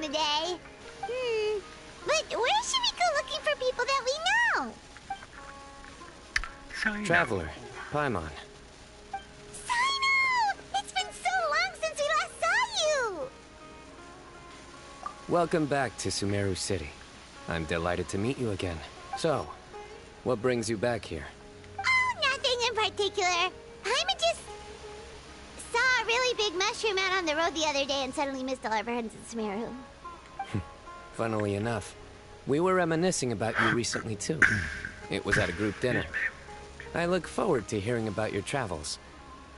today. But where should we go looking for people that we know? Traveler, Paimon. Sino! It's been so long since we last saw you! Welcome back to Sumeru City. I'm delighted to meet you again. So, what brings you back here? Oh, nothing in particular. Paimon just saw a really big mushroom out on the road the other day and suddenly missed all our friends in Sumeru. Funnily enough, we were reminiscing about you recently too. It was at a group dinner. I look forward to hearing about your travels.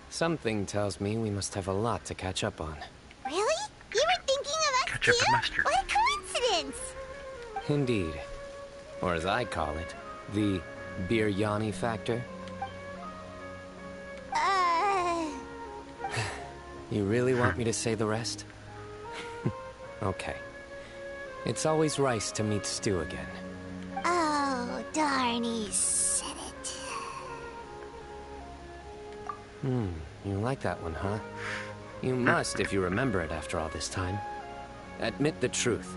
Something tells me we must have a lot to catch up on. Really? You were thinking of us Catch too? up with Master. What a coincidence! Indeed. Or as I call it, the biryani factor. You really want me to say the rest? Okay. It's always rice to meet stew again. Oh, darn, he said it. You like that one, huh? You must if you remember it after all this time. Admit the truth.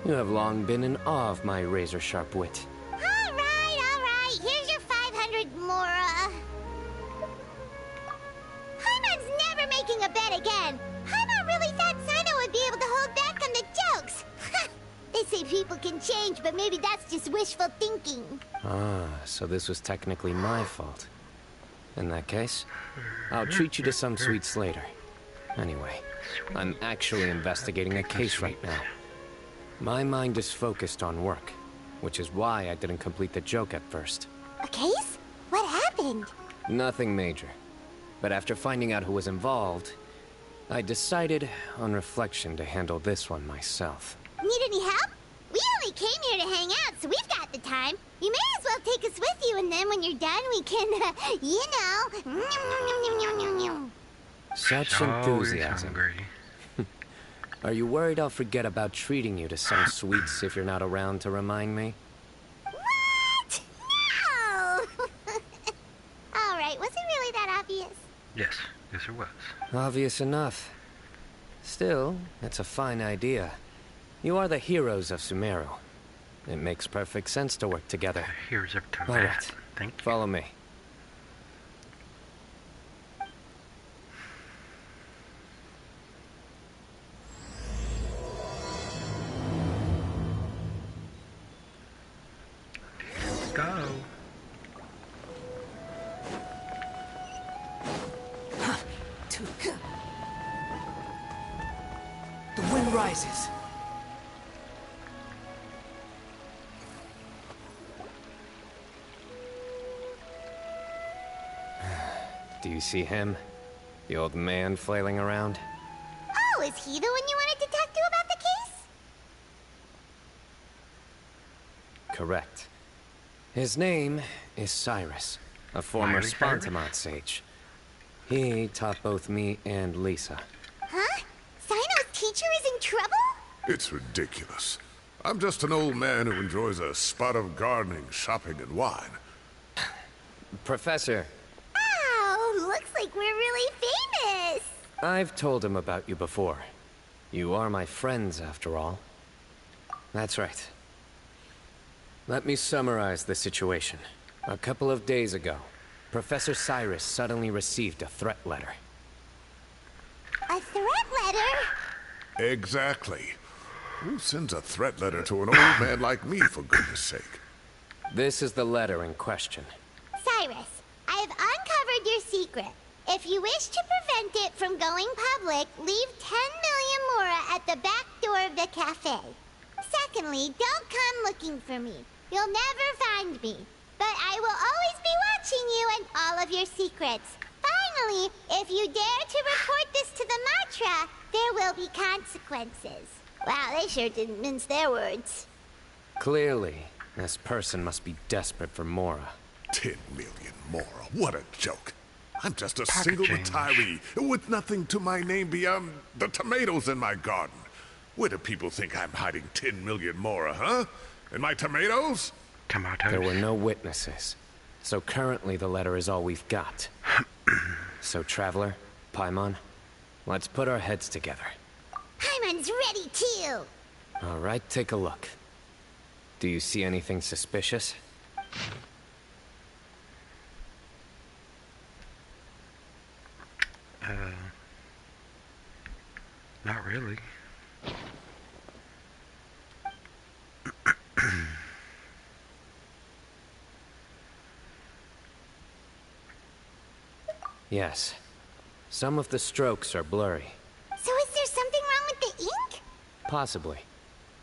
You have long been in awe of my razor-sharp wit. All right. Here's your 500 Mora. Paimon's never making a bet again. Paimon really thought Sino would be able to hold back on the jokes. They say people can change, but maybe that's just wishful thinking. Ah, so this was technically my fault. In that case, I'll treat you to some sweets later. Anyway, I'm actually investigating a case right now. My mind is focused on work, which is why I didn't complete the joke at first. A case? What happened? Nothing major. But after finding out who was involved, I decided, on reflection, to handle this one myself. Need any help? We only came here to hang out, so we've got the time. You may as well take us with you, and then when you're done, we can, you know... Such enthusiasm. Are you worried I'll forget about treating you to some sweets if you're not around to remind me? What? No! Alright, was it really that obvious? Yes, it was. Obvious enough. Still, it's a fine idea. You are the heroes of Sumeru. It makes perfect sense to work together. Here's up to All that. right, Thank you. follow me. Let's go. The wind rises. Do you see him? The old man flailing around? Oh, is he the one you wanted to talk to about the case? Correct. His name is Cyrus, a former Miley Cyrus? Spontamont sage. He taught both me and Lisa. Huh? Sino's teacher is in trouble? It's ridiculous. I'm just an old man who enjoys a spot of gardening, shopping, and wine. Professor, Oh, looks like we're really famous. I've told him about you before. You are my friends, after all. That's right. Let me summarize the situation. A couple of days ago, Professor Cyrus suddenly received a threat letter. A threat letter? Exactly. Who sends a threat letter to an old man like me, for goodness sake? This is the letter in question. Cyrus, I have uncovered your secret. If you wish to prevent it from going public, leave 10 million Mora at the back door of the cafe. Secondly, don't come looking for me. You'll never find me. But I will always be watching you and all of your secrets. Finally, if you dare to report this to the Matra, there will be consequences. Wow, they sure didn't mince their words. Clearly, this person must be desperate for Mora. 10 million Mora. What a joke. I'm just a Packaging. single retiree with nothing to my name beyond the tomatoes in my garden. Where do people think I'm hiding 10 million Mora, huh? In my tomatoes? Tomatoes. There were no witnesses, so currently the letter is all we've got. So, Traveler, Paimon, let's put our heads together. Paimon's ready too. All right, take a look. Do you see anything suspicious? Not really. Yes. Some of the strokes are blurry. So is there something wrong with the ink? Possibly.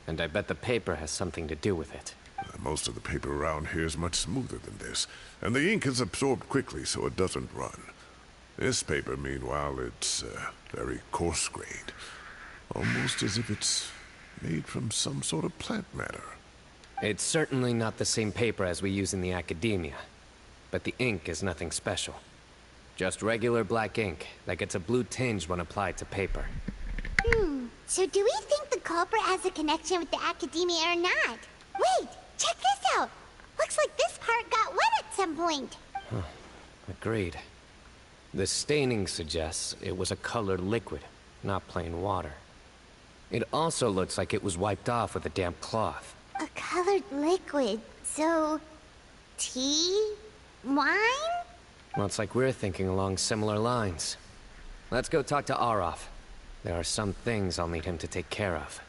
And I bet the paper has something to do with it. Most of the paper around here is much smoother than this, and the ink is absorbed quickly so it doesn't run. This paper, meanwhile, it's very coarse-grained. Almost as if it's made from some sort of plant matter. It's certainly not the same paper as we use in the academia. But the ink is nothing special. Just regular black ink that gets a blue tinge when applied to paper. So do we think the culprit has a connection with the academia or not? Wait, check this out! Looks like this part got wet at some point. Agreed. The staining suggests it was a colored liquid, not plain water. It also looks like it was wiped off with a damp cloth. A colored liquid, so... tea? Wine? Well, it's like we're thinking along similar lines. Let's go talk to Aroth. There are some things I'll need him to take care of.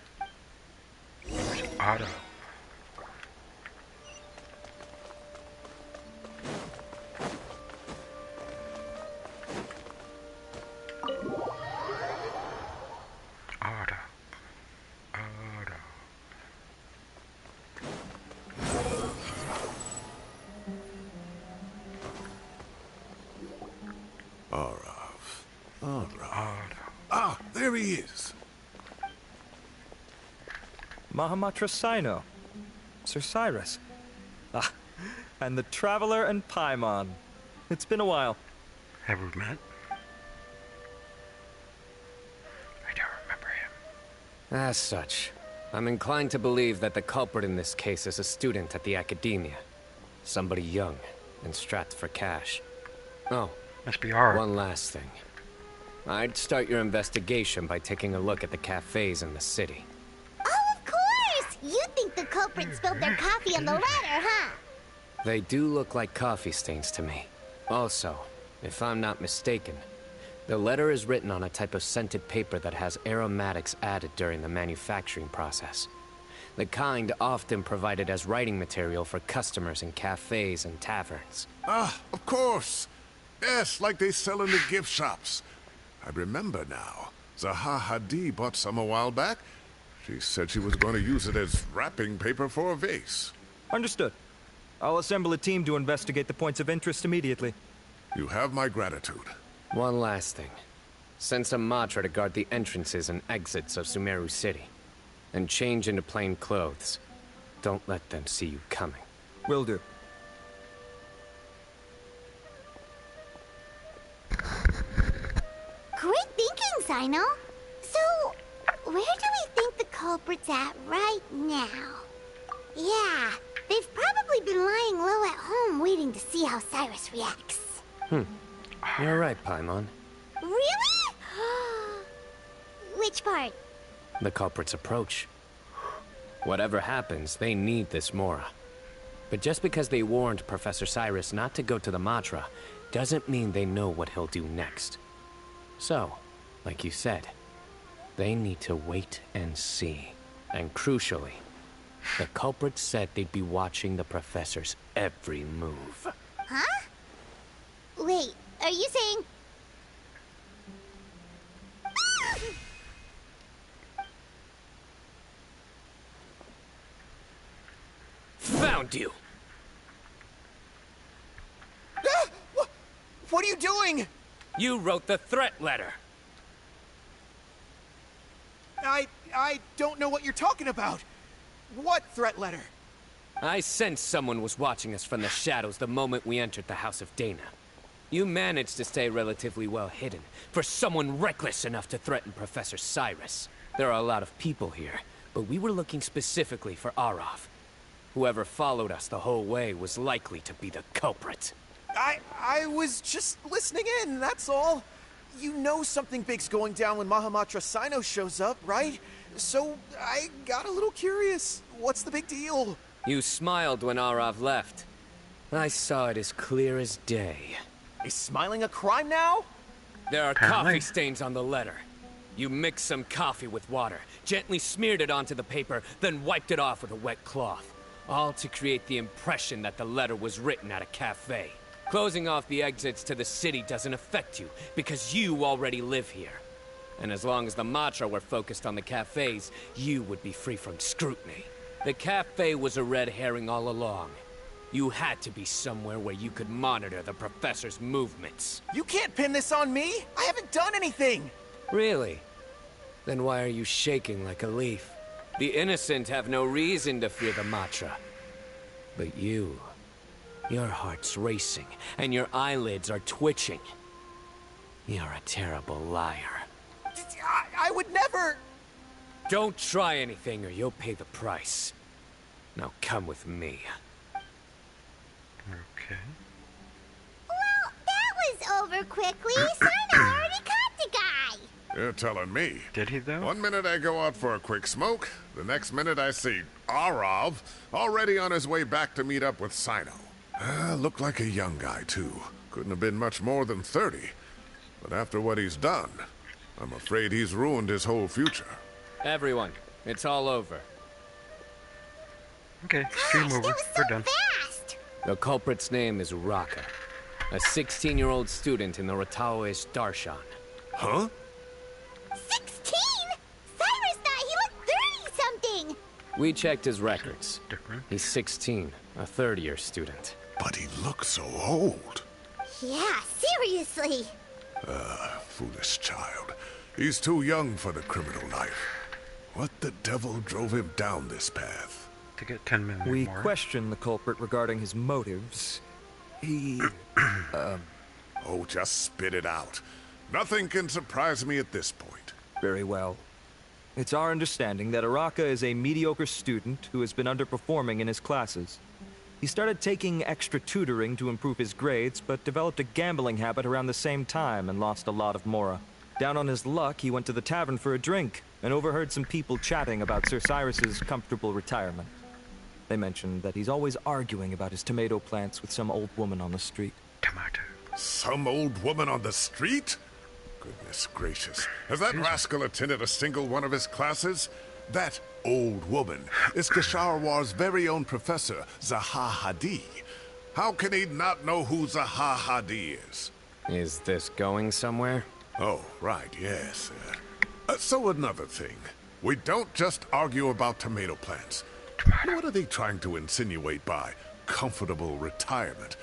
Otto. Otto. Otto. Ah, there he is. Mahamatra Sino. Sir Cyrus. Ah, and the Traveler and Paimon. It's been a while. Have we met? I don't remember him. As such, I'm inclined to believe that the culprit in this case is a student at the academia. Somebody young and strapped for cash. Oh, Must be Art. one last thing. I'd start your investigation by taking a look at the cafes in the city. Oh, of course! You think the culprit spilled their coffee on the ladder, huh? They do look like coffee stains to me. Also, if I'm not mistaken, the letter is written on a type of scented paper that has aromatics added during the manufacturing process. The kind often provided as writing material for customers in cafes and taverns. Ah, of course. Yes, like they sell in the gift shops. I remember now. Zaha Hadid bought some a while back. She said she was going to use it as wrapping paper for a vase. Understood. I'll assemble a team to investigate the points of interest immediately. You have my gratitude. One last thing. Send some Matra to guard the entrances and exits of Sumeru City. And change into plain clothes. Don't let them see you coming. Will do. Great thinking, Sino. So, where do we think the culprit's at right now? Yeah, they've probably been lying low at home waiting to see how Cyrus reacts. You're right, Paimon. Really? Which part? The culprit's approach. Whatever happens, they need this Mora. But just because they warned Professor Cyrus not to go to the Matra, doesn't mean they know what he'll do next. So, like you said, they need to wait and see. And crucially, the culprit said they'd be watching the professor's every move. Huh? Wait, are you saying... Found you! What are you doing? You wrote the threat letter! I don't know what you're talking about. What threat letter? I sensed someone was watching us from the shadows the moment we entered the House of Dana. You managed to stay relatively well hidden for someone reckless enough to threaten Professor Cyrus. There are a lot of people here, but we were looking specifically for Aroth. Whoever followed us the whole way was likely to be the culprit. I was just listening in, that's all. You know something big's going down when Mahamatra Sino shows up, right? So I got a little curious. What's the big deal? You smiled when Arav left. I saw it as clear as day. Is smiling a crime now? There are Apparently. coffee stains on the letter. You mixed some coffee with water, gently smeared it onto the paper, then wiped it off with a wet cloth. All to create the impression that the letter was written at a cafe. Closing off the exits to the city doesn't affect you, because you already live here. And as long as the Matra were focused on the cafes, you would be free from scrutiny. The cafe was a red herring all along. You had to be somewhere where you could monitor the professor's movements. You can't pin this on me. I haven't done anything. Really? Then why are you shaking like a leaf? The innocent have no reason to fear the Matra. But you... your heart's racing, and your eyelids are twitching. You're a terrible liar. I would never... Don't try anything or you'll pay the price. Now come with me. Okay. Well, that was over quickly. Sino already caught the guy. You're telling me. Did he though? One minute I go out for a quick smoke, the next minute I see Arav already on his way back to meet up with Sino. Looked like a young guy, too. Couldn't have been much more than 30. But after what he's done, I'm afraid he's ruined his whole future. Everyone, it's all over. Okay, stream Gosh, over. that was We're so done. fast. The culprit's name is Raka, a 16-year-old student in the Rataoist Darshan. Huh? 16? Cyrus thought he looked 30-something. We checked his records. Different. He's 16, a third-year student. But he looks so old. Yeah, seriously. Foolish child. He's too young for the criminal life. What the devil drove him down this path? To get 10 million We more. questioned the culprit regarding his motives. He... Oh, just spit it out. Nothing can surprise me at this point. Very well. It's our understanding that Araka is a mediocre student who has been underperforming in his classes. He started taking extra tutoring to improve his grades, but developed a gambling habit around the same time and lost a lot of mora. Down on his luck, he went to the tavern for a drink and overheard some people chatting about Sir Cyrus's comfortable retirement. They mentioned that he's always arguing about his tomato plants with some old woman on the street. Tomato. Some old woman on the street? Goodness gracious. Has that rascal attended a single one of his classes? That old woman is Kasharwar's very own professor, Zaha Hadi. How can he not know who Zaha Hadi is? Is this going somewhere? Oh, right, yes. So another thing. We don't just argue about tomato plants. What are they trying to insinuate by comfortable retirement?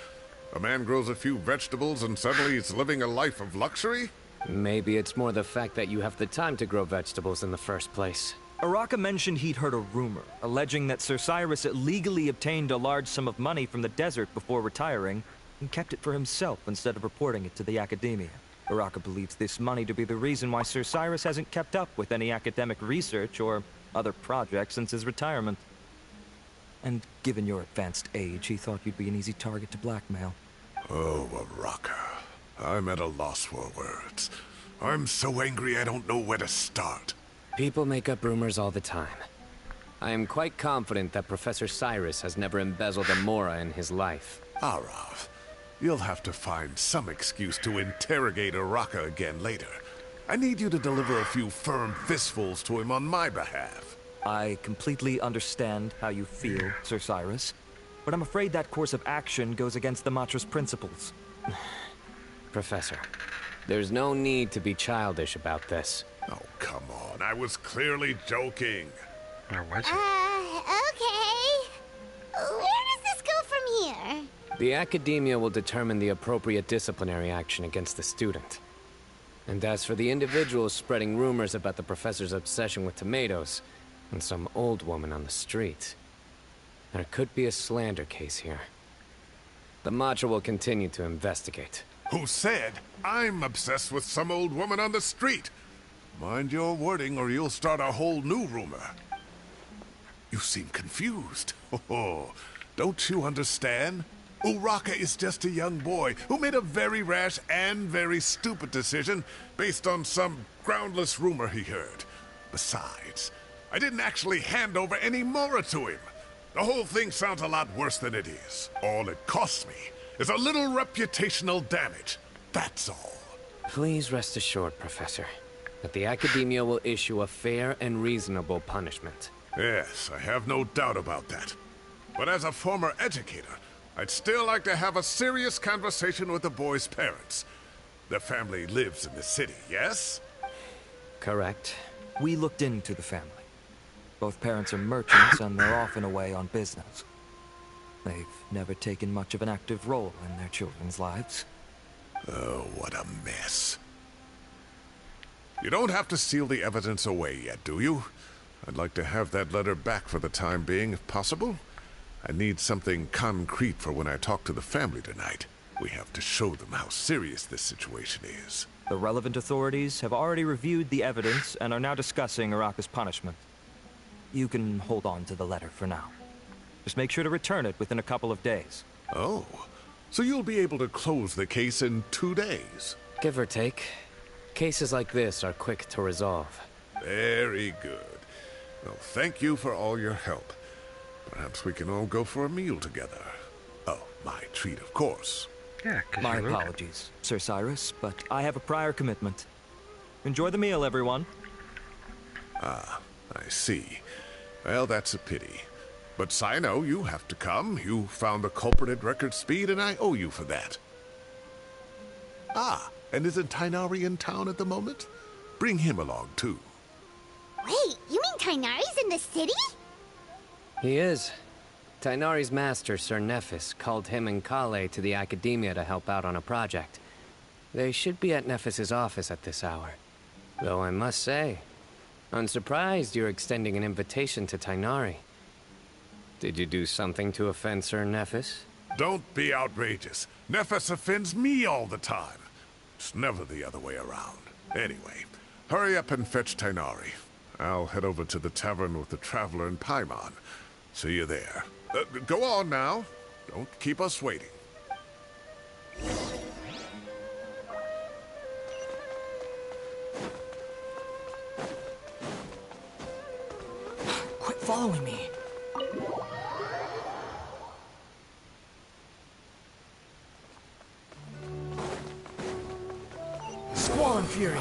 A man grows a few vegetables and suddenly he's living a life of luxury? Maybe it's more the fact that you have the time to grow vegetables in the first place. Araka mentioned he'd heard a rumor, alleging that Sir Cyrus illegally obtained a large sum of money from the desert before retiring, and kept it for himself instead of reporting it to the academia. Araka believes this money to be the reason why Sir Cyrus hasn't kept up with any academic research or other projects since his retirement. And given your advanced age, he thought you'd be an easy target to blackmail. Oh, Araka. I'm at a loss for words. I'm so angry I don't know where to start. People make up rumors all the time. I am quite confident that Professor Cyrus has never embezzled a mora in his life. Arav, you'll have to find some excuse to interrogate Araka again later. I need you to deliver a few firm fistfuls to him on my behalf. I completely understand how you feel, Sir Cyrus, but I'm afraid that course of action goes against the Matra's principles. Professor, there's no need to be childish about this. Oh, come on. I was clearly joking. Or was it? Okay. Where does this go from here? The academia will determine the appropriate disciplinary action against the student. And as for the individuals spreading rumors about the professor's obsession with tomatoes and some old woman on the street, there could be a slander case here. The Matra will continue to investigate. Who said I'm obsessed with some old woman on the street? Mind your wording or you'll start a whole new rumor. You seem confused. Oh, don't you understand? Uraka is just a young boy who made a very rash and very stupid decision based on some groundless rumor he heard. Besides, I didn't actually hand over any Mora to him. The whole thing sounds a lot worse than it is. All it costs me is a little reputational damage. That's all. Please rest assured, Professor, that the Academia will issue a fair and reasonable punishment. Yes, I have no doubt about that. But as a former educator, I'd still like to have a serious conversation with the boy's parents. Their family lives in the city, yes? Correct. We looked into the family. Both parents are merchants, and they're often away on business. They've never taken much of an active role in their children's lives. Oh, what a mess. You don't have to seal the evidence away yet, do you? I'd like to have that letter back for the time being, if possible. I need something concrete for when I talk to the family tonight. We have to show them how serious this situation is. The relevant authorities have already reviewed the evidence and are now discussing Araka's punishment. You can hold on to the letter for now. Just make sure to return it within a couple of days. Oh, so you'll be able to close the case in 2 days? Give or take. Cases like this are quick to resolve. Very good. Well, thank you for all your help. Perhaps we can all go for a meal together. Oh, my treat, of course. Yeah, 'cause My you look- apologies, Sir Cyrus, but I have a prior commitment. Enjoy the meal, everyone. I see. Well, that's a pity. But Sino, you have to come. You found the culprit at record speed, and I owe you for that. Ah, and isn't Tainari in town at the moment? Bring him along, too. Wait, you mean Tainari's in the city? He is. Tainari's master, Sir Nephis, called him and Kale to the Academia to help out on a project. They should be at Nephis's office at this hour. Though I must say, I'm surprised you're extending an invitation to Tainari. Did you do something to offend Sir Nephis? Don't be outrageous. Nephis offends me all the time. It's never the other way around. Anyway, hurry up and fetch Tainari. I'll head over to the tavern with the Traveler and Paimon. See you there. Go on now. Don't keep us waiting. Quit following me. Squall and Fury.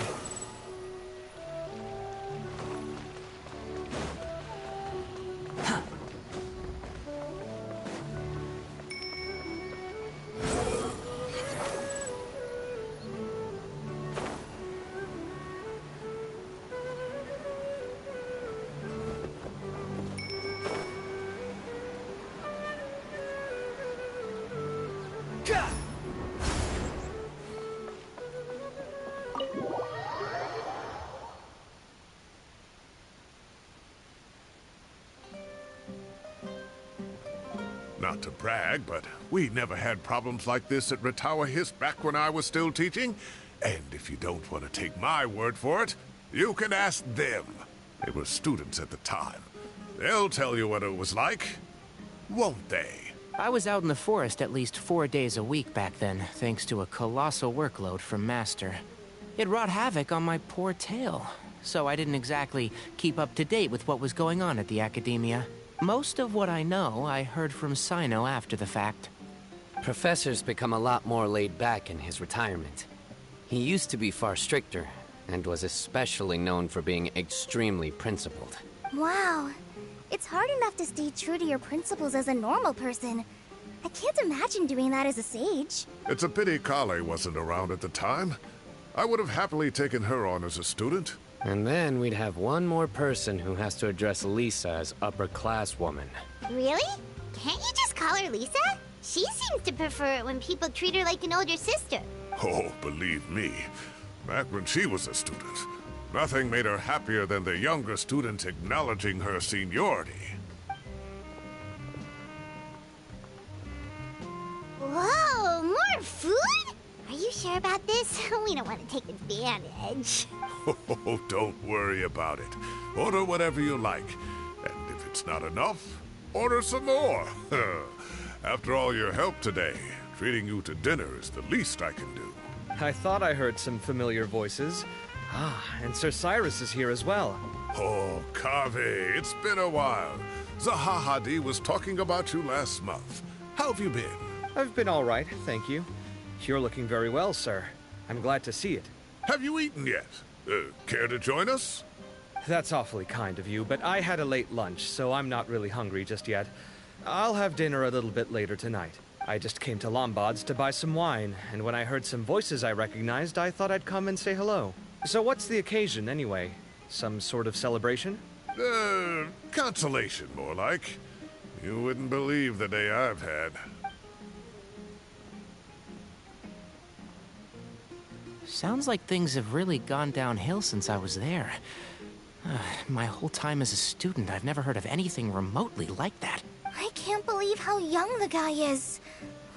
Not to brag, but we never had problems like this at Ratawa Hiss back when I was still teaching. And if you don't want to take my word for it, you can ask them. They were students at the time. They'll tell you what it was like, won't they? I was out in the forest at least 4 days a week back then, thanks to a colossal workload from Master. It wrought havoc on my poor tail, so I didn't exactly keep up to date with what was going on at the Academia. Most of what I know, I heard from Sino after the fact. Professor's become a lot more laid back in his retirement. He used to be far stricter, and was especially known for being extremely principled. Wow. It's hard enough to stay true to your principles as a normal person. I can't imagine doing that as a sage. It's a pity Kale wasn't around at the time. I would have happily taken her on as a student. And then we'd have one more person who has to address Lisa as upper-class woman. Really? Can't you just call her Lisa? She seems to prefer it when people treat her like an older sister. Oh, believe me, back when she was a student, nothing made her happier than the younger students acknowledging her seniority. Whoa, more food? Are you sure about this? We don't want to take advantage. Oh, don't worry about it. Order whatever you like. And if it's not enough, order some more. After all your help today, treating you to dinner is the least I can do. I thought I heard some familiar voices. Ah, and Sir Cyrus is here as well. Oh, Kaveh, it's been a while. Zahahadi was talking about you last month. How have you been? I've been all right, thank you. You're looking very well, sir. I'm glad to see it. Have you eaten yet? Care to join us? That's awfully kind of you, but I had a late lunch, so I'm not really hungry just yet. I'll have dinner a little bit later tonight. I just came to Lombard's to buy some wine, and when I heard some voices I recognized, I thought I'd come and say hello. So what's the occasion, anyway? Some sort of celebration? Consolation, more like. You wouldn't believe the day I've had. Sounds like things have really gone downhill since I was there. My whole time as a student, I've never heard of anything remotely like that. I can't believe how young the guy is.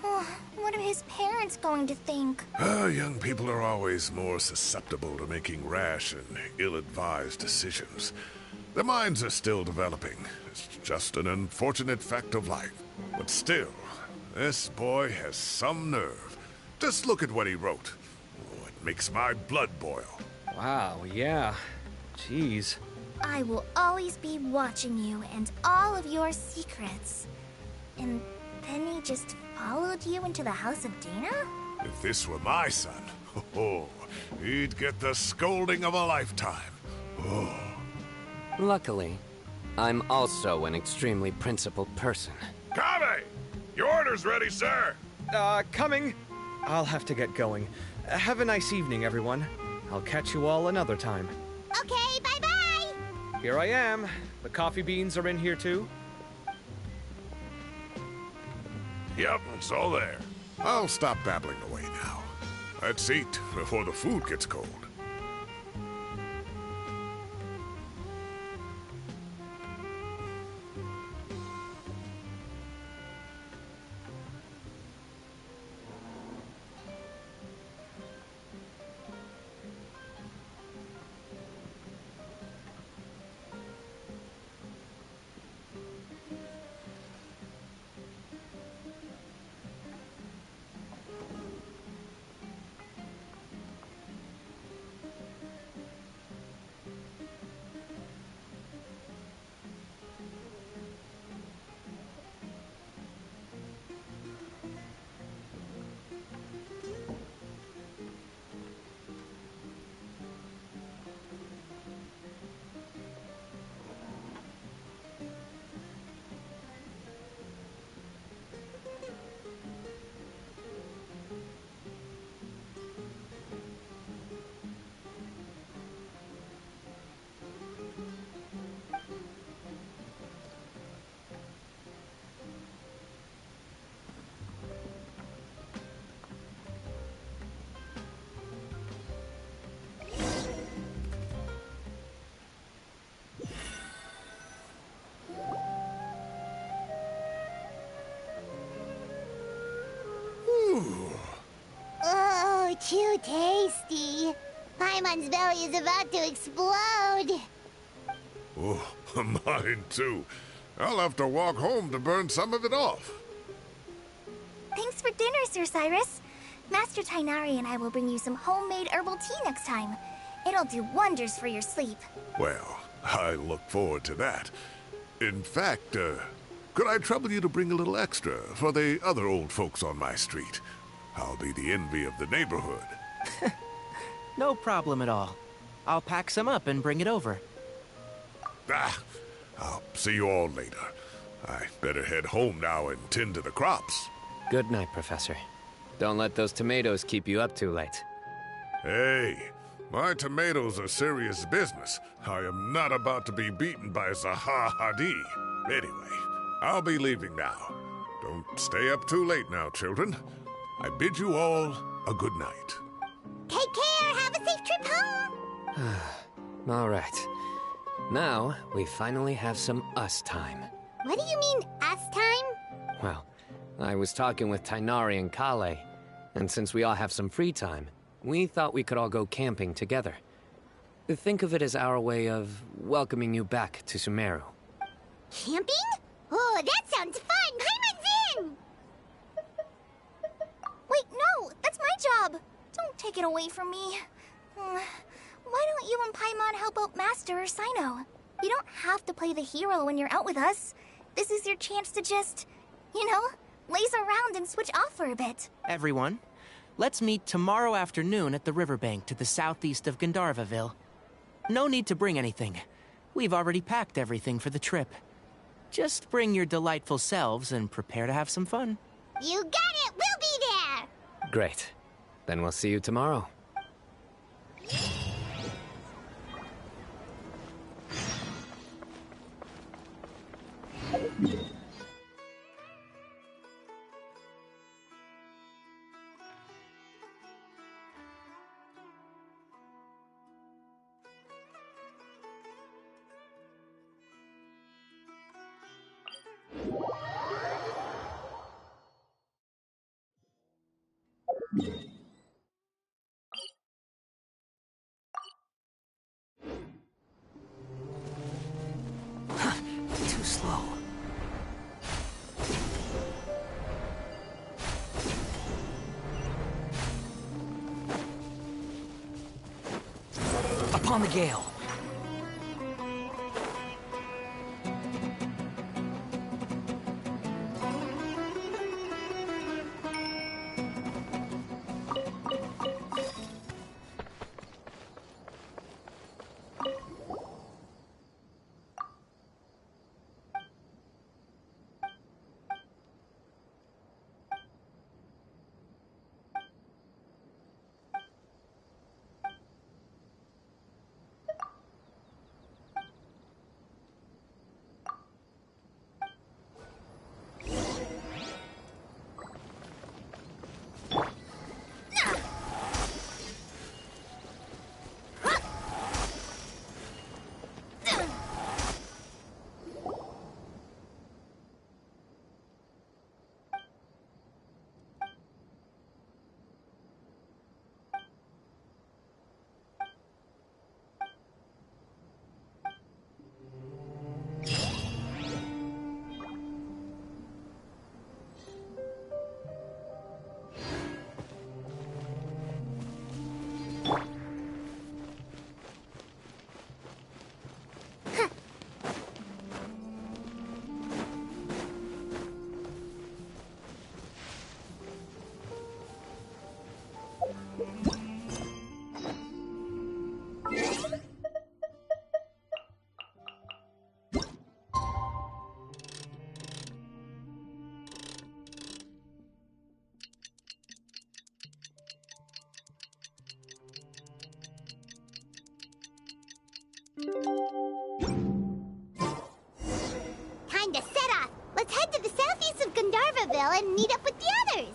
Oh, what are his parents going to think? Young people are always more susceptible to making rash and ill-advised decisions. Their minds are still developing. It's just an unfortunate fact of life. But still, this boy has some nerve. Just look at what he wrote. Oh, it makes my blood boil. Wow, yeah. Jeez. I will always be watching you and all of your secrets. And then he just followed you into the house of Dana? If this were my son, he'd get the scolding of a lifetime. Oh. Luckily, I'm also an extremely principled person. Kaveh! Your order's ready, sir! Coming. I'll have to get going. Have a nice evening, everyone. I'll catch you all another time. Okay, bye-bye! Here I am. The coffee beans are in here too. Yep, it's all there. I'll stop babbling away now. Let's eat before the food gets cold. Oh, too tasty. Paimon's belly is about to explode. Oh, mine too. I'll have to walk home to burn some of it off. Thanks for dinner, Sir Cyrus. Master Tainari and I will bring you some homemade herbal tea next time. It'll do wonders for your sleep. Well, I look forward to that. In fact, could I trouble you to bring a little extra for the other old folks on my street? I'll be the envy of the neighborhood. No problem at all. I'll pack some up and bring it over. I'll see you all later. I better head home now and tend to the crops. Good night, Professor. Don't let those tomatoes keep you up too late. Hey, my tomatoes are serious business. I am not about to be beaten by Zahahadi. Anyway, I'll be leaving now. Don't stay up too late now, children. I bid you all a good night. Take care. Have a safe trip home. All right. Now, we finally have some us time. What do you mean, us time? Well, I was talking with Tainari and Kale, and since we all have some free time, we thought we could all go camping together. Think of it as our way of welcoming you back to Sumeru. Camping? Oh, that sounds fun. Paimon's in! Wait, no, that's my job. Don't take it away from me. Why don't you and Paimon help out Master or Sino? You don't have to play the hero when you're out with us. This is your chance to just, laze around and switch off for a bit. Everyone, let's meet tomorrow afternoon at the riverbank to the southeast of Gandharvaville. No need to bring anything. We've already packed everything for the trip. Just bring your delightful selves and prepare to have some fun. You got it! We'll be there! Great. Then we'll see you tomorrow. Too slow. Upon the gale. Time to set off. Let's head to the southeast of Gandharvaville and meet up with the others.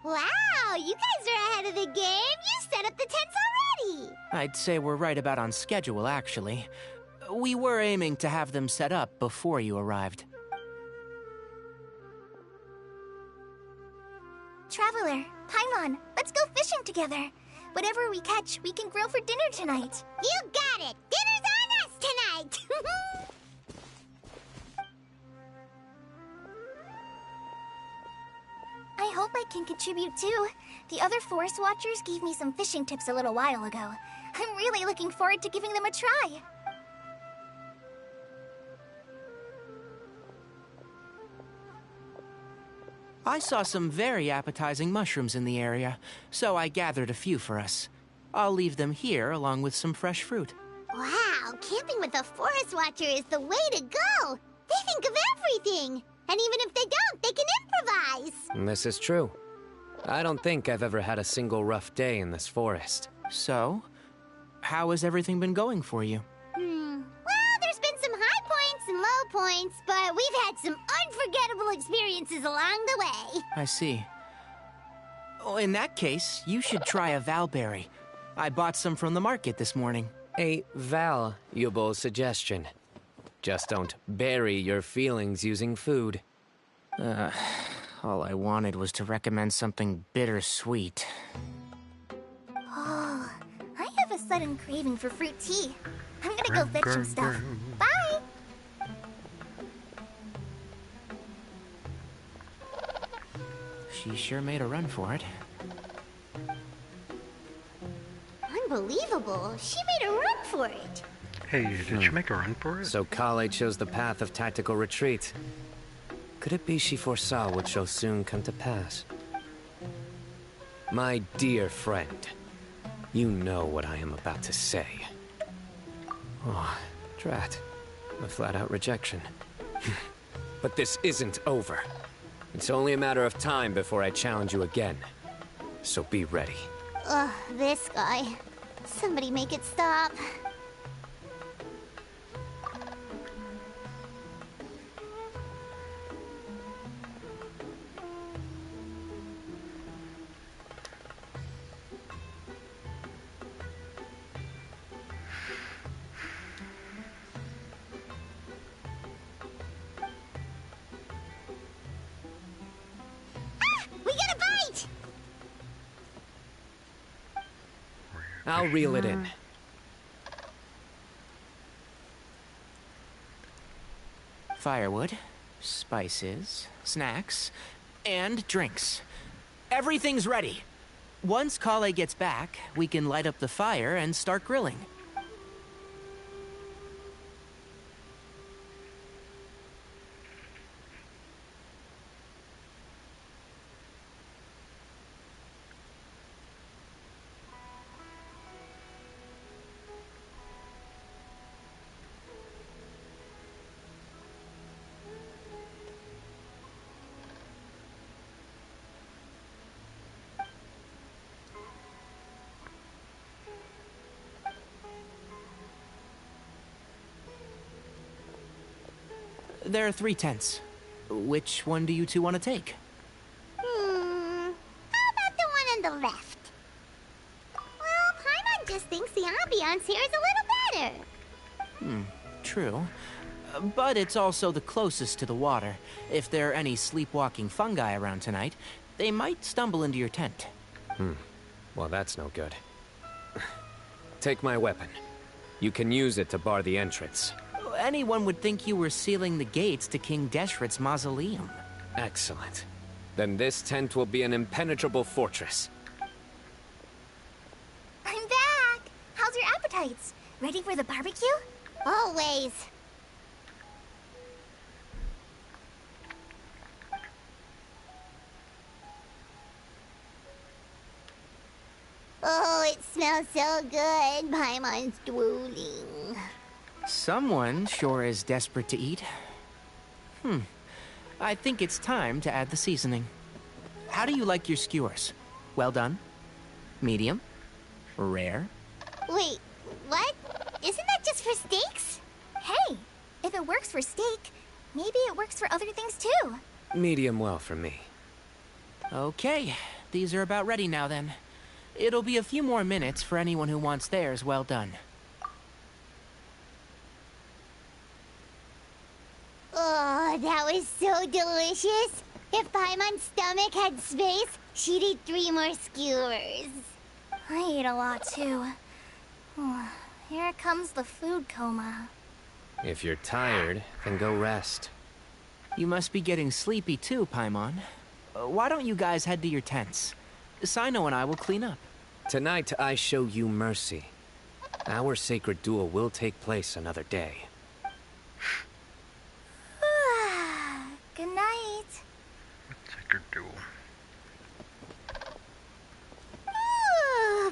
Wow, you guys are ahead of the game. You set up the tents already. I'd say we're right about on schedule, actually. We were aiming to have them set up before you arrived. Traveler, Paimon, let's go fishing together. Whatever we catch, we can grill for dinner tonight. You got it. Dinner's on us tonight. I hope I can contribute too. The other forest watchers gave me some fishing tips a little while ago. I'm really looking forward to giving them a try. I saw some very appetizing mushrooms in the area, so I gathered a few for us. I'll leave them here along with some fresh fruit. Wow, camping with a forest watcher is the way to go. They think of everything. And even if they don't, they can improvise. This is true. I don't think I've ever had a single rough day in this forest. So, how has everything been going for you? Well, there's been some high points and low points, but we've had some unforgettable experiences along the way. I see. Oh, in that case, you should try a valberry. I bought some from the market this morning. A valuable suggestion. Just don't bury your feelings using food. All I wanted was to recommend something bittersweet. Oh, I have a sudden craving for fruit tea. I'm gonna go fetch some stuff. Bye! She sure made a run for it. Unbelievable. She made a run for it. Hey, did you make a run for it? So Kale chose the path of tactical retreat. Could it be she foresaw what shall soon come to pass? My dear friend, you know what I am about to say. Oh, drat. A flat-out rejection. But this isn't over. It's only a matter of time before I challenge you again. So be ready. Ugh, this guy. Somebody make it stop. We got a bite! I'll reel it in. Firewood, spices, snacks, and drinks. Everything's ready. Once Kale gets back, we can light up the fire and start grilling. There are 3 tents. Which one do you two want to take? How about the one on the left? Well, Paimon just thinks the ambiance here is a little better. True. But it's also the closest to the water. If there are any sleepwalking fungi around tonight, they might stumble into your tent. Well, that's no good. Take my weapon. You can use it to bar the entrance. Anyone would think you were sealing the gates to King Deshret's mausoleum. Excellent. Then this tent will be an impenetrable fortress. I'm back! How's your appetites? Ready for the barbecue? Always. Oh, it smells so good. Paimon's drooling. Someone sure is desperate to eat. I think it's time to add the seasoning. How do you like your skewers? Well done? Medium? Rare? Wait, what? Isn't that just for steaks? Hey, if it works for steak, maybe it works for other things too. Medium well for me. Okay, these are about ready now then. It'll be a few more minutes for anyone who wants theirs well done. Oh, that was so delicious. If Paimon's stomach had space, she'd eat 3 more skewers. I ate a lot too. Here comes the food coma. If you're tired, then go rest. You must be getting sleepy too, Paimon. Why don't you guys head to your tents? Sino and I will clean up. Tonight, I show you mercy. Our sacred duel will take place another day. Good night. Sacred duel.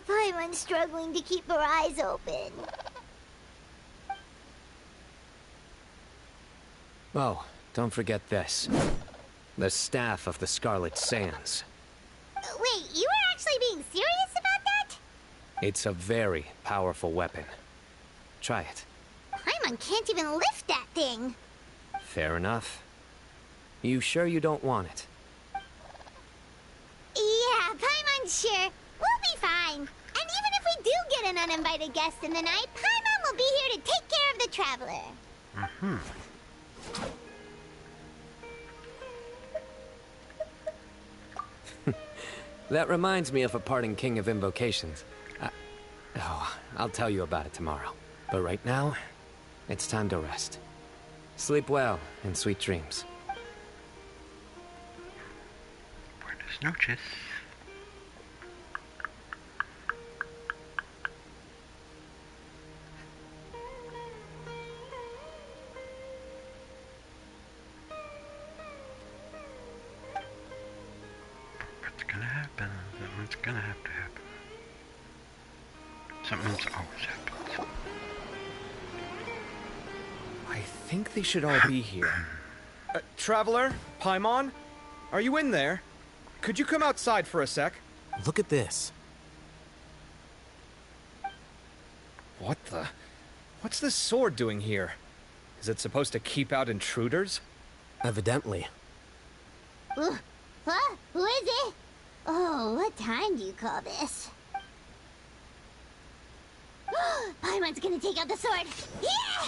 Paimon's struggling to keep her eyes open. Oh, don't forget this. The Staff of the Scarlet Sands. Wait, you were actually being serious about that? It's a very powerful weapon. Try it. Paimon can't even lift that thing. Fair enough. You sure you don't want it? Yeah, Paimon sure. We'll be fine. And even if we do get an uninvited guest in the night, Paimon will be here to take care of the traveler. That reminds me of a parting king of invocations. I'll tell you about it tomorrow. But right now, it's time to rest. Sleep well and sweet dreams. Buenas noches. What's gonna happen? Something's gonna have to happen. Something's always happens. I think they should all be here. Traveler? Paimon? Are you in there? Could you come outside for a sec? Look at this. What the? What's this sword doing here? Is it supposed to keep out intruders? Evidently. What? Who is it? Oh, what time do you call this? Paimon's gonna take out the sword. Yeah!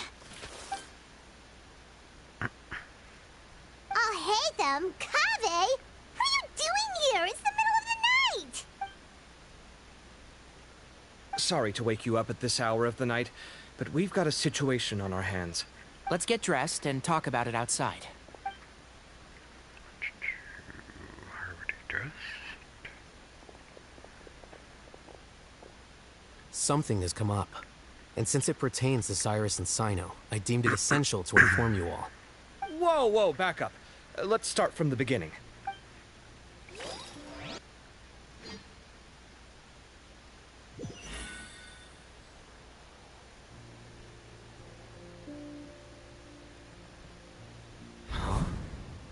Oh, hey them, Kaveh! What are you doing here? It's the middle of the night! Sorry to wake you up at this hour of the night, but we've got a situation on our hands. Let's get dressed and talk about it outside. Already dressed. Something has come up. And since it pertains to Cyrus and Cyno, I deemed it essential to inform you all. Whoa, back up. Let's start from the beginning.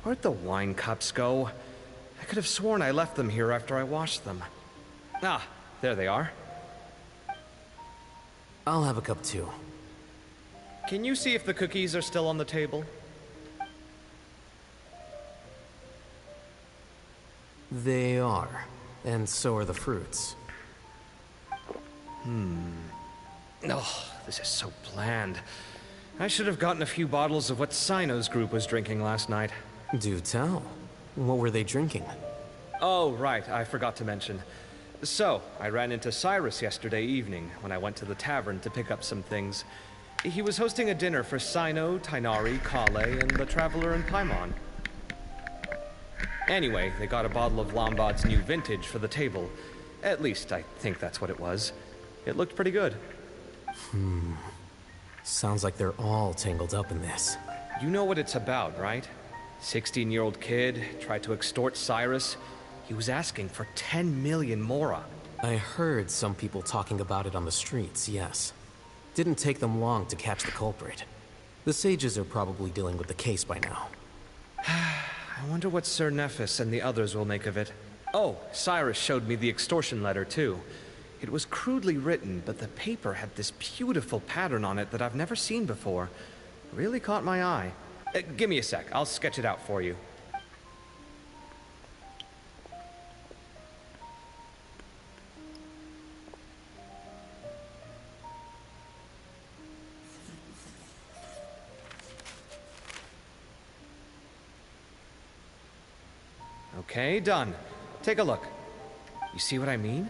Where'd the wine cups go? I could have sworn I left them here after I washed them. Ah, there they are. I'll have a cup too. Can you see if the cookies are still on the table? They are. And so are the fruits. Oh, this is so bland. I should have gotten a few bottles of what Cyno's group was drinking last night. Do tell. What were they drinking? Oh, right, I forgot to mention. So, I ran into Cyrus yesterday evening when I went to the tavern to pick up some things. He was hosting a dinner for Cyno, Tighnari, Kale, and the Traveler and Paimon. Anyway, they got a bottle of Lombard's new vintage for the table. At least, I think that's what it was. It looked pretty good. Sounds like they're all tangled up in this. You know what it's about, right? 16-year-old kid tried to extort Cyrus. He was asking for 10 million mora. I heard some people talking about it on the streets, yes. Didn't take them long to catch the culprit. The sages are probably dealing with the case by now. I wonder what Sir Nephis and the others will make of it. Oh, Cyrus showed me the extortion letter, too. It was crudely written, but the paper had this beautiful pattern on it that I've never seen before. Really caught my eye. Give me a sec, I'll sketch it out for you. Okay, done. Take a look. You see what I mean?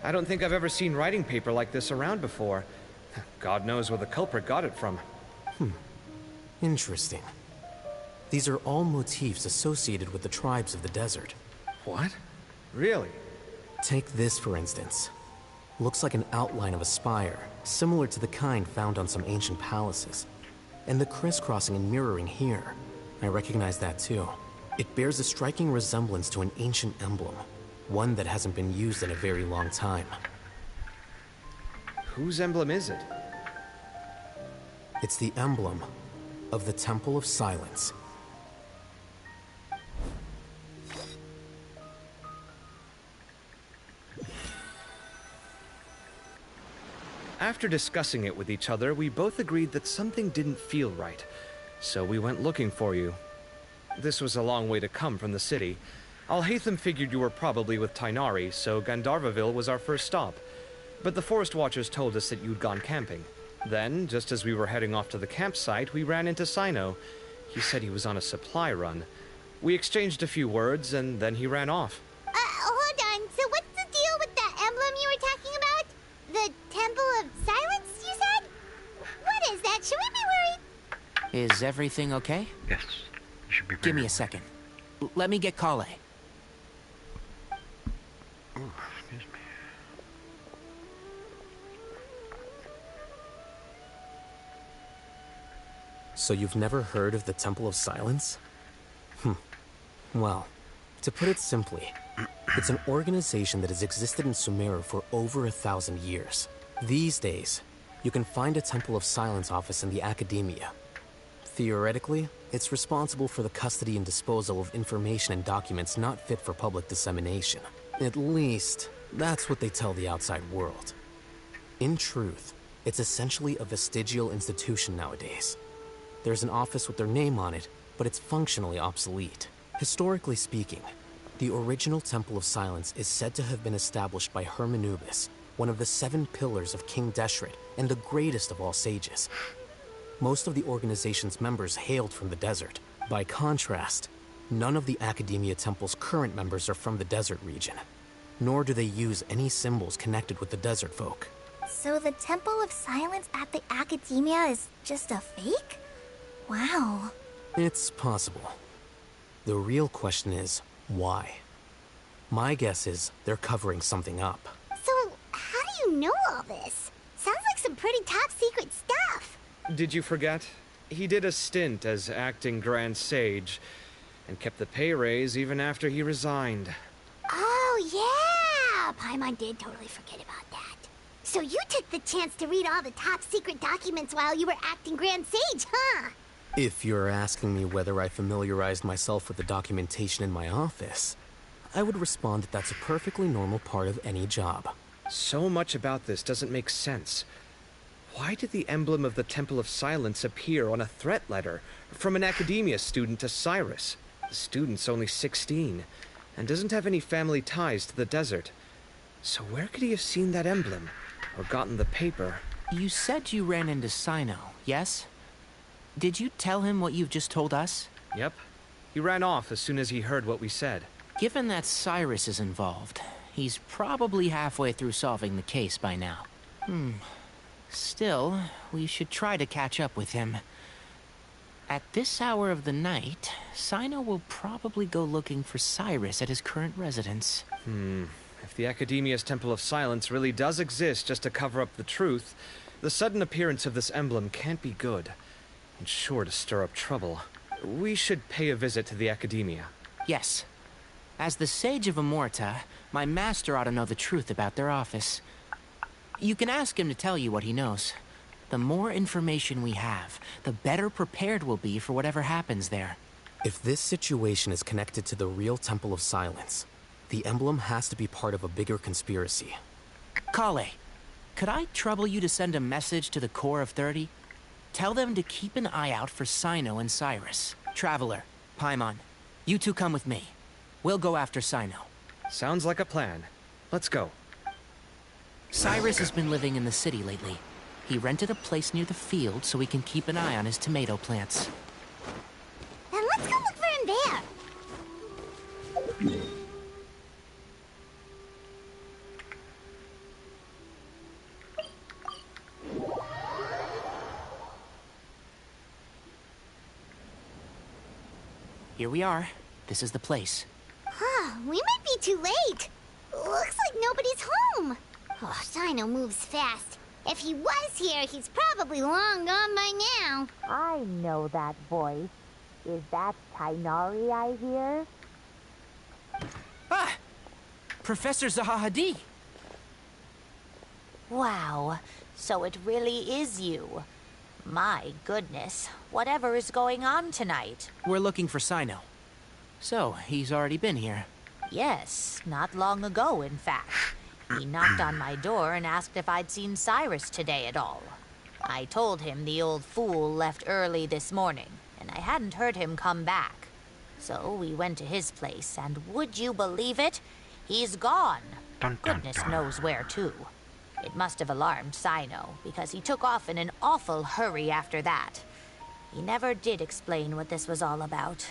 I don't think I've ever seen writing paper like this around before. God knows where the culprit got it from. Interesting. These are all motifs associated with the tribes of the desert. What? Really? Take this, for instance. Looks like an outline of a spire, similar to the kind found on some ancient palaces. And the crisscrossing and mirroring here. I recognize that too. It bears a striking resemblance to an ancient emblem. One that hasn't been used in a very long time. Whose emblem is it? It's the emblem of the Temple of Silence. After discussing it with each other, we both agreed that something didn't feel right. So we went looking for you. This was a long way to come from the city. Alhaitham figured you were probably with Tainari, so Gandharvaville was our first stop. But the Forest Watchers told us that you'd gone camping. Then, just as we were heading off to the campsite, we ran into Sino. He said he was on a supply run. We exchanged a few words, and then he ran off. Hold on. So what's the deal with that emblem you were talking about? The Temple of Silence, you said? What is that? Should we be worried? Is everything okay? Yes. You should be Give me very a second. Let me get Kale. Ooh, excuse me. So you've never heard of the Temple of Silence? Well, to put it simply, it's an organization that has existed in Sumeru for over 1,000 years. These days, you can find a Temple of Silence office in the academia. Theoretically, it's responsible for the custody and disposal of information and documents not fit for public dissemination. At least, that's what they tell the outside world. In truth, it's essentially a vestigial institution nowadays. There's an office with their name on it, but it's functionally obsolete. Historically speaking, the original Temple of Silence is said to have been established by Hermanubis, one of the 7 pillars of King Deshret and the greatest of all sages. Most of the organization's members hailed from the desert. By contrast, none of the Academia Temple's current members are from the desert region, nor do they use any symbols connected with the desert folk. So the Temple of Silence at the Academia is just a fake? Wow. It's possible. The real question is, why? My guess is they're covering something up. So, how do you know all this? Sounds like some pretty top secret stuff. Did you forget? He did a stint as acting Grand Sage, and kept the pay raise even after he resigned. Oh, yeah! Paimon did totally forget about that. So you took the chance to read all the top secret documents while you were acting Grand Sage, huh? If you're asking me whether I familiarized myself with the documentation in my office, I would respond that that's a perfectly normal part of any job. So much about this doesn't make sense. Why did the emblem of the Temple of Silence appear on a threat letter from an Academia student to Cyrus? The student's only 16, and doesn't have any family ties to the desert. So where could he have seen that emblem, or gotten the paper? You said you ran into Sino, yes? Did you tell him what you've just told us? Yep. He ran off as soon as he heard what we said. Given that Cyrus is involved, he's probably halfway through solving the case by now. Still, we should try to catch up with him. At this hour of the night, Sino will probably go looking for Cyrus at his current residence. If the Academia's Temple of Silence really does exist just to cover up the truth, the sudden appearance of this emblem can't be good, and sure to stir up trouble. We should pay a visit to the Academia. Yes. As the Sage of Amorta, my master ought to know the truth about their office. You can ask him to tell you what he knows. The more information we have, the better prepared we'll be for whatever happens there. If this situation is connected to the real Temple of Silence, the emblem has to be part of a bigger conspiracy. Kale, could I trouble you to send a message to the Core of 30? Tell them to keep an eye out for Sino and Cyrus. Traveler, Paimon, you two come with me. We'll go after Sino. Sounds like a plan. Let's go. Cyrus has been living in the city lately. He rented a place near the field so he can keep an eye on his tomato plants. Then let's go look for him there. Here we are. This is the place. Huh, we might be too late. Looks like nobody's home. Oh, Sino moves fast. If he was here, he's probably long gone by now. I know that voice. Is that Tainari I hear? Ah! Professor Zahahadi! Wow, so it really is you. My goodness, whatever is going on tonight? We're looking for Sino. So, he's already been here. Yes, not long ago, in fact. He knocked on my door and asked if I'd seen Cyrus today at all. I told him the old fool left early this morning, and I hadn't heard him come back. So we went to his place, and would you believe it? He's gone. Dun, dun, Goodness dun. knows where to. It must have alarmed Sino, because he took off in an awful hurry after that. He never did explain what this was all about.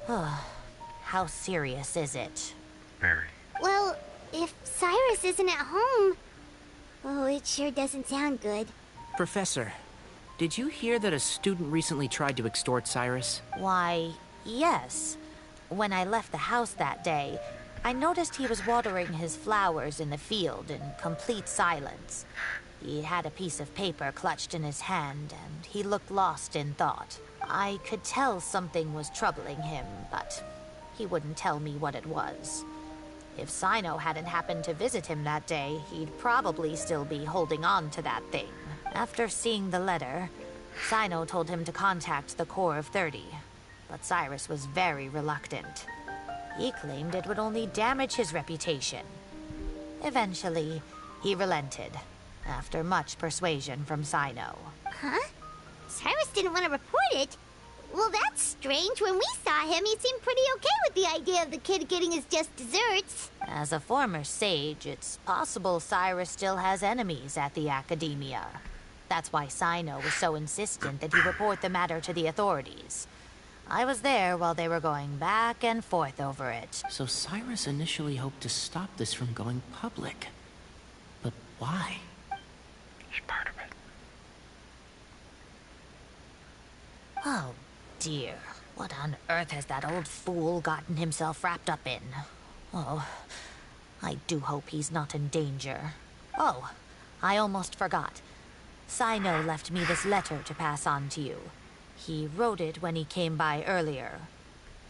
How serious is it? Very. Well, if Cyrus isn't at home... Oh, it sure doesn't sound good. Professor, did you hear that a student recently tried to extort Cyrus? Why, yes. When I left the house that day, I noticed he was watering his flowers in the field in complete silence. He had a piece of paper clutched in his hand, and he looked lost in thought. I could tell something was troubling him, but he wouldn't tell me what it was. If Sino hadn't happened to visit him that day, he'd probably still be holding on to that thing. After seeing the letter, Sino told him to contact the Corps of 30, but Cyrus was very reluctant. He claimed it would only damage his reputation. Eventually, he relented, after much persuasion from Sino. Huh? Cyrus didn't want to report it? Well, that's strange. When we saw him, he seemed pretty okay with the idea of the kid getting his just desserts. As a former sage, it's possible Cyrus still has enemies at the Academia. That's why Sino was so insistent that he report the matter to the authorities. I was there while they were going back and forth over it. So Cyrus initially hoped to stop this from going public. But why? He's part of it. Oh, dear. What on earth has that old fool gotten himself wrapped up in? Oh, I do hope he's not in danger. Oh, I almost forgot. Sino left me this letter to pass on to you. He wrote it when he came by earlier.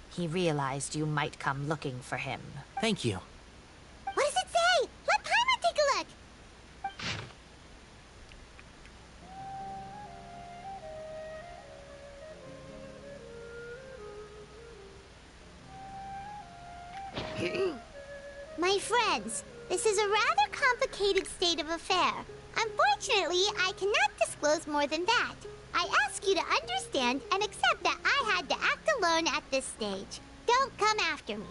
He realized you might come looking for him. Thank you. What does it say? Let Paimon take a look. My friends, this is a rather complicated state of affair. Unfortunately, I cannot disclose more than that. I ask you to understand and accept that I had to act alone at this stage. Don't come after me.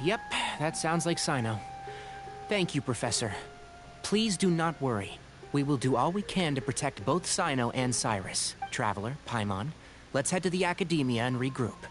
Yep, that sounds like Sino. Thank you, Professor. Please do not worry. We will do all we can to protect both Sino and Cyrus. Traveler, Paimon, let's head to the Academia and regroup.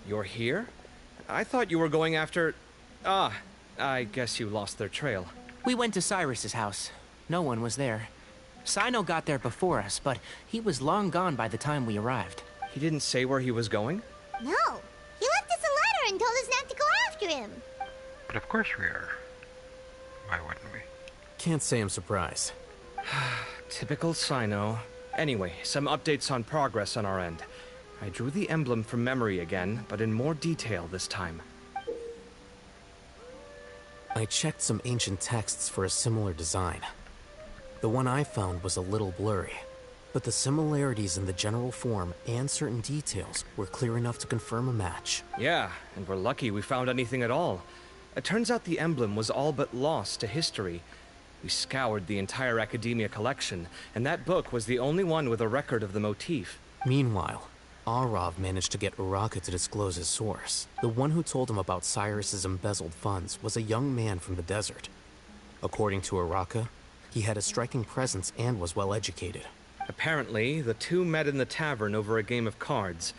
You're here? I thought you were going after... Ah, I guess you lost their trail. We went to Cyrus's house. No one was there. Sino got there before us, but he was long gone by the time we arrived. He didn't say where he was going? No, he left us a letter and told us not to go after him. But of course we are. Why wouldn't we? Can't say I'm surprised. Typical Sino. Anyway, some updates on progress on our end. I drew the emblem from memory again, but in more detail this time. I checked some ancient texts for a similar design. The one I found was a little blurry, but the similarities in the general form and certain details were clear enough to confirm a match. Yeah, and we're lucky we found anything at all. It turns out the emblem was all but lost to history. We scoured the entire Academia collection, and that book was the only one with a record of the motif. Meanwhile, Arav managed to get Uraka to disclose his source. The one who told him about Cyrus's embezzled funds was a young man from the desert. According to Uraka, he had a striking presence and was well educated. Apparently, the two met in the tavern over a game of cards.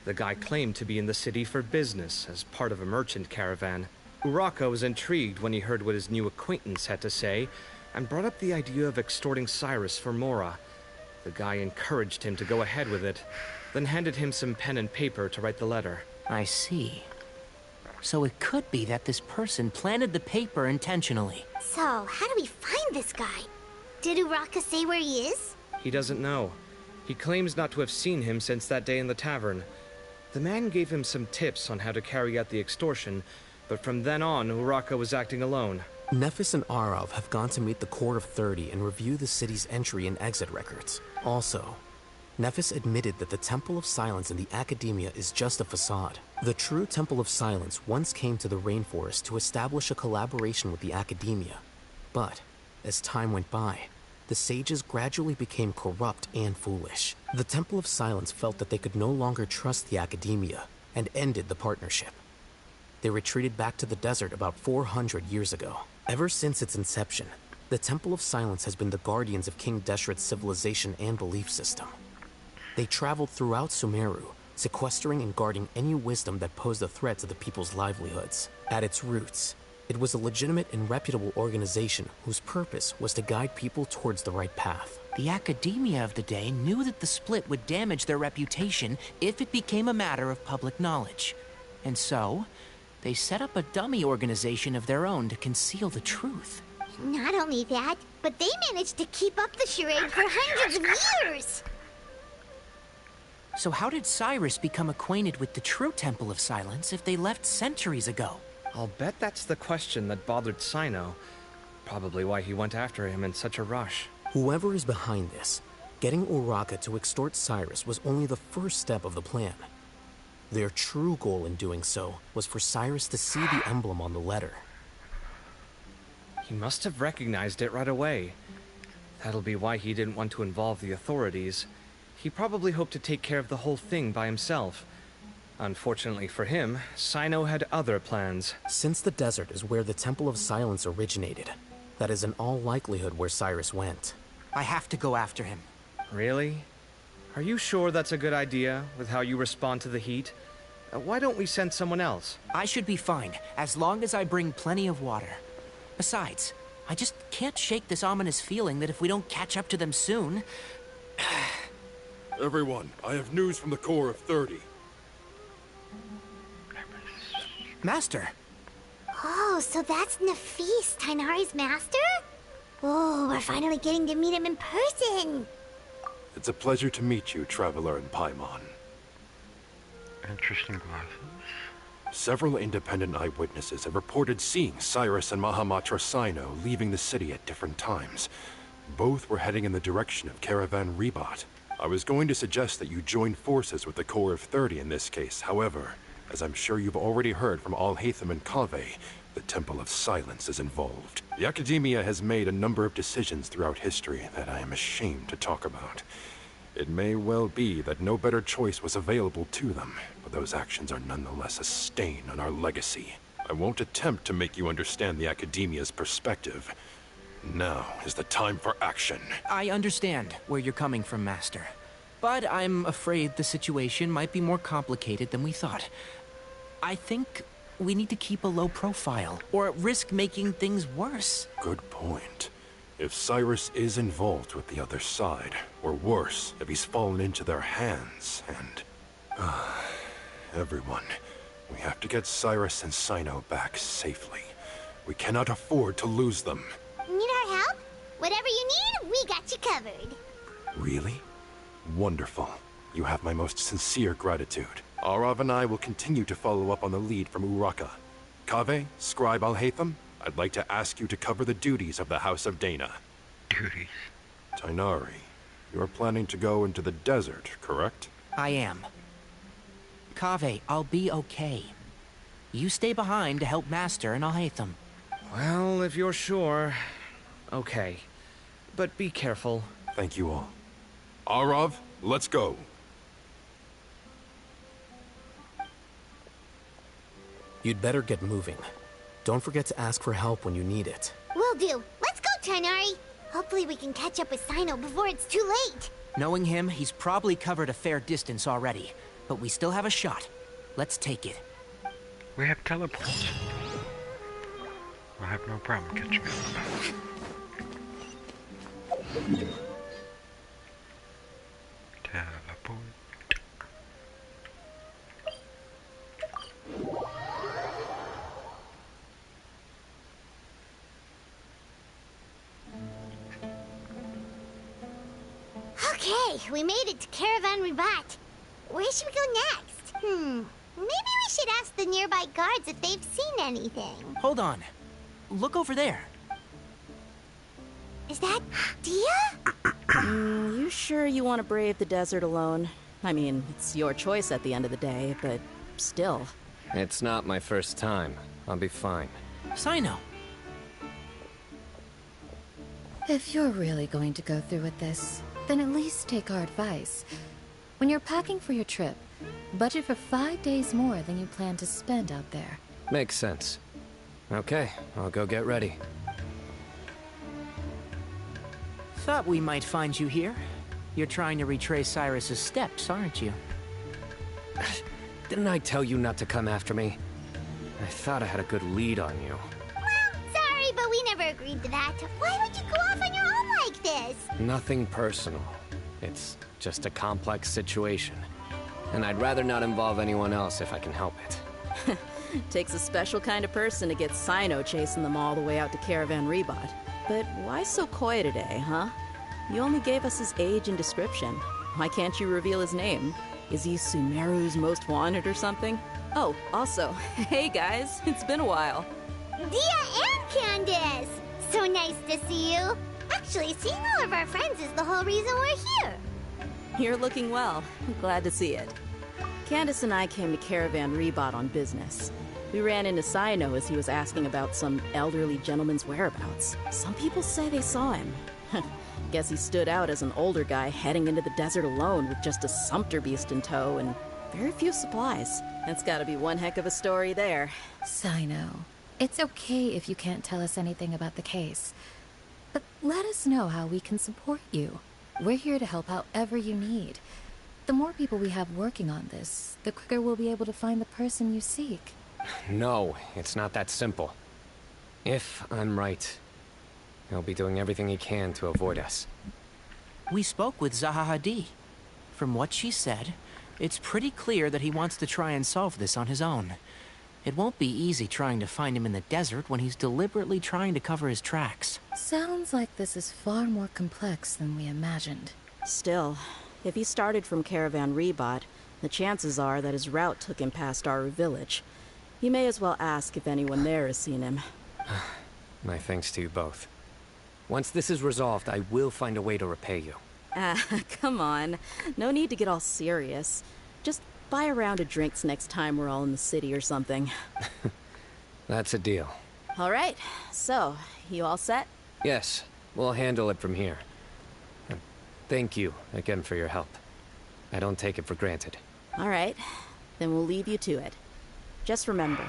The guy claimed to be in the city for business, as part of a merchant caravan. Uraka was intrigued when he heard what his new acquaintance had to say, and brought up the idea of extorting Cyrus for Mora. The guy encouraged him to go ahead with it, then handed him some pen and paper to write the letter. I see. So it could be that this person planted the paper intentionally. So, how do we find this guy? Did Uraka say where he is? He doesn't know. He claims not to have seen him since that day in the tavern. The man gave him some tips on how to carry out the extortion, but from then on, Uraka was acting alone. Nephis and Arav have gone to meet the Court of 30 and review the city's entry and exit records. Also, Nephis admitted that the Temple of Silence in the Academia is just a facade. The true Temple of Silence once came to the rainforest to establish a collaboration with the Academia. But, as time went by, the sages gradually became corrupt and foolish. The Temple of Silence felt that they could no longer trust the Academia and ended the partnership. They retreated back to the desert about 400 years ago. Ever since its inception, the Temple of Silence has been the guardians of King Deshret's civilization and belief system. They traveled throughout Sumeru, sequestering and guarding any wisdom that posed a threat to the people's livelihoods. At its roots, it was a legitimate and reputable organization whose purpose was to guide people towards the right path. The Academia of the day knew that the split would damage their reputation if it became a matter of public knowledge. And so, they set up a dummy organization of their own to conceal the truth. Not only that, but they managed to keep up the charade for hundreds of years! So how did Cyrus become acquainted with the true Temple of Silence if they left centuries ago? I'll bet that's the question that bothered Sino. Probably why he went after him in such a rush. Whoever is behind this, getting Uraka to extort Cyrus was only the first step of the plan. Their true goal in doing so was for Cyrus to see the emblem on the letter. He must have recognized it right away. That'll be why he didn't want to involve the authorities. He probably hoped to take care of the whole thing by himself. Unfortunately for him, Sino had other plans. Since the desert is where the Temple of Silence originated, that is in all likelihood where Cyrus went. I have to go after him. Really? Are you sure that's a good idea, with how you respond to the heat? Why don't we send someone else? I should be fine, as long as I bring plenty of water. Besides, I just can't shake this ominous feeling that if we don't catch up to them soon... Everyone, I have news from the Core of 30. Master! Oh, so that's Nafis, Tainari's master? Oh, we're finally getting to meet him in person! It's a pleasure to meet you, Traveler in Paimon. Interesting glasses. Several independent eyewitnesses have reported seeing Cyrus and Mahamatra Sino leaving the city at different times. Both were heading in the direction of Caravan Rebat. I was going to suggest that you join forces with the Core of 30 in this case. However, as I'm sure you've already heard from Alhaitham and Kaveh, the Temple of Silence is involved. The Academia has made a number of decisions throughout history that I am ashamed to talk about. It may well be that no better choice was available to them, but those actions are nonetheless a stain on our legacy. I won't attempt to make you understand the Academia's perspective. Now is the time for action. I understand where you're coming from, Master. But I'm afraid the situation might be more complicated than we thought. I think we need to keep a low profile, or risk making things worse. Good point. If Cyrus is involved with the other side, or worse, if he's fallen into their hands, and... everyone, we have to get Cyrus and Sino back safely. We cannot afford to lose them. Need our help? Whatever you need, we got you covered. Really? Wonderful. You have my most sincere gratitude. Arav and I will continue to follow up on the lead from Uraka. Kaveh, Scribe Alhaitham, I'd like to ask you to cover the duties of the House of Dana. Duties? Tainari, you're planning to go into the desert, correct? I am. Kaveh, I'll be okay. You stay behind to help Master and Alhaitham. Well, if you're sure... Okay. But be careful. Thank you all. Arav, let's go. You'd better get moving. Don't forget to ask for help when you need it. Will do. Let's go, Tighnari. Hopefully we can catch up with Sino before it's too late. Knowing him, he's probably covered a fair distance already. But we still have a shot. Let's take it. We have teleports. I have no problem catching up. Teleport. Okay, we made it to Caravan Ribat. Where should we go next? Maybe we should ask the nearby guards if they've seen anything. Hold on. Look over there. Is that Dia? You sure you want to brave the desert alone? I mean, it's your choice at the end of the day, but still. It's not my first time. I'll be fine. Sino. If you're really going to go through with this, then at least take our advice. When you're packing for your trip, budget for 5 days more than you plan to spend out there. Makes sense. Okay, I'll go get ready. Thought we might find you here. You're trying to retrace Cyrus's steps, aren't you? Didn't I tell you not to come after me? I thought I had a good lead on you. Sorry, but we never agreed to that. Why would you go off on your own like this? Nothing personal. It's just a complex situation. And I'd rather not involve anyone else if I can help it. Takes a special kind of person to get Sino chasing them all the way out to Caravan Ribat. But why so coy today, huh? You only gave us his age and description. Why can't you reveal his name? Is he Sumeru's most wanted or something? Oh, also, hey guys, it's been a while. Dia and Candace! So nice to see you. Actually, seeing all of our friends is the whole reason we're here. You're looking well. I'm glad to see it. Candace and I came to Caravan Ribat on business. We ran into Sino as he was asking about some elderly gentleman's whereabouts. Some people say they saw him. Guess he stood out as an older guy heading into the desert alone with just a sumpter beast in tow and very few supplies. That's gotta be one heck of a story there. Sino, it's okay if you can't tell us anything about the case. But let us know how we can support you. We're here to help however you need. The more people we have working on this, the quicker we'll be able to find the person you seek. No, it's not that simple. If I'm right, he'll be doing everything he can to avoid us. We spoke with Zaha Hadid. From what she said, it's pretty clear that he wants to try and solve this on his own. It won't be easy trying to find him in the desert when he's deliberately trying to cover his tracks. Sounds like this is far more complex than we imagined. Still, if he started from Caravan Ribat, the chances are that his route took him past our village. You may as well ask if anyone there has seen him. My thanks to you both. Once this is resolved, I will find a way to repay you. Come on. No need to get all serious. Just buy a round of drinks next time we're all in the city or something. That's a deal. All right. So, you all set? Yes, we'll handle it from here. Thank you again for your help. I don't take it for granted. All right. Then we'll leave you to it. Just remember,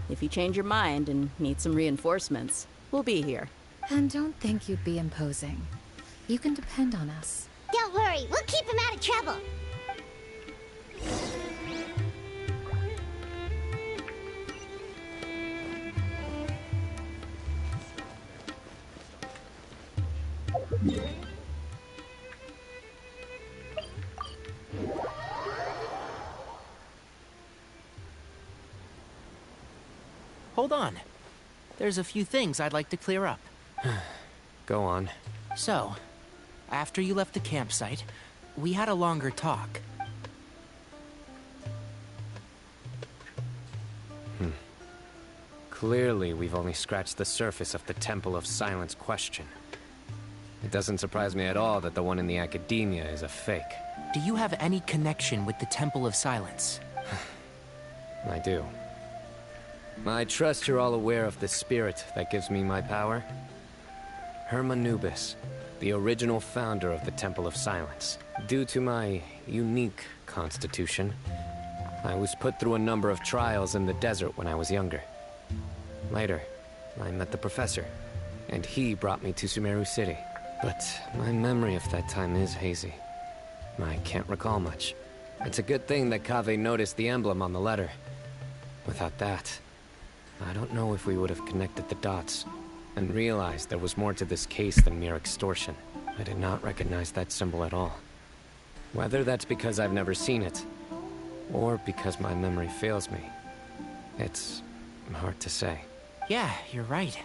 if you change your mind and need some reinforcements, we'll be here. And don't think you'd be imposing. You can depend on us. Don't worry, we'll keep him out of trouble. Hold on. There's a few things I'd like to clear up. Go on. So, after you left the campsite, we had a longer talk. Clearly, we've only scratched the surface of the Temple of Silence question. It doesn't surprise me at all that the one in the Academia is a fake. Do you have any connection with the Temple of Silence? I do. I trust you're all aware of the spirit that gives me my power. Hermanubis, the original founder of the Temple of Silence. Due to my unique constitution, I was put through a number of trials in the desert when I was younger. Later, I met the professor, and he brought me to Sumeru City. But my memory of that time is hazy. I can't recall much. It's a good thing that Kaveh noticed the emblem on the letter. Without that, I don't know if we would have connected the dots and realized there was more to this case than mere extortion. I did not recognize that symbol at all. Whether that's because I've never seen it, or because my memory fails me, it's hard to say. Yeah, you're right.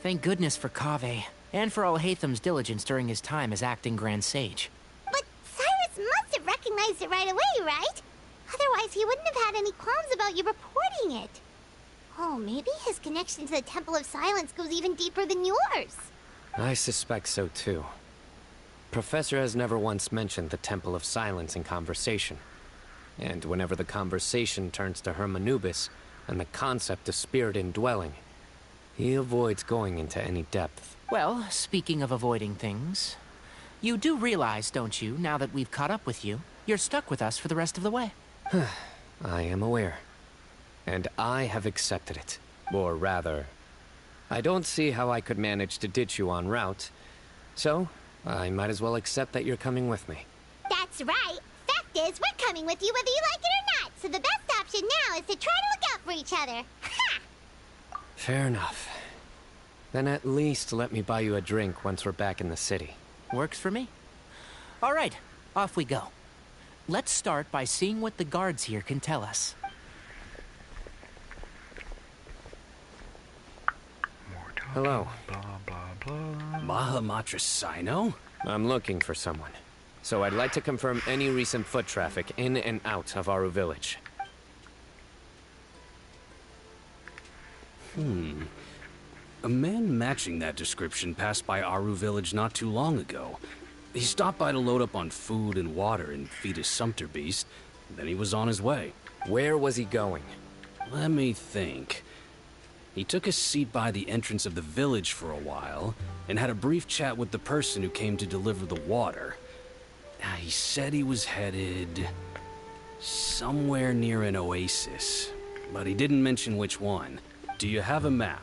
Thank goodness for Kaveh, and for Al-Haytham's diligence during his time as acting Grand Sage. But Cyrus must have recognized it right away, right? Otherwise, he wouldn't have had any qualms about you reporting it. Oh, maybe his connection to the Temple of Silence goes even deeper than yours. I suspect so too. Professor has never once mentioned the Temple of Silence in conversation. And whenever the conversation turns to Hermanubis and the concept of spirit indwelling, he avoids going into any depth. Well, speaking of avoiding things, you do realize, don't you, now that we've caught up with you, you're stuck with us for the rest of the way. I am aware. And I have accepted it. Or rather, I don't see how I could manage to ditch you en route, so I might as well accept that you're coming with me. That's right. Fact is, we're coming with you whether you like it or not, so the best option now is to try to look out for each other. Ha! Fair enough. Then at least let me buy you a drink once we're back in the city. Works for me. All right, off we go. Let's start by seeing what the guards here can tell us. Hello. Mahamatra Sino? I'm looking for someone. So I'd like to confirm any recent foot traffic in and out of Aru Village. A man matching that description passed by Aru Village not too long ago. He stopped by to load up on food and water and feed his sumpter beast. Then he was on his way. Where was he going? Let me think. He took a seat by the entrance of the village for a while, and had a brief chat with the person who came to deliver the water. He said he was headed somewhere near an oasis, but he didn't mention which one. Do you have a map?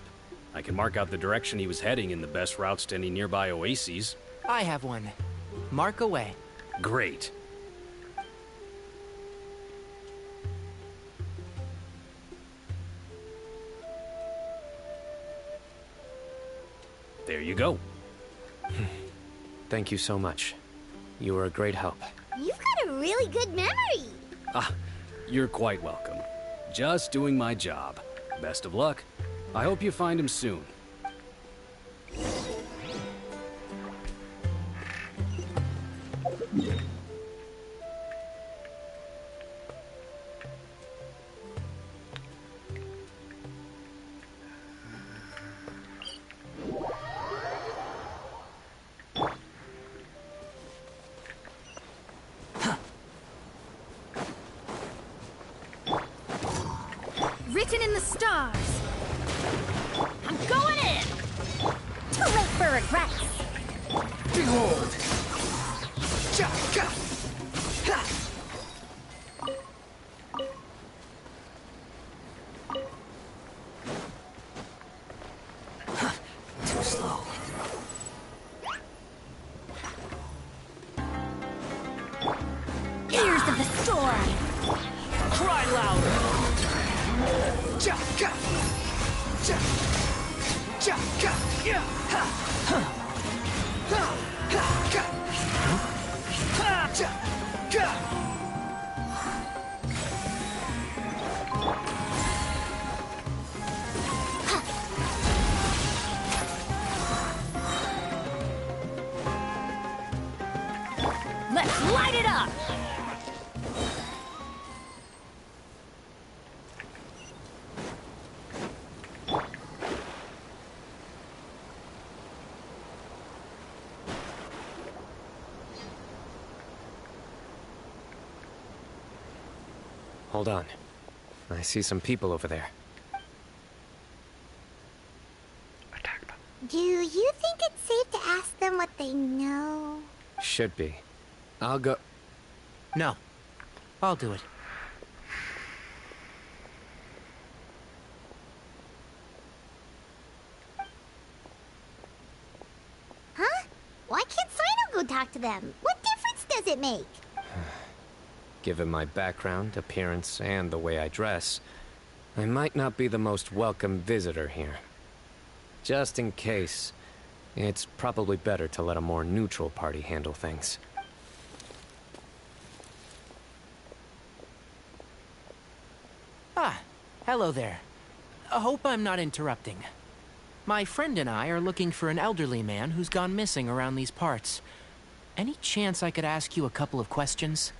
I can mark out the direction he was heading and the best routes to any nearby oases. I have one. Mark away. Great. There you go. Thank you so much. You were a great help. You've got a really good memory. You're quite welcome. Just doing my job. Best of luck. I hope you find him soon. Written in the stars. I'm going in. Too late for regrets. Behold! Too slow. Ears of the storm. Cry louder. Let's light it up. Hold on. I see some people over there. Do you think it's safe to ask them what they know? Should be. I'll go... No. I'll do it. them. What difference does it make? Given my background, appearance, and the way I dress, I might not be the most welcome visitor here. Just in case, it's probably better to let a more neutral party handle things. Ah, hello there. I hope I'm not interrupting. My friend and I are looking for an elderly man who's gone missing around these parts. Any chance I could ask you a couple of questions?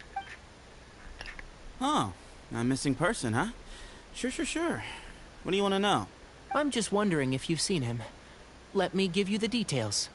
Oh, a missing person, huh? Sure. What do you want to know? I'm just wondering if you've seen him. Let me give you the details.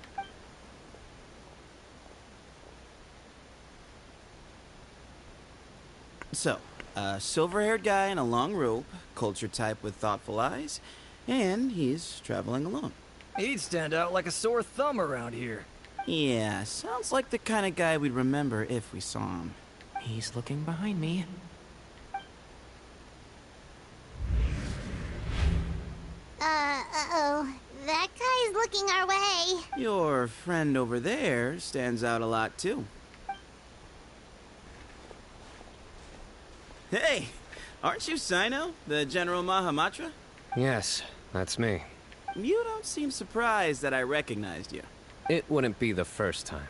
So, a silver-haired guy in a long robe, culture type with thoughtful eyes, and he's traveling alone. He'd stand out like a sore thumb around here. Yeah, sounds like the kind of guy we'd remember if we saw him. He's looking behind me. Uh-oh. That guy's looking our way. Your friend over there stands out a lot, too. Hey, aren't you Sino, the General Mahamatra? Yes, that's me. You don't seem surprised that I recognized you. It wouldn't be the first time.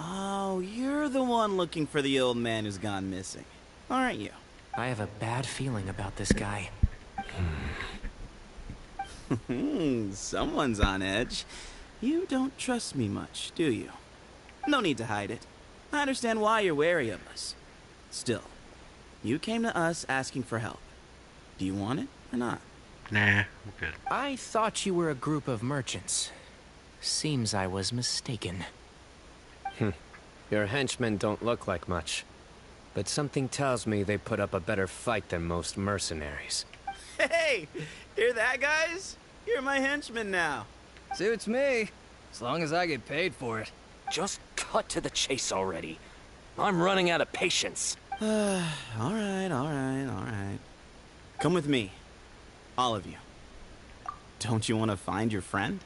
Oh, you're the one looking for the old man who's gone missing, aren't you? I have a bad feeling about this guy. Someone's on edge. You don't trust me much, do you? No need to hide it. I understand why you're wary of us. Still, you came to us asking for help. Do you want it or not? Nah, we're good. I thought you were a group of merchants. Seems I was mistaken. Your henchmen don't look like much. But something tells me they put up a better fight than most mercenaries. Hey! Hear that, guys? You're my henchman now. Suits me, as long as I get paid for it. Just cut to the chase already. I'm running out of patience. All right. Come with me. All of you. Don't you want to find your friend?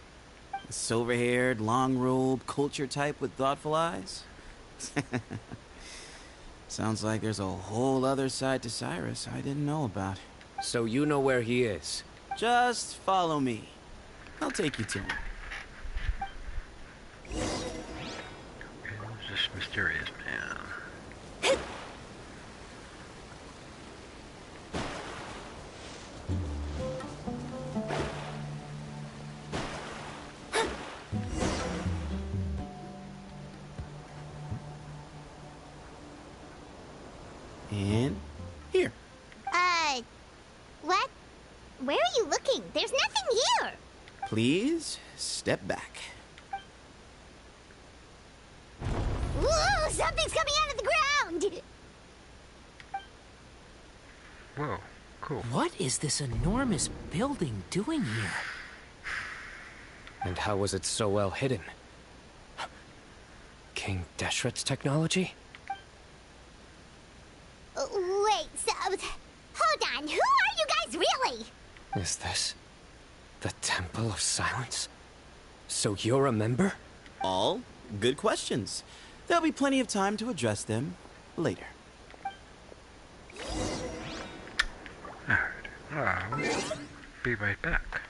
The silver-haired, long-robed, culture type with thoughtful eyes? Sounds like there's a whole other side to Cyrus I didn't know about. So you know where he is? Just follow me. I'll take you to him. Who's this mysterious man? And here. What? Where are you looking? There's nothing here. Please step back. Whoa, something's coming out of the ground! Whoa, cool. What is this enormous building doing here? And how was it so well hidden? King Deshret's technology? Wait, so... Hold on, who are you guys really? Is this the Temple of Silence? So you're a member? All good questions. There'll be plenty of time to address them later. Alright, I'll be right back.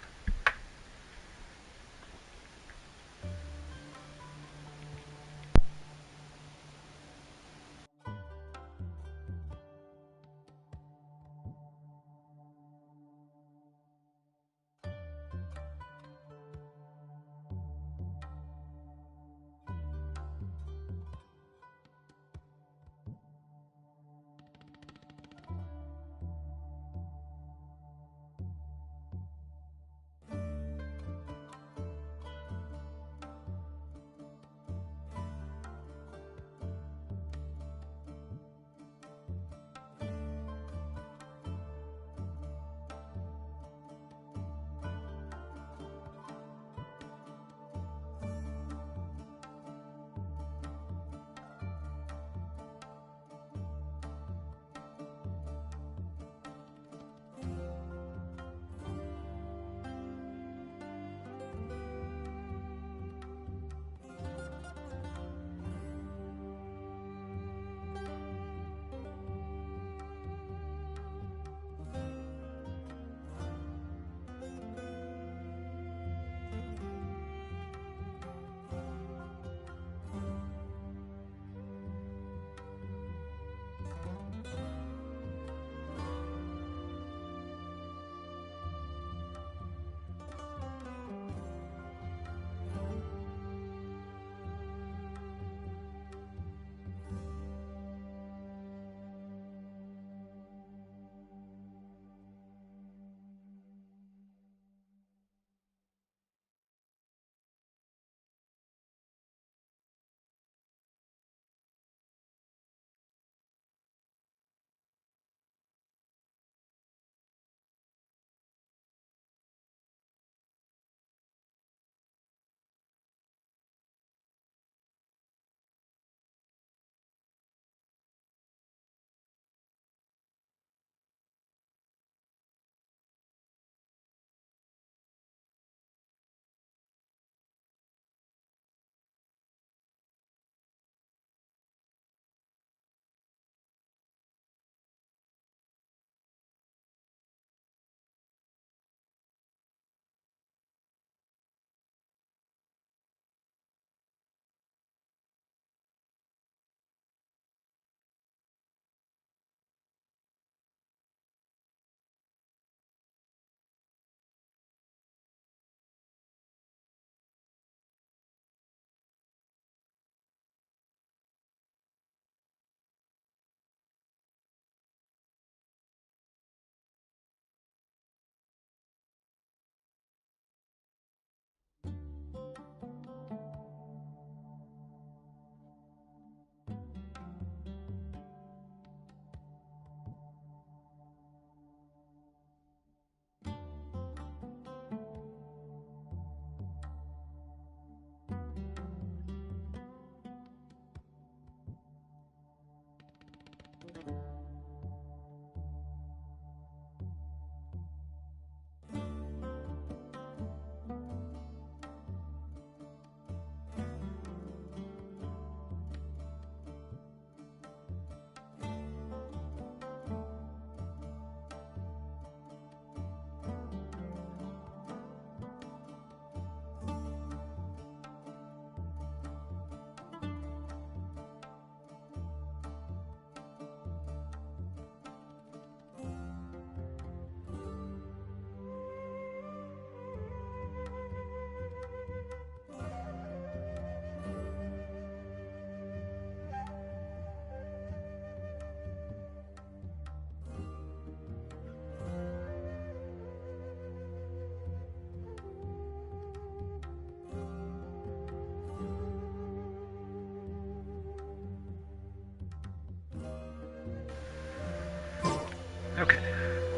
Okay,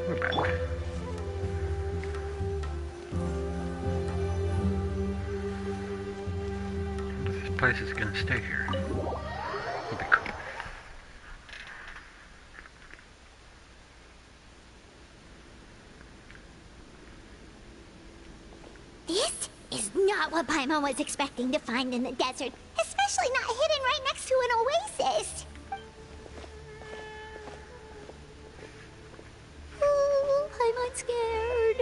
we're back. This place is gonna stay here. It'll be cool. This is not what Paimon was expecting to find in the desert, especially not hidden right next to an oasis. Oh, Paimon's scared.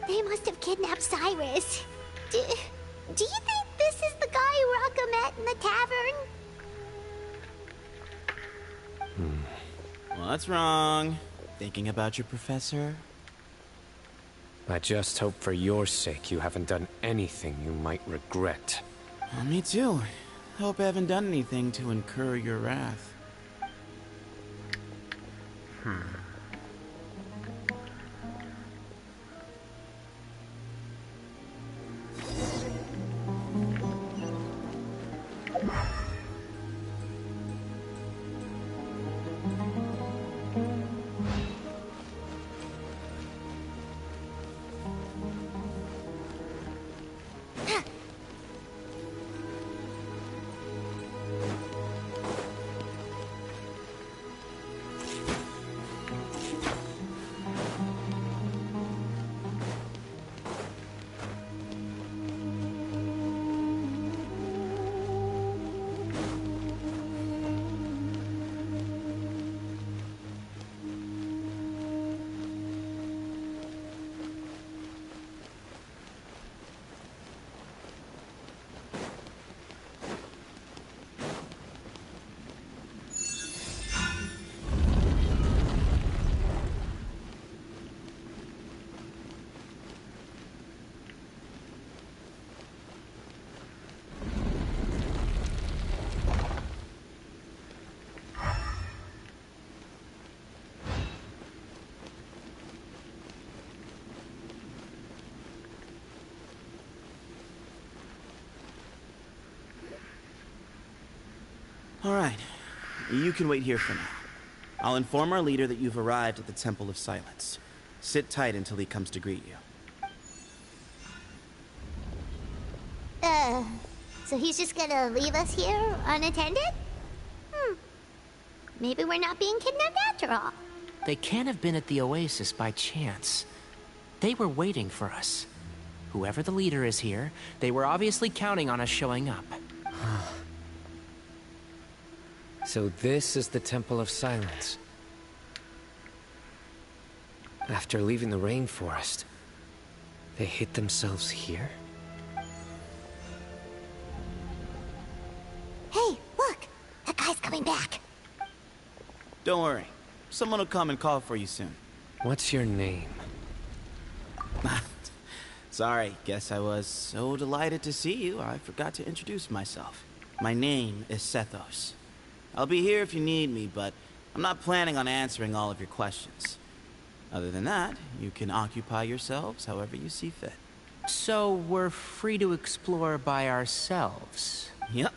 They must have kidnapped Cyrus. Do you think this is the guy Raka met in the tavern? What's wrong? Thinking about your professor? I just hope for your sake you haven't done anything you might regret. Well, me too. Hope I haven't done anything to incur your wrath. All right. You can wait here for now. I'll inform our leader that you've arrived at the Temple of Silence. Sit tight until he comes to greet you. So he's just gonna leave us here unattended? Maybe we're not being kidnapped after all. They can't have been at the oasis by chance. They were waiting for us. Whoever the leader is here, they were obviously counting on us showing up. So this is the Temple of Silence. After leaving the rainforest, they hid themselves here? Hey, look! That guy's coming back. Don't worry. Someone will come and call for you soon. What's your name? Sorry, guess I was so delighted to see you, I forgot to introduce myself. My name is Sethos. I'll be here if you need me, but I'm not planning on answering all of your questions. Other than that, you can occupy yourselves however you see fit. So we're free to explore by ourselves? Yep.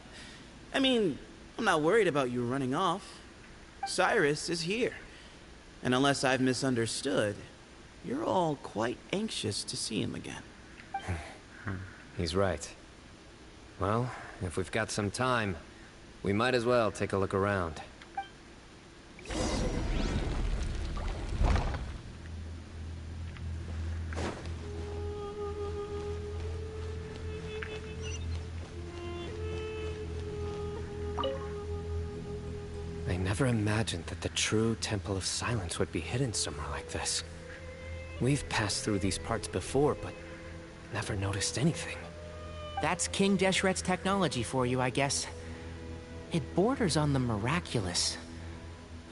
I mean, I'm not worried about you running off. Cyrus is here. And unless I've misunderstood, you're all quite anxious to see him again. He's right. Well, if we've got some time, we might as well take a look around. I never imagined that the true Temple of Silence would be hidden somewhere like this. We've passed through these parts before, but never noticed anything. That's King Deshret's technology for you, I guess. It borders on the miraculous.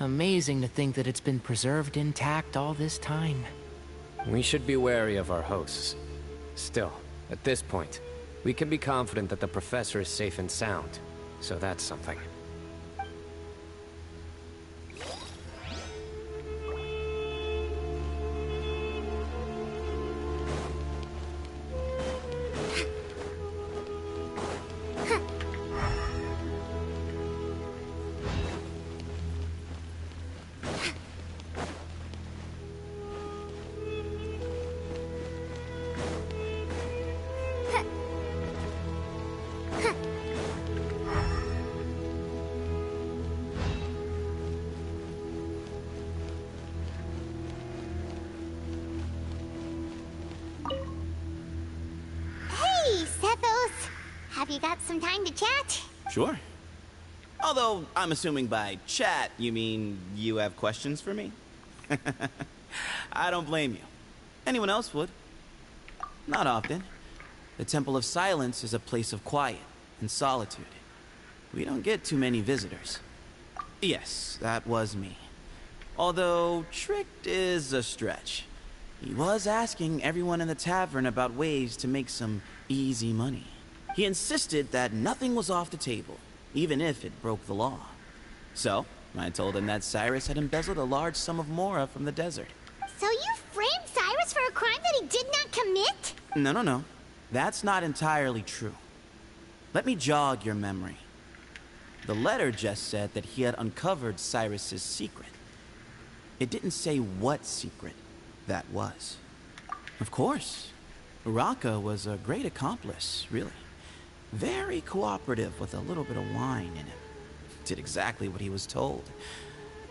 Amazing to think that it's been preserved intact all this time. We should be wary of our hosts. Still, at this point, we can be confident that the professor is safe and sound, so that's something. Have you got some time to chat? Sure. Although, I'm assuming by chat, you mean you have questions for me? I don't blame you. Anyone else would. Not often. The Temple of Silence is a place of quiet and solitude. We don't get too many visitors. Yes, that was me. Although, tricked is a stretch. He was asking everyone in the tavern about ways to make some easy money. He insisted that nothing was off the table, even if it broke the law. So, I told him that Cyrus had embezzled a large sum of mora from the desert. So you framed Cyrus for a crime that he did not commit? No. That's not entirely true. Let me jog your memory. The letter just said that he had uncovered Cyrus's secret. It didn't say what secret that was. Of course, Uraka was a great accomplice, really. Very cooperative with a little bit of wine in him. Did exactly what he was told.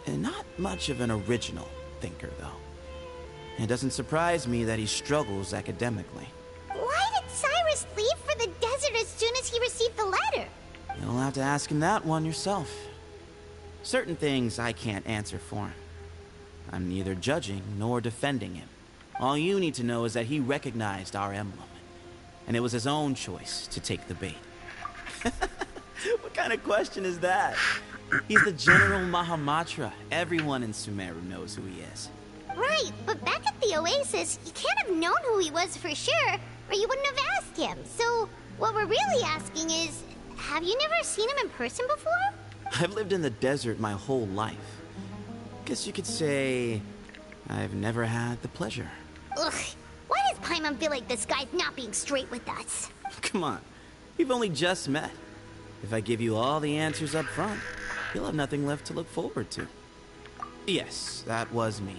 And not much of an original thinker, though. It doesn't surprise me that he struggles academically. Why did Cyrus leave for the desert as soon as he received the letter? You'll have to ask him that one yourself. Certain things I can't answer for him. I'm neither judging nor defending him. All you need to know is that he recognized our emblem. And it was his own choice to take the bait. What kind of question is that? He's the General Mahamatra. Everyone in Sumeru knows who he is. Right, but back at the Oasis, you can't have known who he was for sure, or you wouldn't have asked him. So, what we're really asking is, have you never seen him in person before? I've lived in the desert my whole life. Guess you could say I've never had the pleasure. Ugh, why does Paimon feel like this guy's not being straight with us? Come on, we've only just met. If I give you all the answers up front, you'll have nothing left to look forward to. Yes, that was me.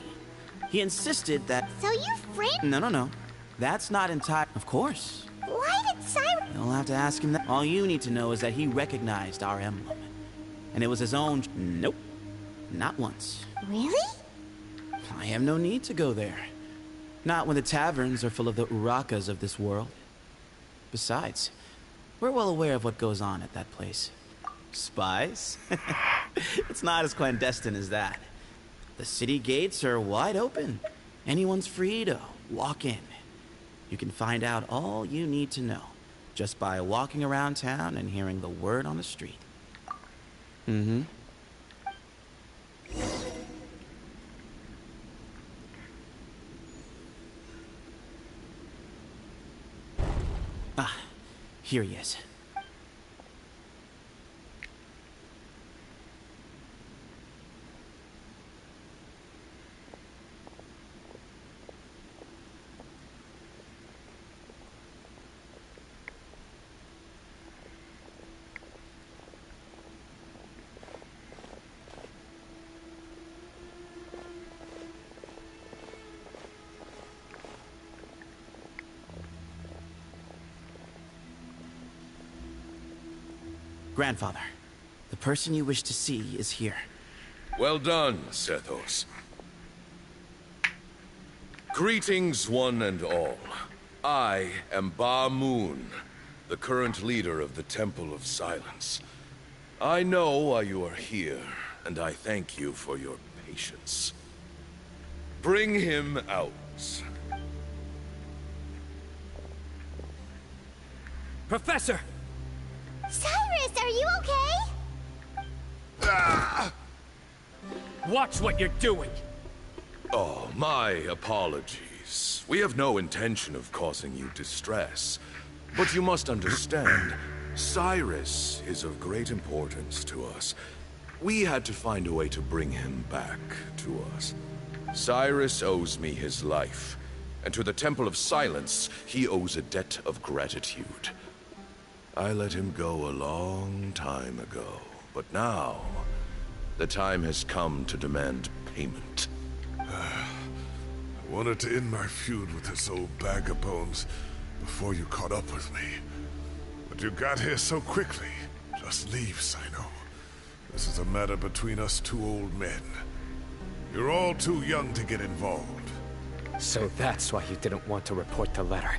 He insisted that... So you framed... No. That's not entire... Of course. Why did Cyrus... You'll have to ask him that. All you need to know is that he recognized our emblem. And it was his own... Nope. Not once. Really? I have no need to go there. Not when the taverns are full of the Urakas of this world. Besides, we're well aware of what goes on at that place. Spies? It's not as clandestine as that. The city gates are wide open. Anyone's free to walk in. You can find out all you need to know just by walking around town and hearing the word on the street. Mm-hmm. Ah, here he is. Grandfather, the person you wish to see is here. Well done, Sethos. Greetings, one and all. I am Ba Moon, the current leader of the Temple of Silence. I know why you are here, and I thank you for your patience. Bring him out. Professor! Cyrus, are you okay? Ah! Watch what you're doing! Oh, my apologies. We have no intention of causing you distress. But you must understand, Cyrus is of great importance to us. We had to find a way to bring him back to us. Cyrus owes me his life, and to the Temple of Silence, he owes a debt of gratitude. I let him go a long time ago, but now, the time has come to demand payment. I wanted to end my feud with this old bag of bones before you caught up with me. But you got here so quickly. Just leave, Sino. This is a matter between us two old men. You're all too young to get involved. So that's why you didn't want to report the letter.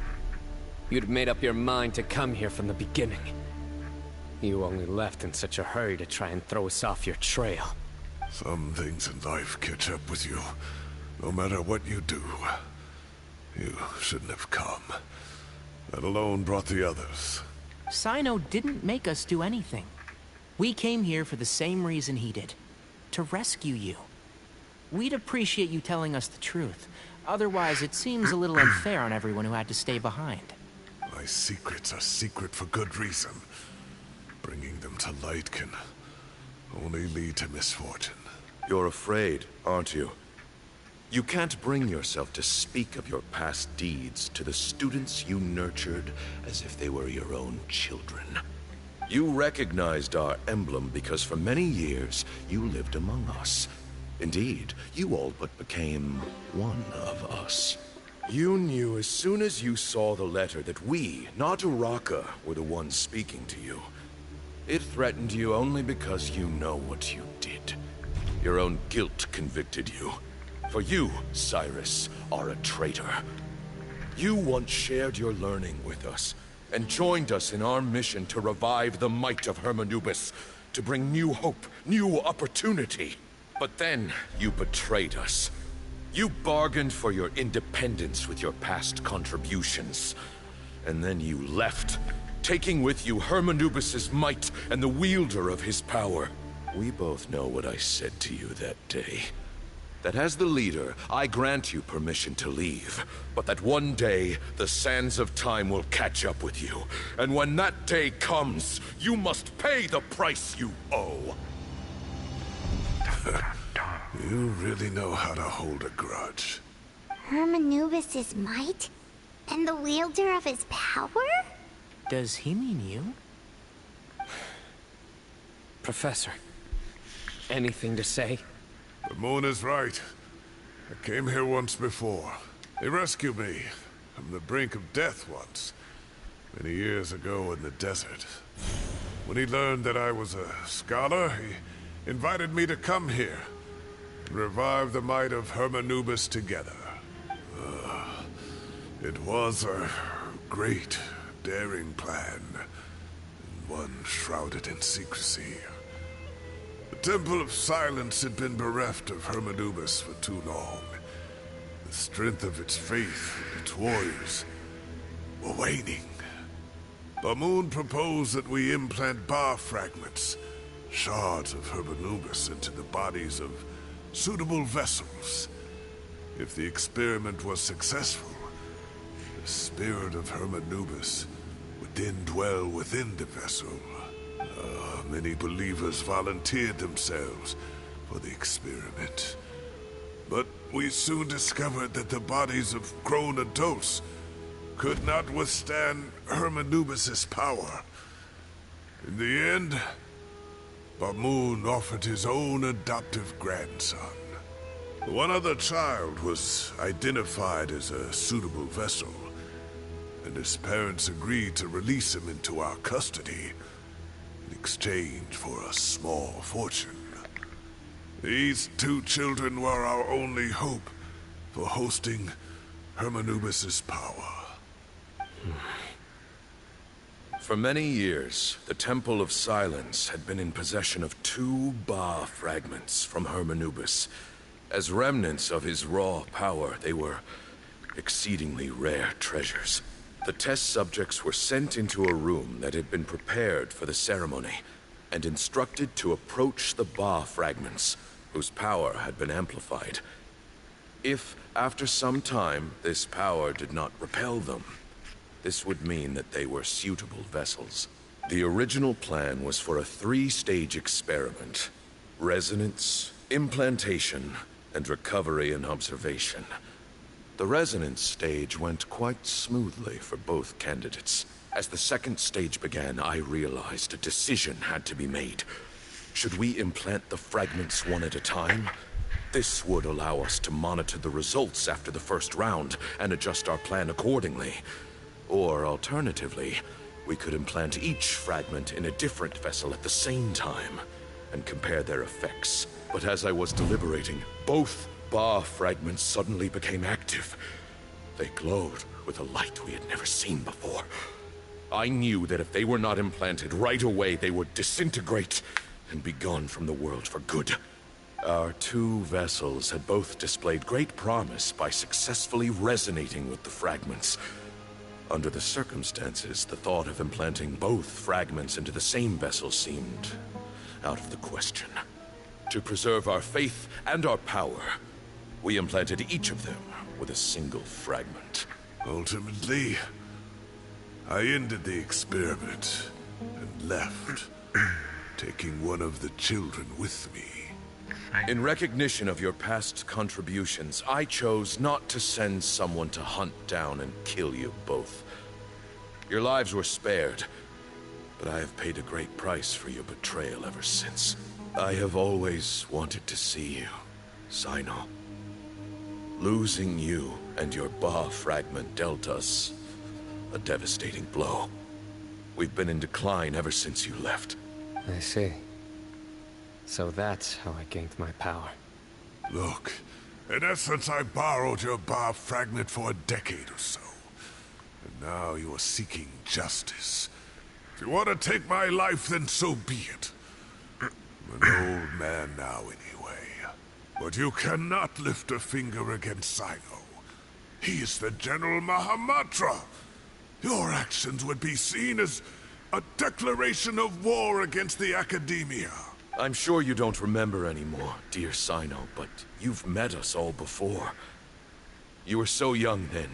You'd made up your mind to come here from the beginning. You only left in such a hurry to try and throw us off your trail. Some things in life catch up with you, no matter what you do. You shouldn't have come. That alone brought the others. Sino didn't make us do anything. We came here for the same reason he did. To rescue you. We'd appreciate you telling us the truth. Otherwise, it seems a little unfair on everyone who had to stay behind. My secrets are secret for good reason. Bringing them to light can only lead to misfortune. You're afraid, aren't you? You can't bring yourself to speak of your past deeds to the students you nurtured as if they were your own children. You recognized our emblem because for many years you lived among us. Indeed, you all but became one of us. You knew as soon as you saw the letter that we, not Uraka, were the ones speaking to you. It threatened you only because you know what you did. Your own guilt convicted you. For you, Cyrus, are a traitor. You once shared your learning with us, and joined us in our mission to revive the might of Hermanubis, to bring new hope, new opportunity. But then, you betrayed us. You bargained for your independence with your past contributions. And then you left, taking with you Hermanubis' might and the wielder of his power. We both know what I said to you that day. That as the leader, I grant you permission to leave, but that one day, the sands of time will catch up with you. And when that day comes, you must pay the price you owe. You really know how to hold a grudge. Hermanubis' might? And the wielder of his power? Does he mean you? Professor, anything to say? The moon is right. I came here once before. He rescued me from the brink of death once, many years ago in the desert. When he learned that I was a scholar, he invited me to come here and revive the might of Hermanubis together. It was a great, daring plan, and one shrouded in secrecy. The Temple of Silence had been bereft of Hermanubis for too long. The strength of its faith, its warriors, were waning. Bamoon proposed that we implant bar fragments, shards of Hermanubis, into the bodies of suitable vessels. If the experiment was successful, the spirit of Hermanubis would then dwell within the vessel. Many believers volunteered themselves for the experiment. But we soon discovered that the bodies of grown adults could not withstand Hermanubis' power. In the end, Bamoon offered his own adoptive grandson. One other child was identified as a suitable vessel, and his parents agreed to release him into our custody. in exchange for a small fortune. These two children were our only hope for hosting Hermanubis's power. For many years, the Temple of Silence had been in possession of 2 Ba fragments from Hermanubis. As remnants of his raw power, they were exceedingly rare treasures. The test subjects were sent into a room that had been prepared for the ceremony, and instructed to approach the Ba fragments, whose power had been amplified. If, after some time, this power did not repel them, this would mean that they were suitable vessels. The original plan was for a 3-stage experiment: resonance, implantation, and recovery and observation. The resonance stage went quite smoothly for both candidates. As the 2nd stage began, I realized a decision had to be made. Should we implant the fragments one at a time? This would allow us to monitor the results after the first round and adjust our plan accordingly. Or alternatively, we could implant each fragment in a different vessel at the same time and compare their effects. But as I was deliberating, both Ba fragments suddenly became active. They glowed with a light we had never seen before. I knew that if they were not implanted right away, they would disintegrate and be gone from the world for good. Our 2 vessels had both displayed great promise by successfully resonating with the fragments. Under the circumstances, the thought of implanting both fragments into the same vessel seemed out of the question. To preserve our faith and our power, we implanted each of them with a single fragment. Ultimately, I ended the experiment and left, taking one of the children with me. In recognition of your past contributions, I chose not to send someone to hunt down and kill you both. Your lives were spared, but I have paid a great price for your betrayal ever since. I have always wanted to see you, Sino. Losing you and your Ba fragment dealt us a devastating blow. We've been in decline ever since you left. I see. So that's how I gained my power. Look, in essence, I borrowed your Ba fragment for a decade or so. And now you are seeking justice. If you want to take my life, then so be it. I'm an old man now, anyway. But you cannot lift a finger against Sino. He is the General Mahamatra. Your actions would be seen as a declaration of war against the Academia. I'm sure you don't remember anymore, dear Sino, but you've met us all before. You were so young then,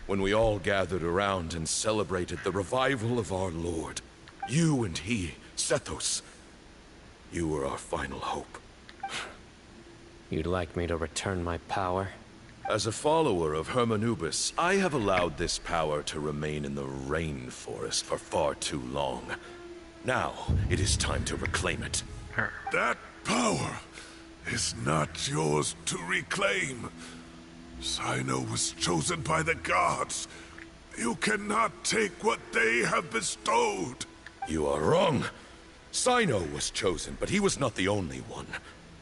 when we all gathered around and celebrated the revival of our Lord. You and he, Sethos, you were our final hope. You'd like me to return my power? As a follower of Hermanubis, I have allowed this power to remain in the rainforest for far too long. Now, it is time to reclaim it. That power is not yours to reclaim. Sino was chosen by the gods. You cannot take what they have bestowed. You are wrong. Sino was chosen, but he was not the only one.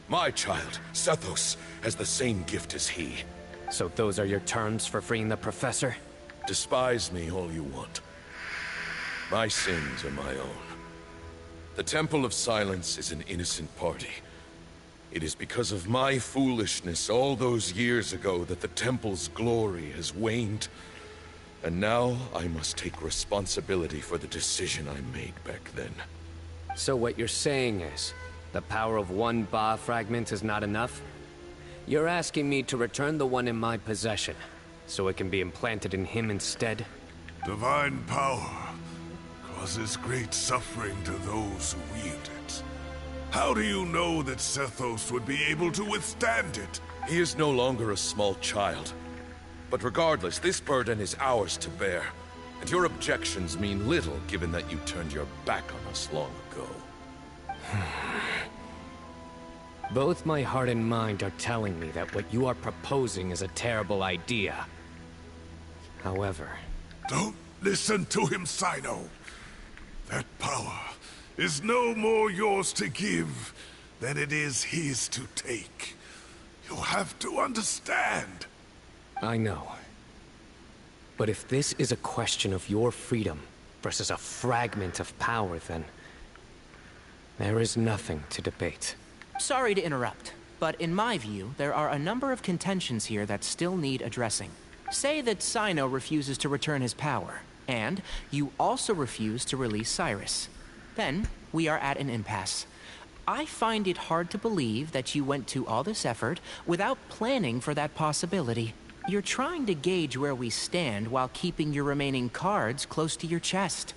My child, Sethos, has the same gift as he. So those are your terms for freeing the professor? Despise me all you want. My sins are my own. The Temple of Silence is an innocent party. It is because of my foolishness all those years ago that the Temple's glory has waned. And now I must take responsibility for the decision I made back then. So what you're saying is, the power of one Ba fragment is not enough? You're asking me to return the one in my possession, so it can be implanted in him instead? Divine power causes great suffering to those who wield it. How do you know that Sethos would be able to withstand it? He is no longer a small child. But regardless, this burden is ours to bear. And your objections mean little, given that you turned your back on us long ago. Both my heart and mind are telling me that what you are proposing is a terrible idea. However... Don't listen to him, Sino. That power is no more yours to give than it is his to take. You have to understand. I know. But if this is a question of your freedom versus a fragment of power, then there is nothing to debate. Sorry to interrupt, but in my view, there are a number of contentions here that still need addressing. Say that Cyno refuses to return his power, and you also refuse to release Cyrus. Then, we are at an impasse. I find it hard to believe that you went to all this effort without planning for that possibility. You're trying to gauge where we stand while keeping your remaining cards close to your chest.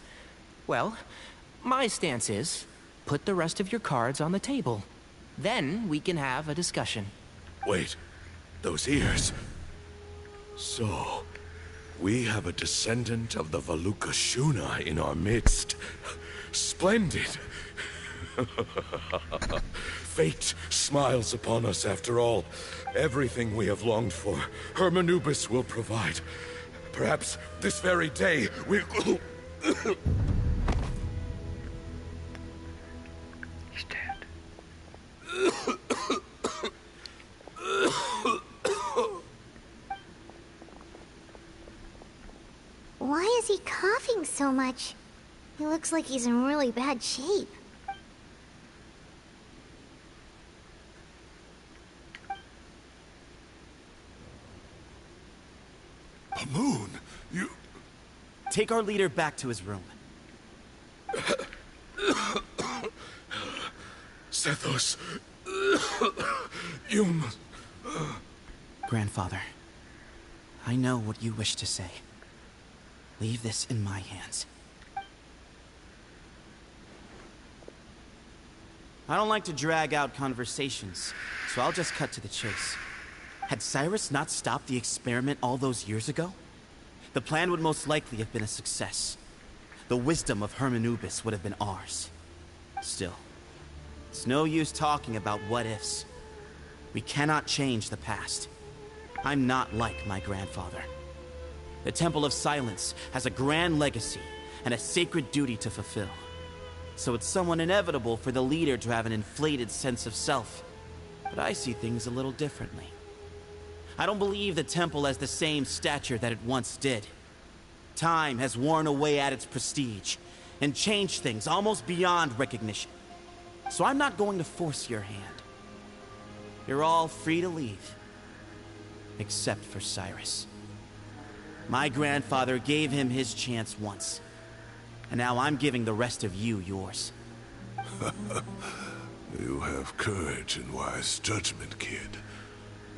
Well, my stance is, put the rest of your cards on the table. Then we can have a discussion. Wait, those ears. So, we have a descendant of the Valukashuna in our midst. Splendid. Fate smiles upon us after all. Everything we have longed for, Hermanubis will provide. Perhaps this very day we... He's dead. Why is he coughing so much? He looks like he's in really bad shape. Moon, you... Take our leader back to his room. Sethos, you must... Grandfather, I know what you wish to say. Leave this in my hands. I don't like to drag out conversations, so I'll just cut to the chase. Had Cyrus not stopped the experiment all those years ago, the plan would most likely have been a success. The wisdom of Hermanubis would have been ours. Still, it's no use talking about what-ifs. We cannot change the past. I'm not like my grandfather. The Temple of Silence has a grand legacy and a sacred duty to fulfill. So it's somewhat inevitable for the leader to have an inflated sense of self. But I see things a little differently. I don't believe the temple has the same stature that it once did. Time has worn away at its prestige and changed things almost beyond recognition. So I'm not going to force your hand. You're all free to leave. Except for Cyrus. My grandfather gave him his chance once. And now I'm giving the rest of you yours. You have courage and wise judgment, kid.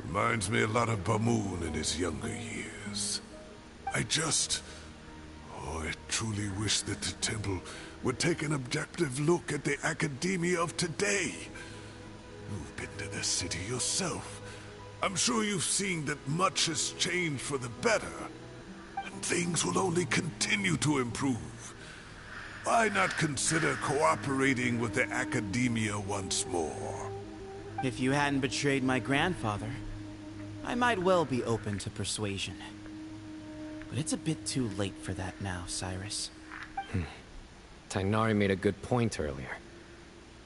Reminds me a lot of Bamoon in his younger years. I truly wish that the temple would take an objective look at the academia of today. You've been to the city yourself. I'm sure you've seen that much has changed for the better. And things will only continue to improve. Why not consider cooperating with the academia once more? If you hadn't betrayed my grandfather, I might well be open to persuasion. But it's a bit too late for that now, Cyrus. Tainari made a good point earlier.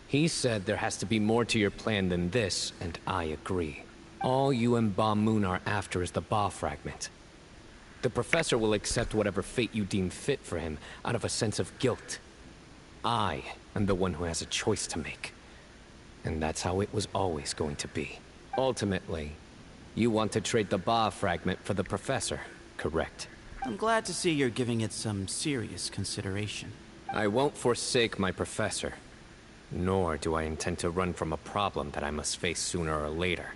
He said there has to be more to your plan than this, and I agree. All you and Ba Moon are after is the Ba fragment. The professor will accept whatever fate you deem fit for him out of a sense of guilt. I am the one who has a choice to make. And that's how it was always going to be. Ultimately, you want to trade the Ba fragment for the professor, correct? I'm glad to see you're giving it some serious consideration. I won't forsake my professor. Nor do I intend to run from a problem that I must face sooner or later.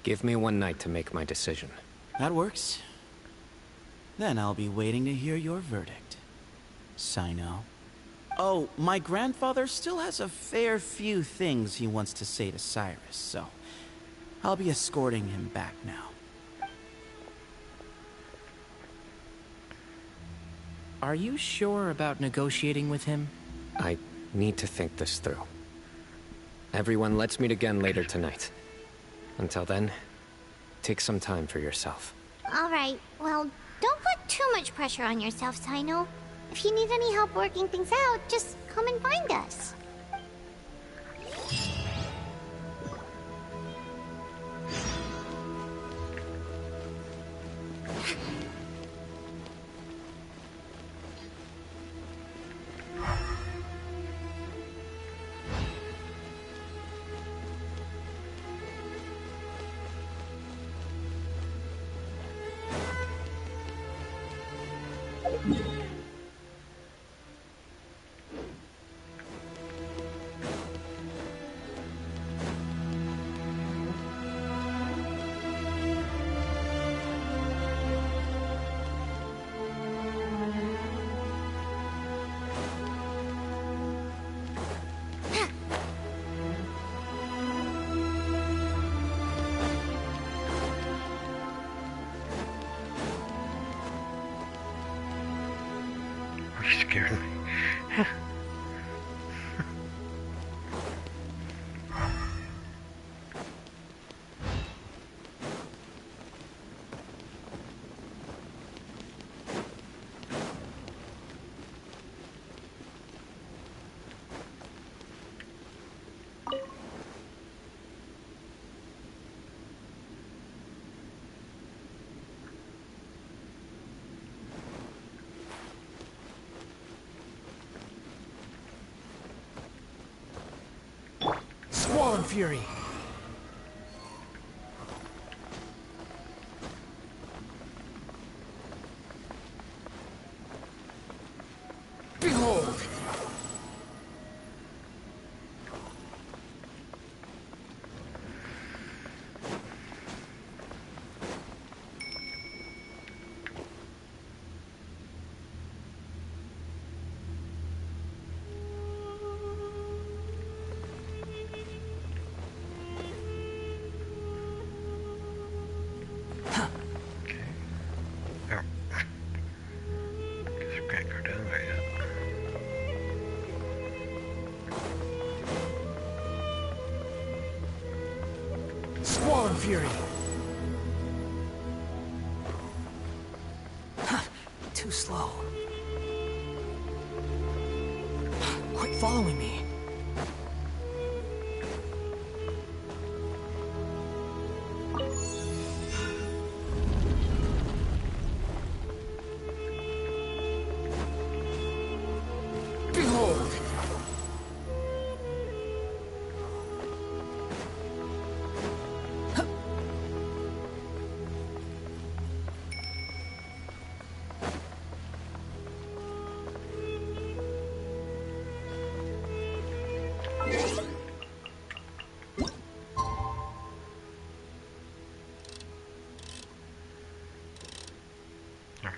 Give me one night to make my decision. That works. Then I'll be waiting to hear your verdict. Cyno. Oh, my grandfather still has a fair few things he wants to say to Cyrus, so I'll be escorting him back now. Are you sure about negotiating with him? I need to think this through. Everyone, let's meet again later tonight. Until then, take some time for yourself. Alright, well, don't put too much pressure on yourself, Cyno. If you need any help working things out, just come and find us. You scared me. Squall Fury. Behold! Squall Fury. Too slow. Quit following me. Behold!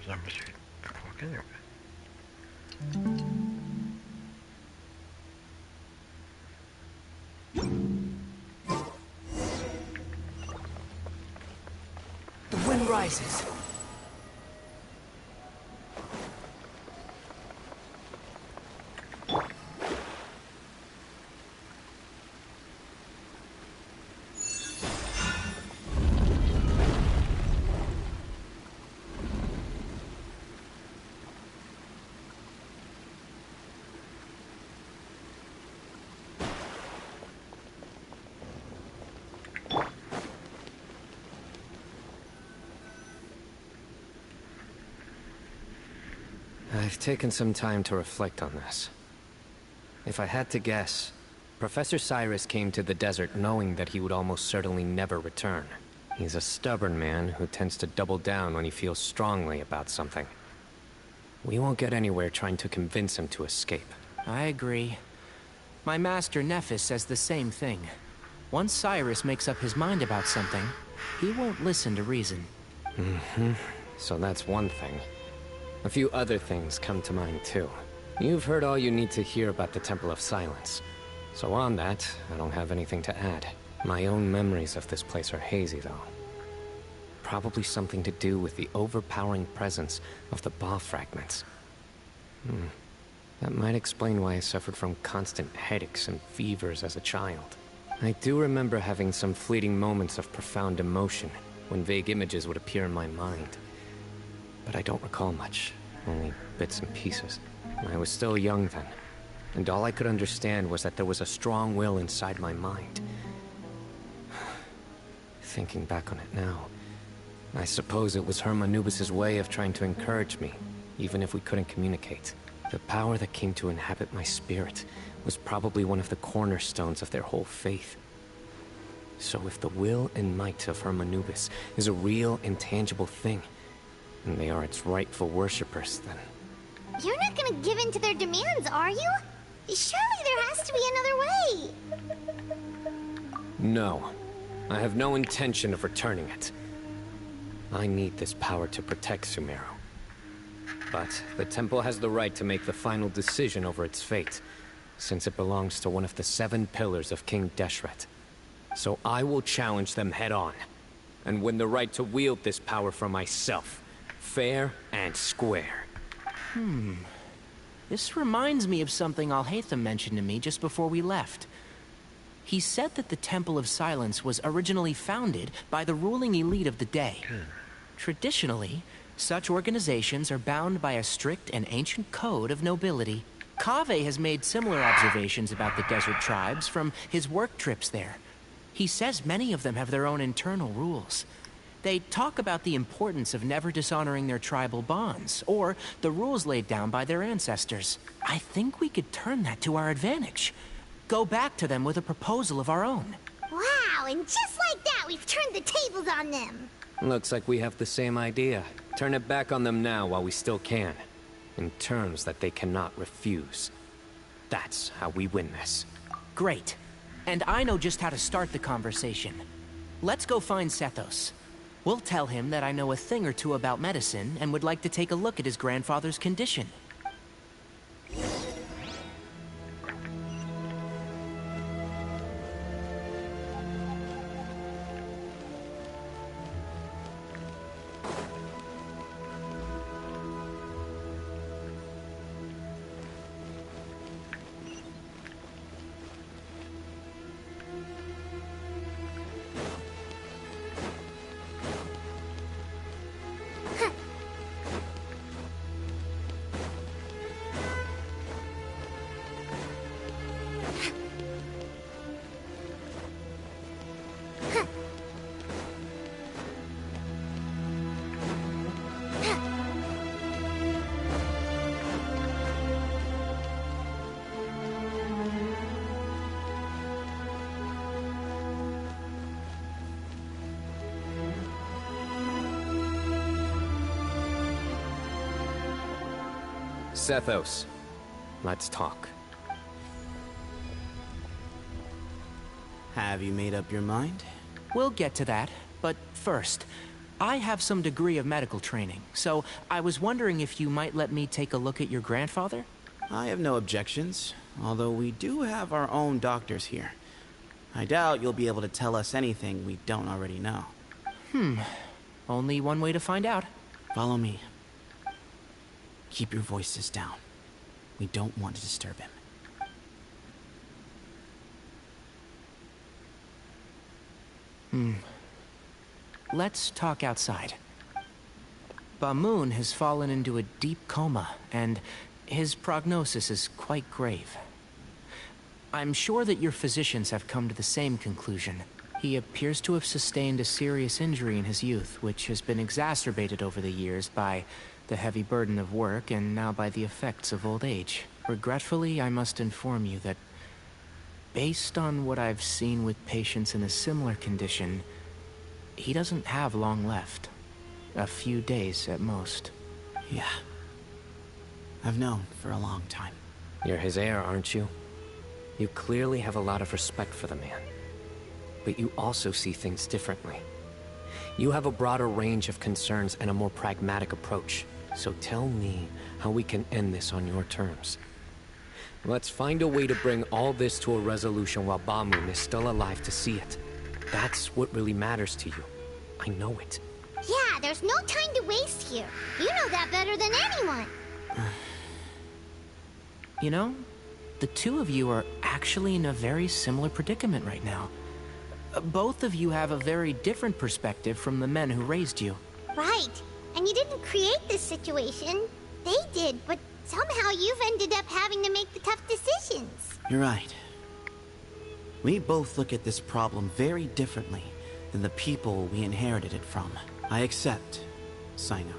That must be the clock anyway. The wind rises. I've taken some time to reflect on this. If I had to guess, Professor Cyrus came to the desert knowing that he would almost certainly never return. He's a stubborn man who tends to double down when he feels strongly about something. We won't get anywhere trying to convince him to escape. I agree. My master Nephis says the same thing. Once Cyrus makes up his mind about something, he won't listen to reason. Mm-hmm. So that's one thing. A few other things come to mind too. You've heard all you need to hear about the Temple of Silence. So on that, I don't have anything to add. My own memories of this place are hazy though. Probably something to do with the overpowering presence of the Ba fragments. That might explain why I suffered from constant headaches and fevers as a child. I do remember having some fleeting moments of profound emotion when vague images would appear in my mind. But I don't recall much. only bits and pieces. I was still young then, and all I could understand was that there was a strong will inside my mind. Thinking back on it now, I suppose it was Herm Anubis' way of trying to encourage me, even if we couldn't communicate. The power that came to inhabit my spirit was probably one of the cornerstones of their whole faith. So if the will and might of Herm Anubis is a real, intangible thing, and they are its rightful worshippers, then... You're not gonna give in to their demands, are you? Surely there has to be another way. No. I have no intention of returning it. I need this power to protect Sumeru. But the temple has the right to make the final decision over its fate, since it belongs to one of the 7 pillars of King Deshret. So I will challenge them head-on, and win the right to wield this power for myself, fair and square. This reminds me of something Alhaitham mentioned to me just before we left. He said that the Temple of Silence was originally founded by the ruling elite of the day. Traditionally, such organizations are bound by a strict and ancient code of nobility. Kaveh has made similar observations about the desert tribes from his work trips there. He says many of them have their own internal rules. They talk about the importance of never dishonoring their tribal bonds, or the rules laid down by their ancestors. I think we could turn that to our advantage. Go back to them with a proposal of our own. Wow, and just like that, we've turned the tables on them. Looks like we have the same idea. Turn it back on them now while we still can. In terms that they cannot refuse. That's how we win this. Great. And I know just how to start the conversation. Let's go find Sethos. We'll tell him that I know a thing or two about medicine and would like to take a look at his grandfather's condition. Sethos, let's talk. Have you made up your mind? We'll get to that, but first, I have some degree of medical training, so I was wondering if you might let me take a look at your grandfather? I have no objections, although we do have our own doctors here. I doubt you'll be able to tell us anything we don't already know. Only one way to find out. Follow me. Keep your voices down. We don't want to disturb him. Let's talk outside. Bamoon has fallen into a deep coma, and his prognosis is quite grave. I'm sure that your physicians have come to the same conclusion. He appears to have sustained a serious injury in his youth, which has been exacerbated over the years by the heavy burden of work and now by the effects of old age. Regretfully, I must inform you that based on what I've seen with patients in a similar condition, he doesn't have long left. A few days at most. Yeah. I've known for a long time. You're his heir, aren't you? You clearly have a lot of respect for the man. But you also see things differently. You have a broader range of concerns and a more pragmatic approach. So tell me how we can end this on your terms. Let's find a way to bring all this to a resolution while Bamoon is still alive to see it. That's what really matters to you. I know it. Yeah, there's no time to waste here. You know that better than anyone. You know, the two of you are actually in a very similar predicament right now. Both of you have a very different perspective from the men who raised you. Right. And you didn't create this situation. they did, but somehow you've ended up having to make the tough decisions. You're right. We both look at this problem very differently than the people we inherited it from. I accept, Sino.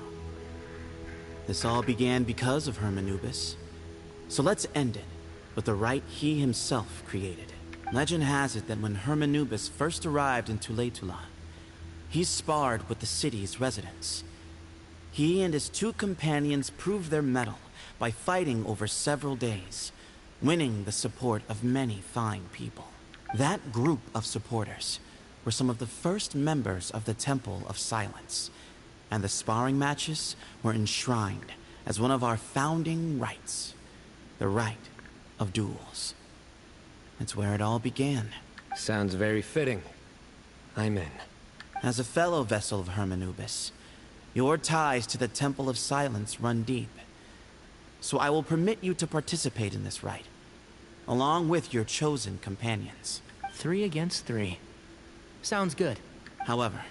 This all began because of Hermanubis. So let's end it with the rite he himself created. Legend has it that when Hermanubis first arrived in Tuletula, he sparred with the city's residents. He and his two companions proved their mettle by fighting over several days, winning the support of many fine people. That group of supporters were some of the first members of the Temple of Silence, and the sparring matches were enshrined as one of our founding rites, the rite of duels. It's where it all began. Sounds very fitting. I'm in. As a fellow vessel of Hermanubis, your ties to the Temple of Silence run deep. So I will permit you to participate in this rite, along with your chosen companions. 3 against 3. Sounds good. However,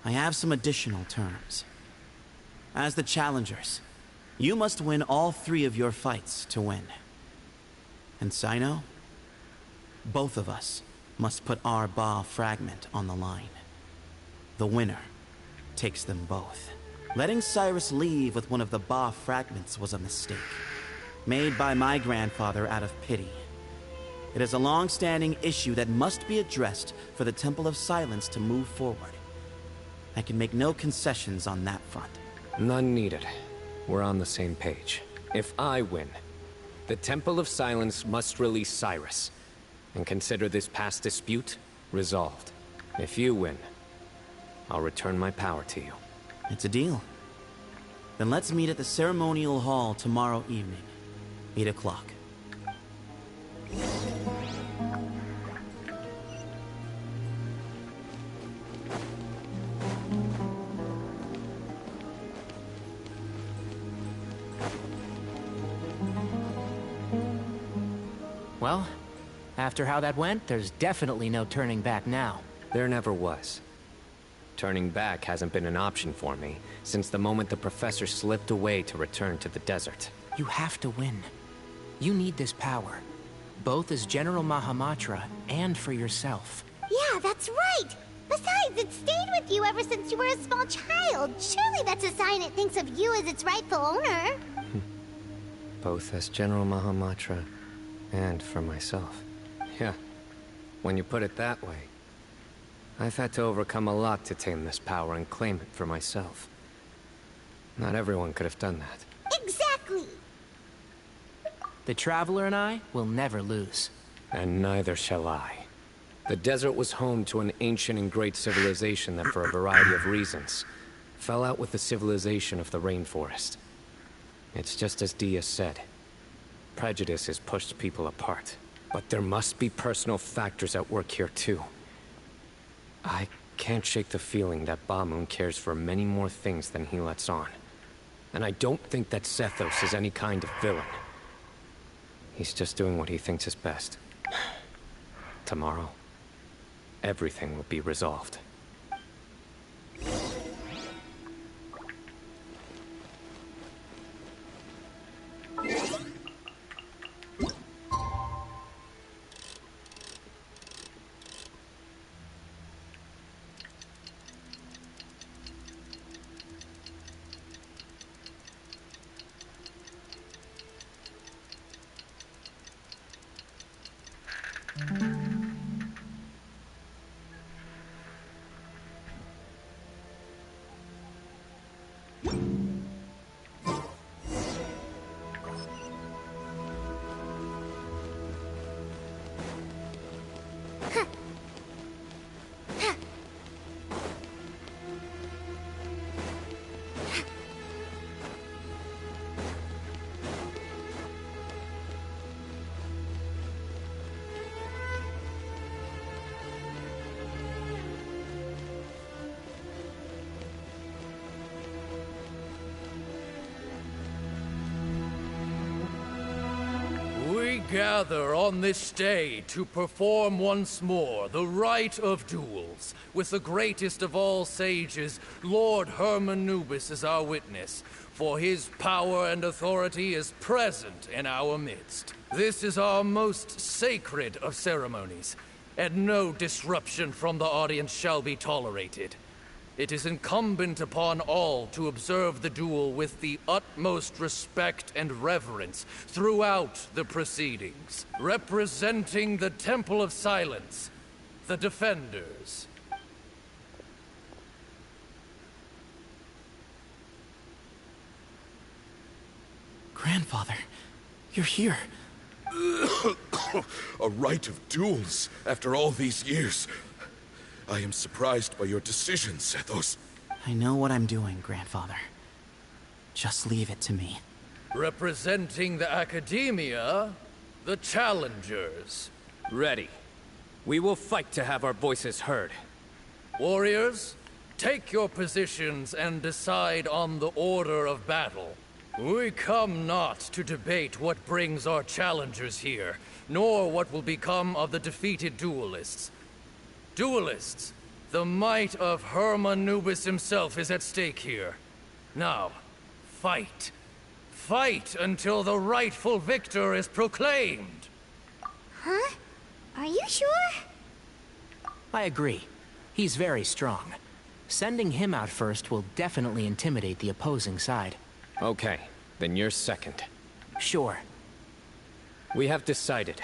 I have some additional terms. As the challengers, you must win all 3 of your fights to win. And Sino, both of us must put our Ba fragment on the line. The winner takes them both. Letting Cyrus leave with one of the Ba fragments was a mistake, made by my grandfather out of pity. It is a long-standing issue that must be addressed for the Temple of Silence to move forward. I can make no concessions on that front. None needed. We're on the same page. If I win, the Temple of Silence must release Cyrus, and consider this past dispute resolved. If you win, I'll return my power to you. It's a deal. Then let's meet at the ceremonial hall tomorrow evening, 8 o'clock. Well, after how that went, there's definitely no turning back now. There never was. Turning back hasn't been an option for me since the moment the professor slipped away to return to the desert. You have to win. You need this power, both as General Mahamatra and for yourself. Yeah, that's right! Besides, it stayed with you ever since you were a small child. Surely that's a sign it thinks of you as its rightful owner. Both as General Mahamatra and for myself. Yeah, when you put it that way. I've had to overcome a lot to tame this power and claim it for myself. Not everyone could have done that. Exactly! The Traveler and I will never lose. And neither shall I. The desert was home to an ancient and great civilization that, for a variety of reasons, fell out with the civilization of the rainforest. It's just as Dia said. Prejudice has pushed people apart. But there must be personal factors at work here too. I can't shake the feeling that Bamoon cares for many more things than he lets on. And I don't think that Sethos is any kind of villain. He's just doing what he thinks is best. Tomorrow, everything will be resolved. Gather on this day to perform once more the rite of duels, with the greatest of all sages, Lord Hermanubis, as our witness. for his power and authority is present in our midst. This is our most sacred of ceremonies, and no disruption from the audience shall be tolerated. It is incumbent upon all to observe the duel with the utmost respect and reverence throughout the proceedings. Representing the Temple of Silence, the Defenders. Grandfather, you're here. A rite of duels after all these years. I am surprised by your decision, Sethos. I know what I'm doing, Grandfather. Just leave it to me. Representing the Academia, the Challengers. Ready. We will fight to have our voices heard. Warriors, take your positions and decide on the order of battle. We come not to debate what brings our challengers here, nor what will become of the defeated duelists. Duelists, the might of Hermanubis himself is at stake here. Now, fight. Fight until the rightful victor is proclaimed. Huh? Are you sure? I agree. He's very strong. Sending him out first will definitely intimidate the opposing side. Okay, then you're second. Sure. We have decided.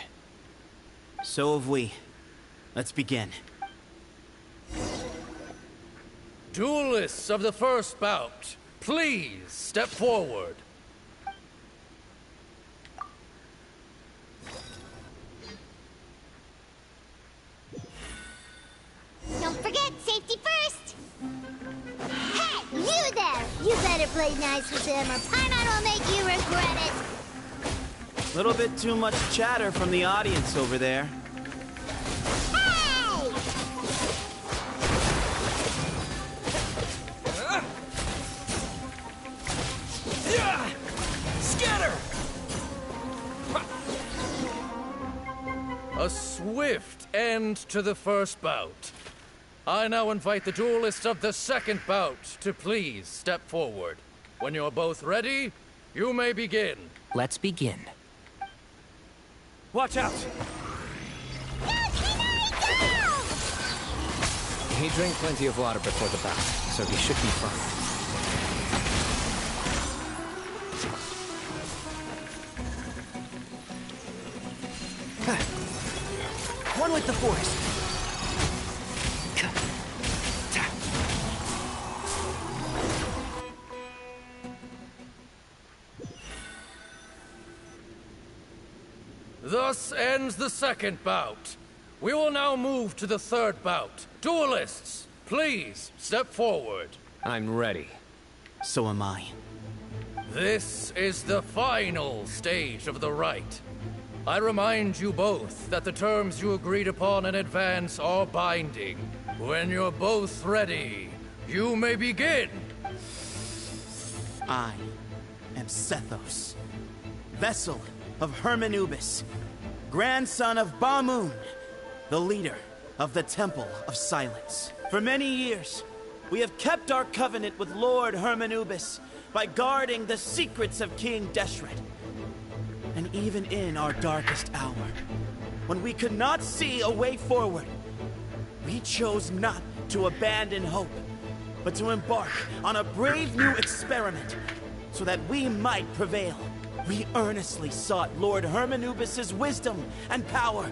So have we. Let's begin. Duelists of the first bout, please step forward. Don't forget, safety first! Hey, you there! You better play nice with him or Paimon will make you regret it! Little bit too much chatter from the audience over there. Hey! Scatter! A swift end to the first bout. I now invite the duelists of the second bout to please step forward. When you're both ready, you may begin. Let's begin. Watch out! He drank plenty of water before the bout, so he should be fine. One with the Force. Thus ends the second bout. We will now move to the third bout. Duelists, please step forward. I'm ready. So am I. This is the final stage of the rite. I remind you both that the terms you agreed upon in advance are binding. When you're both ready, you may begin. I am Sethos, vessel of Hermanubis, grandson of Bamoon, the leader of the Temple of Silence. For many years, we have kept our covenant with Lord Hermanubis by guarding the secrets of King Deshret. And even in our darkest hour, when we could not see a way forward, we chose not to abandon hope, but to embark on a brave new experiment so that we might prevail. We earnestly sought Lord Hermanubis' wisdom and power,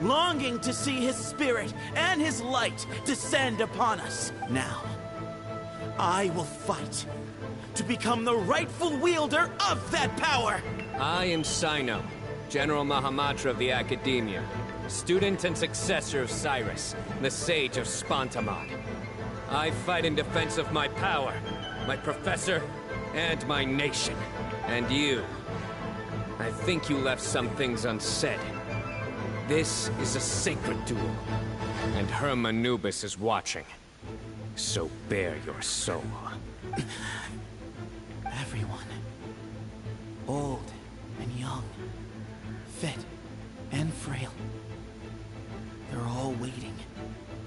longing to see his spirit and his light descend upon us. Now, I will fight to become the rightful wielder of that power! I am Sino, General Mahamatra of the Academia, student and successor of Cyrus, the Sage of Spantamod. I fight in defense of my power, my professor, and my nation. And you. I think you left some things unsaid. This is a sacred duel, and Hermanubis is watching. So bare your soul. Everyone, old and young, fit and frail, they're all waiting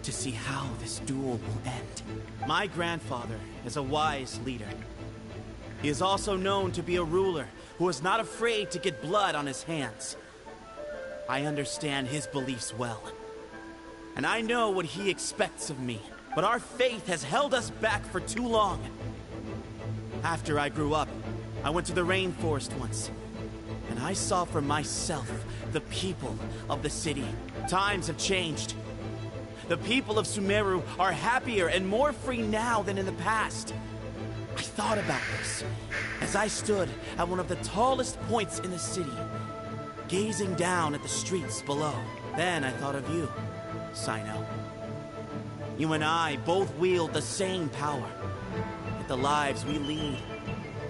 to see how this duel will end. My grandfather is a wise leader. He is also known to be a ruler who is not afraid to get blood on his hands. I understand his beliefs well, and I know what he expects of me, but our faith has held us back for too long. After I grew up, I went to the rainforest once, and I saw for myself the people of the city. Times have changed. The people of Sumeru are happier and more free now than in the past. I thought about this as I stood at one of the tallest points in the city, gazing down at the streets below. Then I thought of you, Sino. You and I both wield the same power, yet the lives we lead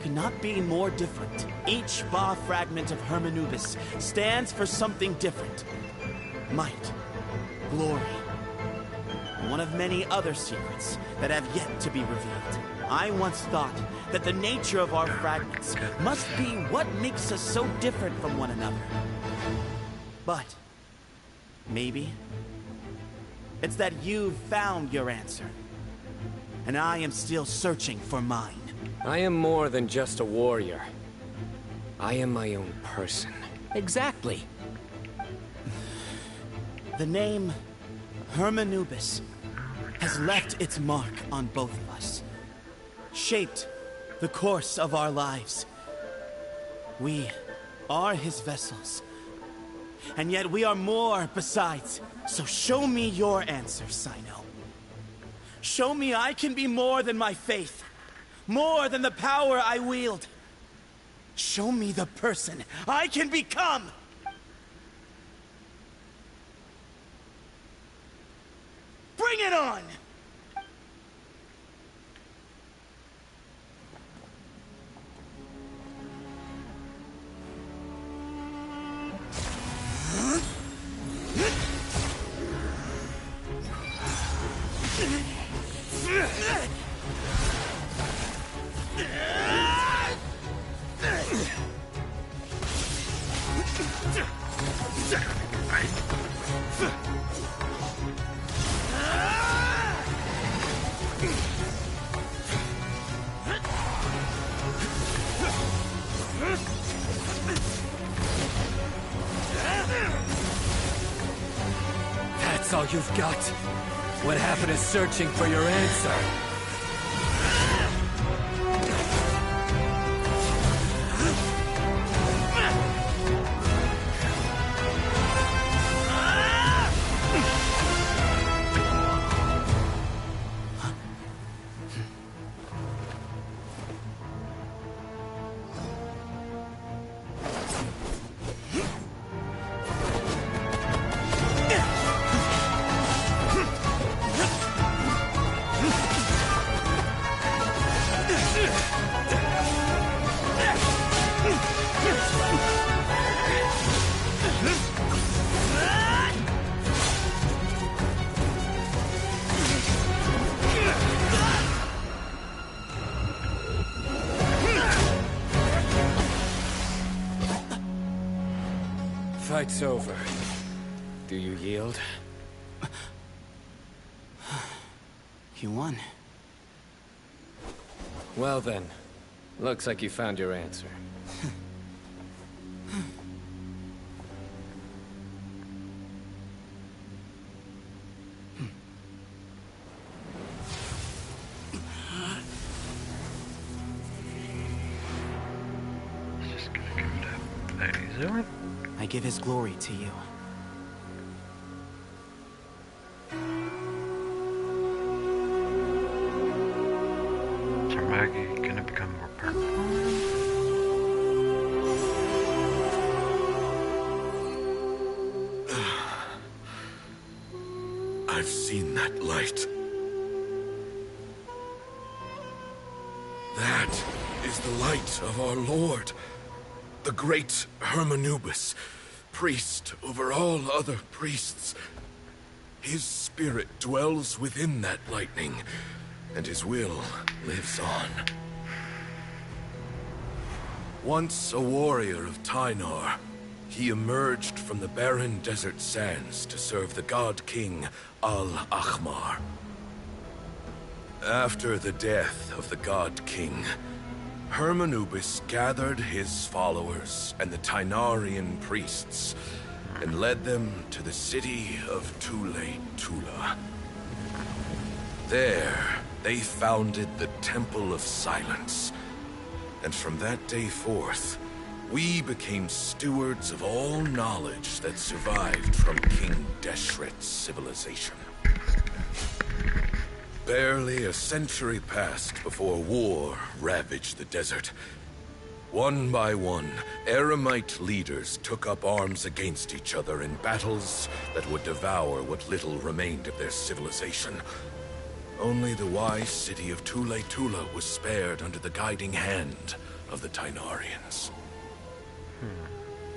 could not be more different. Each Ba fragment of Hermanubis stands for something different. Might, glory, one of many other secrets that have yet to be revealed. I once thought that the nature of our fragments must be what makes us so different from one another. But maybe it's that you've found your answer, and I am still searching for mine. I am more than just a warrior. I am my own person. Exactly. The name Hermanubis has left its mark on both of us, shaped the course of our lives. We are his vessels, and yet we are more besides. So show me your answer, Sino. Show me I can be more than my faith, more than the power I wield. Show me the person I can become! Bring it on! That's all you've got? What happened to searching for your answer? Fight's over. Do you yield? You won. Well then, looks like you found your answer. I give his glory to you. Is our Maggie gonna become more powerful? I've seen that light. That is the light of our Lord, the great Hermanubis, priest over all other priests. His spirit dwells within that lightning, and his will lives on. Once a warrior of Tynar, he emerged from the barren desert sands to serve the god king Al-Ahmar. After the death of the god king, Hermanubis gathered his followers and the Tainarian priests and led them to the city of Tula. There, they founded the Temple of Silence. And from that day forth, we became stewards of all knowledge that survived from King Deshret's civilization. Barely a century passed before war ravaged the desert. One by one, Eremite leaders took up arms against each other in battles that would devour what little remained of their civilization. Only the wise city of Tula was spared under the guiding hand of the Tainarians.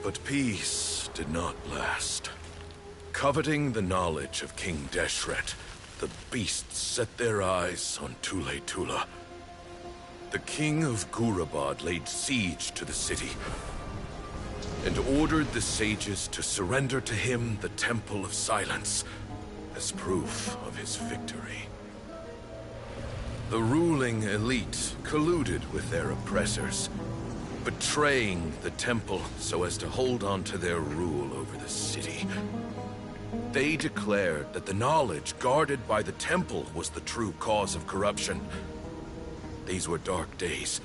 But peace did not last. Coveting the knowledge of King Deshret, the beasts set their eyes on Tula. The king of Gurabad laid siege to the city and ordered the sages to surrender to him the Temple of Silence as proof of his victory. The ruling elite colluded with their oppressors, betraying the temple so as to hold on to their rule over the city. They declared that the knowledge guarded by the temple was the true cause of corruption. These were dark days,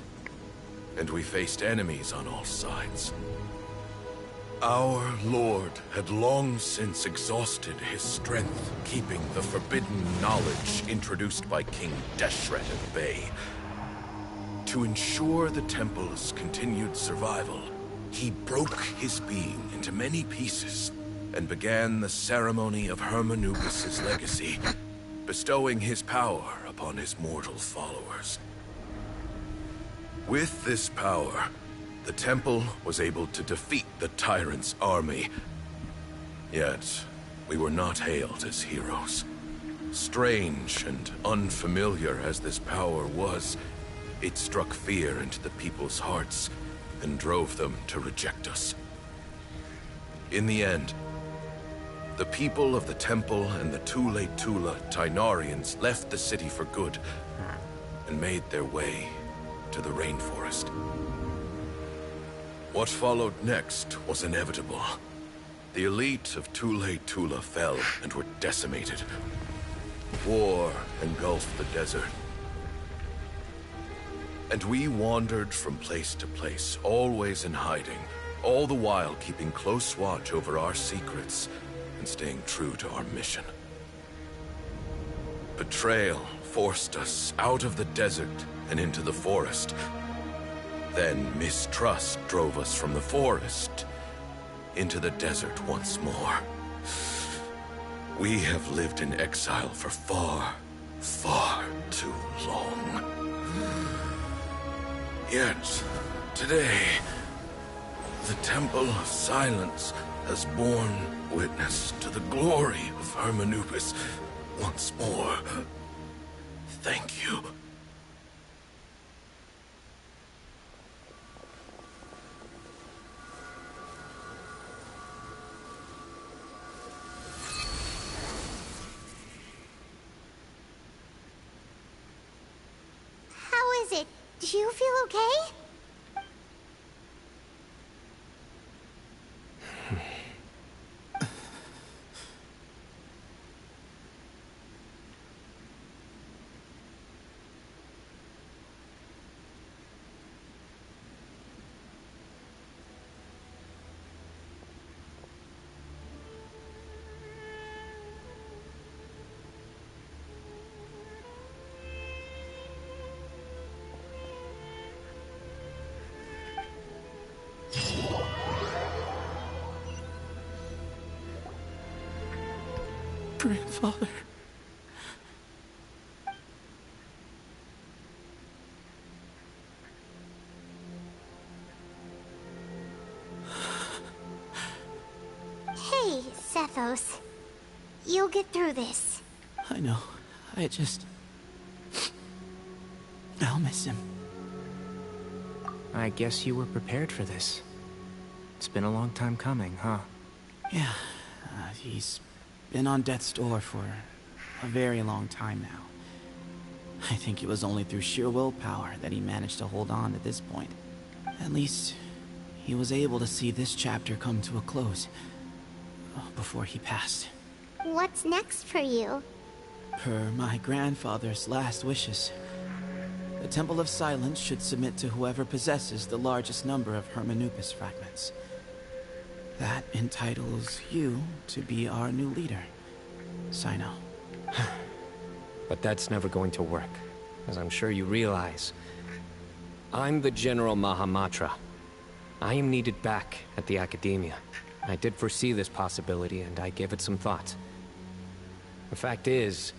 and we faced enemies on all sides. Our lord had long since exhausted his strength, keeping the forbidden knowledge introduced by King Deshret at bay. To ensure the temple's continued survival, he broke his being into many pieces and began the ceremony of Hermanubis' legacy, bestowing his power upon his mortal followers. With this power, the temple was able to defeat the tyrant's army. Yet, we were not hailed as heroes. Strange and unfamiliar as this power was, it struck fear into the people's hearts and drove them to reject us. In the end, the people of the temple and the Tula Tainarians left the city for good and made their way to the rainforest. What followed next was inevitable. The elite of Tula fell and were decimated. War engulfed the desert. And we wandered from place to place, always in hiding, all the while keeping close watch over our secrets and staying true to our mission. Betrayal forced us out of the desert and into the forest. Then mistrust drove us from the forest into the desert once more. We have lived in exile for far, far too long. Yet, today, the Temple of Silence has borne witness to the glory of Hermanubis once more. Thank you. How is it? Do you feel okay? Grandfather. Hey, Sethos. You'll get through this. I know. I'll miss him. I guess you were prepared for this. It's been a long time coming, huh? Yeah, he's been on death's door for a very long time now. I think it was only through sheer willpower that he managed to hold on at this point. At least, he was able to see this chapter come to a close before he passed. What's next for you? Per my grandfather's last wishes, the Temple of Silence should submit to whoever possesses the largest number of Hermanupis fragments. That entitles you to be our new leader, Sino. But that's never going to work, as I'm sure you realize. I'm the General Mahamatra. I am needed back at the Academia. I did foresee this possibility, and I gave it some thought. The fact is,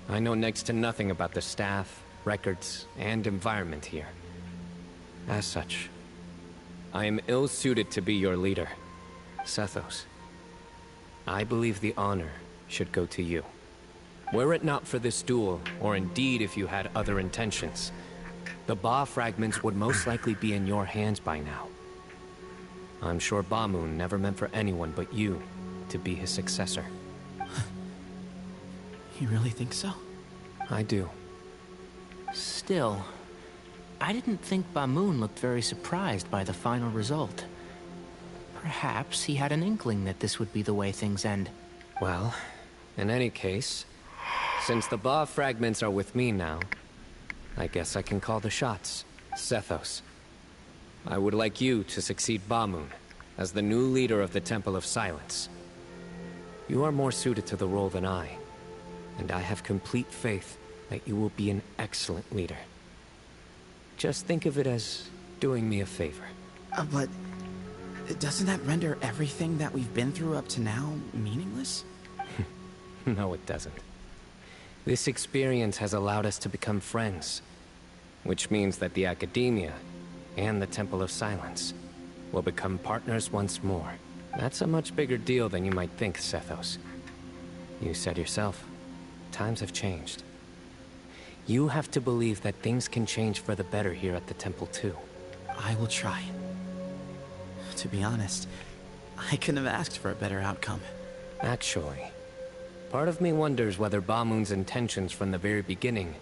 I know next to nothing about the staff, records, and environment here. As such, I am ill-suited to be your leader, Sethos. I believe the honor should go to you. Were it not for this duel, or indeed if you had other intentions, the Ba fragments would most likely be in your hands by now. I'm sure Bamoon never meant for anyone but you to be his successor. You really think so? I do. Still, I didn't think Bamoon looked very surprised by the final result. Perhaps he had an inkling that this would be the way things end. Well, in any case, since the Ba fragments are with me now, I guess I can call the shots. Sethos, I would like you to succeed Bamoon as the new leader of the Temple of Silence. You are more suited to the role than I, and I have complete faith that you will be an excellent leader. Just think of it as doing me a favor. But doesn't that render everything that we've been through up to now meaningless? No, it doesn't. This experience has allowed us to become friends, which means that the Academia and the Temple of Silence will become partners once more. That's a much bigger deal than you might think, Sethos. You said yourself, times have changed. You have to believe that things can change for the better here at the Temple too. I will try. To be honest, I couldn't have asked for a better outcome. Actually, part of me wonders whether Bamoon's intentions from the very beginning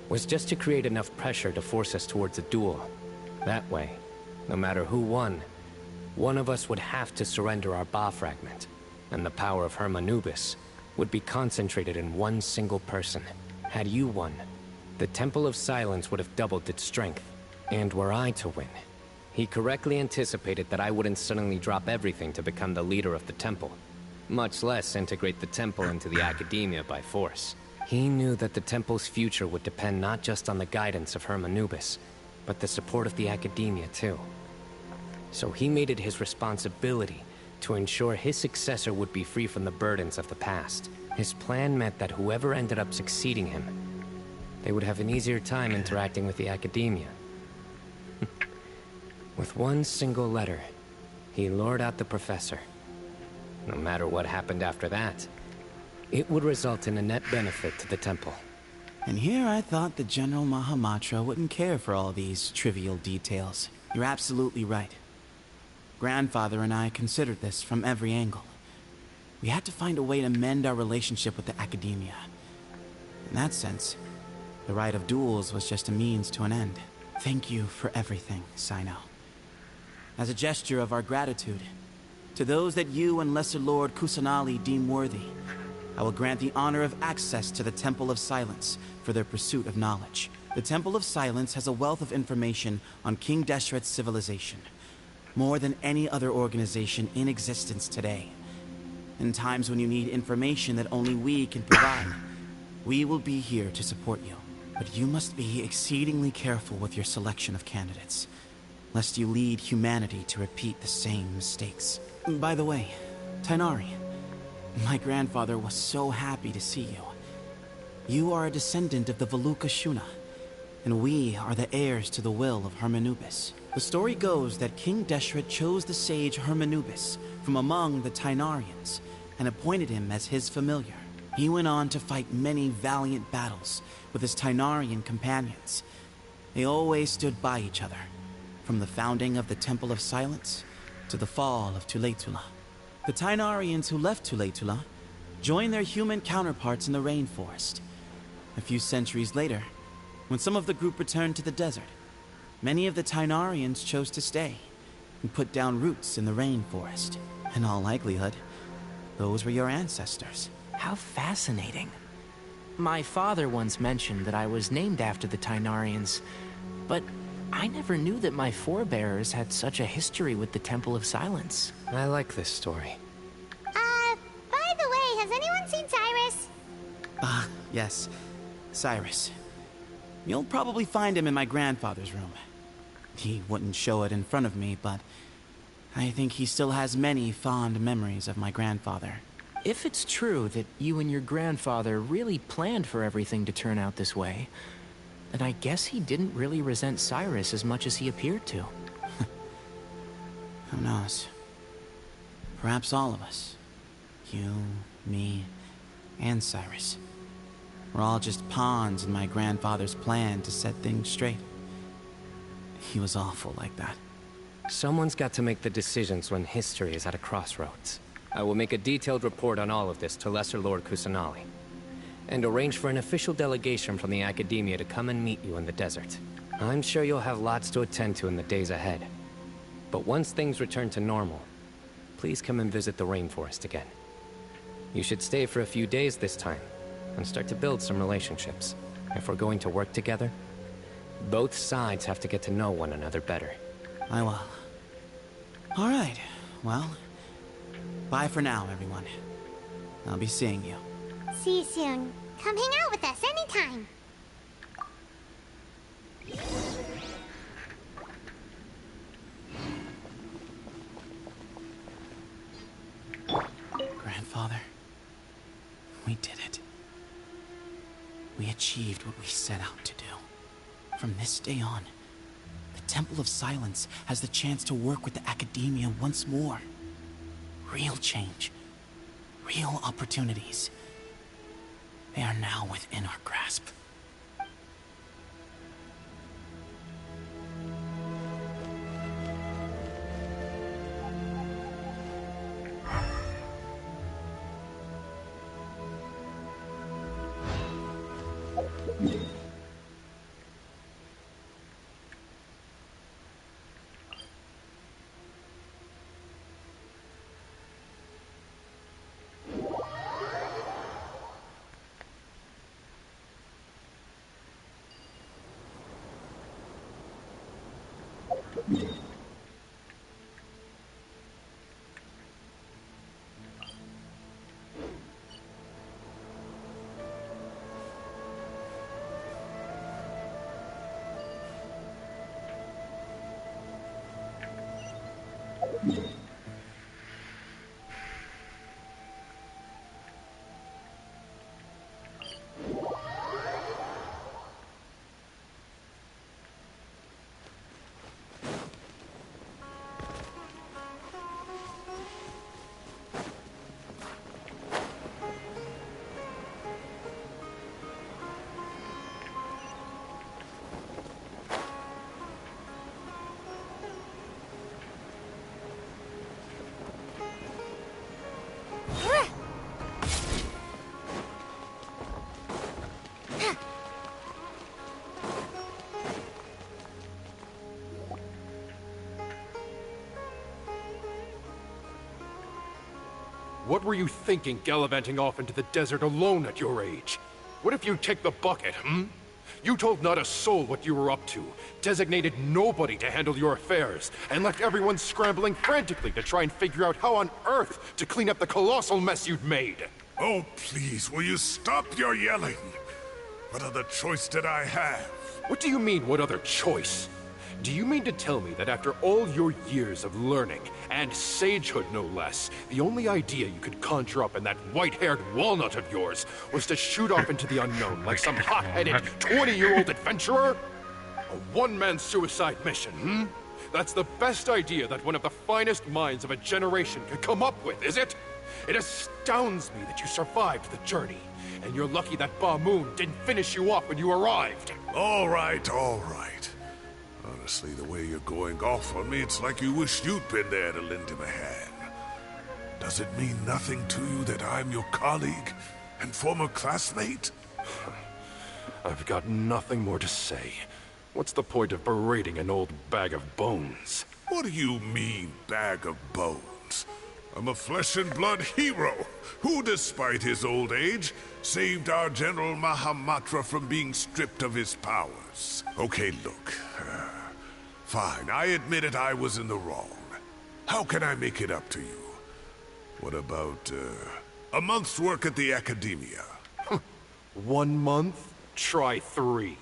was just to create enough pressure to force us towards a duel. That way, no matter who won, one of us would have to surrender our Ba fragment, and the power of Hermanubis would be concentrated in one single person. Had you won, the Temple of Silence would have doubled its strength. And were I to win, he correctly anticipated that I wouldn't suddenly drop everything to become the leader of the temple, much less integrate the temple into the Academia by force. He knew that the temple's future would depend not just on the guidance of Hermanubis, but the support of the Academia too. So he made it his responsibility to ensure his successor would be free from the burdens of the past. His plan meant that whoever ended up succeeding him, they would have an easier time interacting with the Academia. With one single letter, he lured out the professor. No matter what happened after that, it would result in a net benefit to the temple. And here I thought the General Mahamatra wouldn't care for all these trivial details. You're absolutely right. Grandfather and I considered this from every angle. We had to find a way to mend our relationship with the Academia. In that sense, the right of duels was just a means to an end. Thank you for everything, Sino. As a gesture of our gratitude, to those that you and Lesser Lord Kusanali deem worthy, I will grant the honor of access to the Temple of Silence for their pursuit of knowledge. The Temple of Silence has a wealth of information on King Deshret's civilization, more than any other organization in existence today. In times when you need information that only we can provide, we will be here to support you. But you must be exceedingly careful with your selection of candidates, lest you lead humanity to repeat the same mistakes. By the way, Tainari, my grandfather was so happy to see you. You are a descendant of the Veluca Shuna, and we are the heirs to the will of Hermanubis. The story goes that King Deshret chose the sage Hermanubis from among the Tainarians and appointed him as his familiar. He went on to fight many valiant battles with his Tainarian companions. They always stood by each other, from the founding of the Temple of Silence to the fall of Tuletula. The Tainarians who left Tuletula joined their human counterparts in the rainforest. A few centuries later, When some of the group returned to the desert, many of the Tainarians chose to stay and put down roots in the rainforest. In all likelihood, those were your ancestors. How fascinating. My father once mentioned that I was named after the Tainarians, but I never knew that my forebears had such a history with the Temple of Silence. I like this story. By the way, has anyone seen Cyrus? Yes, Cyrus. You'll probably find him in my grandfather's room. He wouldn't show it in front of me, but I think he still has many fond memories of my grandfather. If it's true that you and your grandfather really planned for everything to turn out this way, then I guess he didn't really resent Cyrus as much as he appeared to. Who knows? Perhaps all of us. You, me, and Cyrus. We're all just pawns in my grandfather's plan to set things straight. He was awful like that. Someone's got to make the decisions when history is at a crossroads. I will make a detailed report on all of this to Lesser Lord Kusanali, and arrange for an official delegation from the Academia to come and meet you in the desert. I'm sure you'll have lots to attend to in the days ahead. But once things return to normal, please come and visit the rainforest again. You should stay for a few days this time, and start to build some relationships. If we're going to work together, both sides have to get to know one another better. I will. All right, well, bye for now, everyone. I'll be seeing you. See you soon. Come hang out with us anytime. Grandfather, we did it. We achieved what we set out to do. From this day on, the Temple of Silence has the chance to work with the Academia once more. Real change. Real opportunities. They are now within our grasp. What were you thinking, gallivanting off into the desert alone at your age? What if you take the bucket, You told not a soul what you were up to, designated nobody to handle your affairs, and left everyone scrambling frantically to try and figure out how on earth to clean up the colossal mess you'd made. Oh, please, will you stop your yelling? What other choice did I have? What do you mean, what other choice? Do you mean to tell me that after all your years of learning, and sagehood no less, the only idea you could conjure up in that white-haired walnut of yours was to shoot off into the unknown like some hot-headed 20-year-old adventurer? A one-man suicide mission, That's the best idea that one of the finest minds of a generation could come up with, is it? It astounds me that you survived the journey, and you're lucky that Ba Moon didn't finish you off when you arrived. All right, all right. Honestly, the way you're going off on me, it's like you wish you'd been there to lend him a hand. Does it mean nothing to you that I'm your colleague and former classmate? I've got nothing more to say. What's the point of berating an old bag of bones? What do you mean, bag of bones? I'm a flesh and blood hero who, despite his old age, saved our General Mahamatra from being stripped of his powers. Okay, look. Fine, I admit it, I was in the wrong. How can I make it up to you? What about, a month's work at the Academia? 1 month? Try 3.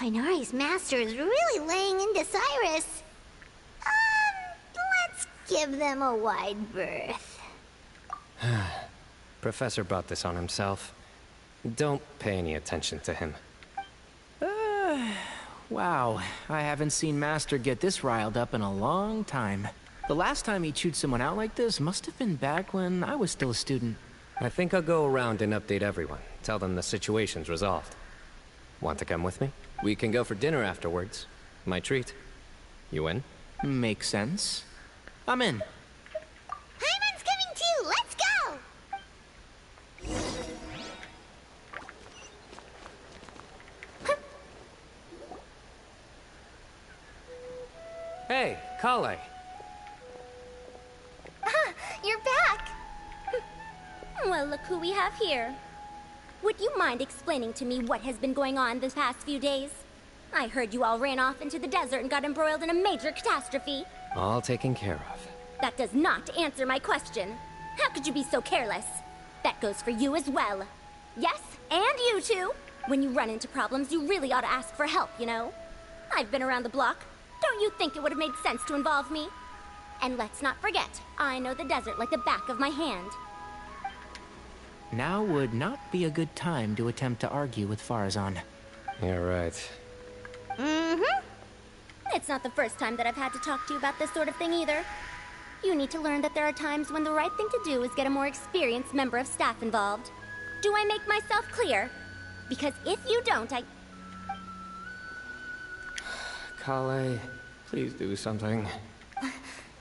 Inari's master is really laying into Cyrus. Let's give them a wide berth. Professor brought this on himself. Don't pay any attention to him. Wow, I haven't seen Master get this riled up in a long time. The last time he chewed someone out like this must have been back when I was still a student. I think I'll go around and update everyone. Tell them the situation's resolved. Want to come with me? We can go for dinner afterwards. My treat. You in? Makes sense. I'm in. Hyman's coming too! Let's go! Hey, Kale. You're back! Well, look who we have here. Would you mind explaining to me what has been going on this past few days? I heard you all ran off into the desert and got embroiled in a major catastrophe. All taken care of. That does not answer my question. How could you be so careless? That goes for you as well. Yes, and you too. When you run into problems, you really ought to ask for help, you know? I've been around the block. Don't you think it would have made sense to involve me? And let's not forget, I know the desert like the back of my hand. Now would not be a good time to attempt to argue with Farazan. You're right. Mm-hmm. It's not the first time that I've had to talk to you about this sort of thing either. You need to learn that there are times when the right thing to do is get a more experienced member of staff involved. Do I make myself clear? Because if you don't, Kale, please do something.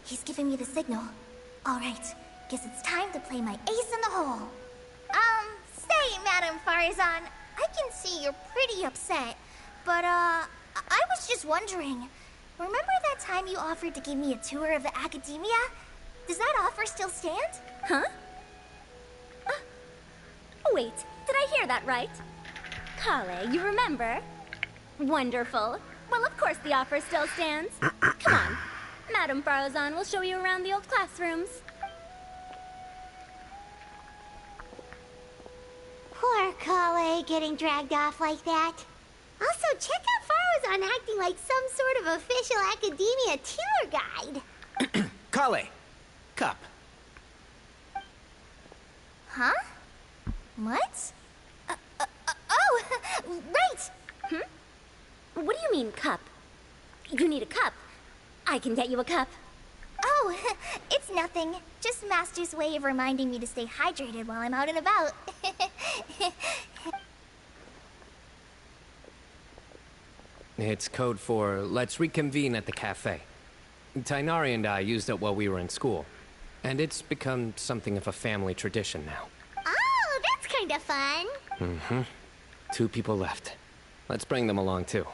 He's giving me the signal. Alright, guess it's time to play my ace in the hole. Say, Madam Farazan, I can see you're pretty upset, but, I was just wondering, remember that time you offered to give me a tour of the Academia? Does that offer still stand? Huh? Wait, did I hear that right? Kale, you remember? Wonderful. Well, of course the offer still stands. Come on. Madam Farazan will show you around the old classrooms. Poor Kale getting dragged off like that. Also, check out Farazan acting like some sort of official Academia tour guide. Kale! Cup. Huh? What? Oh, right! What do you mean, cup? You need a cup. I can get you a cup. Oh, it's nothing. Just Master's way of reminding me to stay hydrated while I'm out and about. It's code for let's reconvene at the cafe. Tainari and I used it while we were in school, and it's become something of a family tradition now. Oh, that's kind of fun. Mm-hmm. 2 people left. Let's bring them along, too.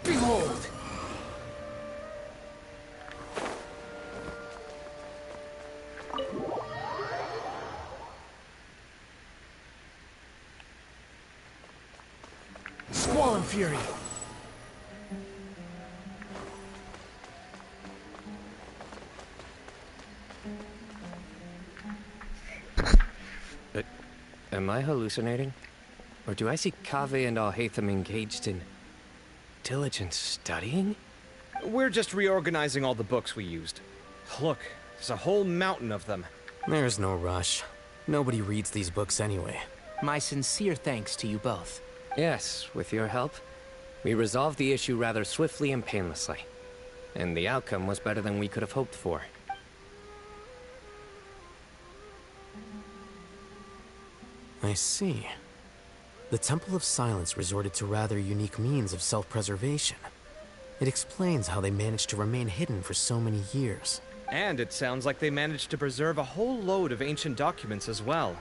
Behold! Squall Fury! Am I hallucinating? Or do I see Kaveh and Al-Haytham engaged in diligent studying? We're just reorganizing all the books we used. Look, there's a whole mountain of them. There's no rush. Nobody reads these books anyway. My sincere thanks to you both. Yes, with your help. We resolved the issue rather swiftly and painlessly. And the outcome was better than we could have hoped for. I see. The Temple of Silence resorted to rather unique means of self-preservation. It explains how they managed to remain hidden for so many years. And it sounds like they managed to preserve a whole load of ancient documents as well.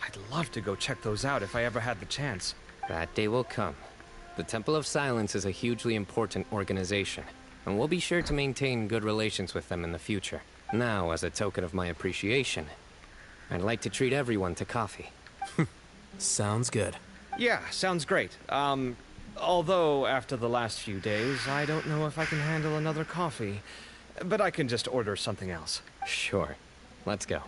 I'd love to go check those out if I ever had the chance. That day will come. The Temple of Silence is a hugely important organization, and we'll be sure to maintain good relations with them in the future. Now, as a token of my appreciation, I'd like to treat everyone to coffee. Sounds good. Yeah, sounds great. Although after the last few days, I don't know if I can handle another coffee. But I can just order something else. Sure. Let's go.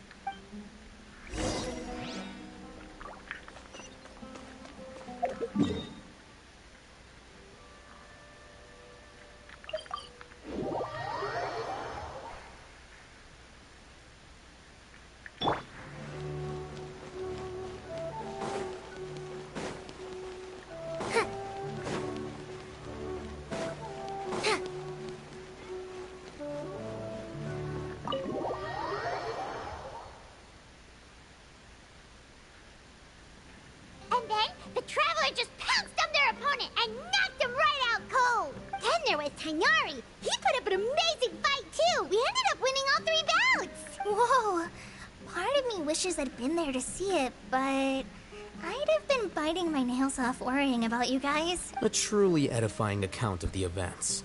And then the Traveler just pounced on their opponent and knocked him right out cold. Then there was Tainari. He put up an amazing fight too. We ended up winning all 3 bouts. Whoa. Part of me wishes I'd been there to see it, but I'd have been biting my nails off worrying about you guys. A truly edifying account of the events.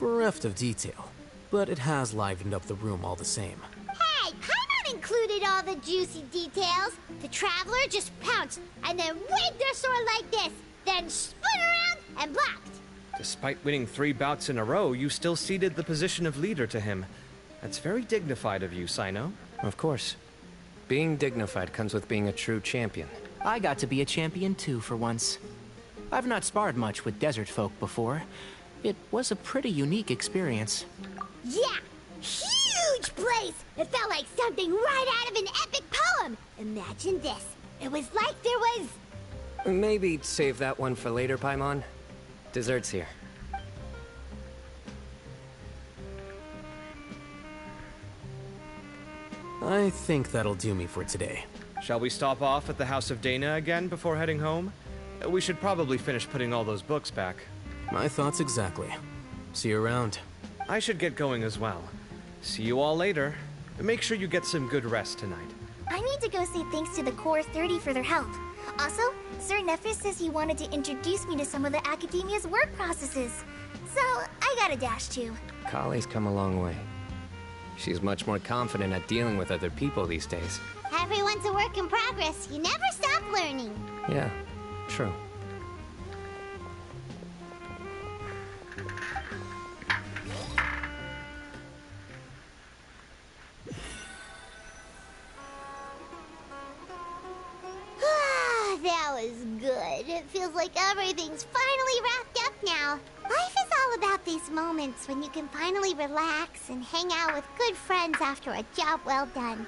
Bereft of detail, but it has livened up the room all the same. Hey, Paimon included all the juicy details. The Traveler just pounced and then waved their sword like this, then spun around and blocked. Despite winning 3 bouts in a row, you still ceded the position of leader to him. That's very dignified of you, Sino. Of course. Being dignified comes with being a true champion. I got to be a champion too for once. I've not sparred much with desert folk before. It was a pretty unique experience. Yeah, huge place. It felt like something right out of an epic poem. Imagine this. It was like there was... Maybe save that one for later, Paimon. Dessert's here. I think that'll do me for today. Shall we stop off at the House of Dana again before heading home? We should probably finish putting all those books back. My thoughts exactly. See you around. I should get going as well. See you all later. Make sure you get some good rest tonight. I need to go say thanks to the Core 30 for their help. Also, Sir Nephis says he wanted to introduce me to some of the Academia's work processes. So, I gotta dash too. Kali's come a long way. She's much more confident at dealing with other people these days. Everyone's a work in progress. You never stop learning. Yeah, true. That was good. It feels like everything's finally wrapped up now. Life is all about these moments when you can finally relax and hang out with good friends after a job well done.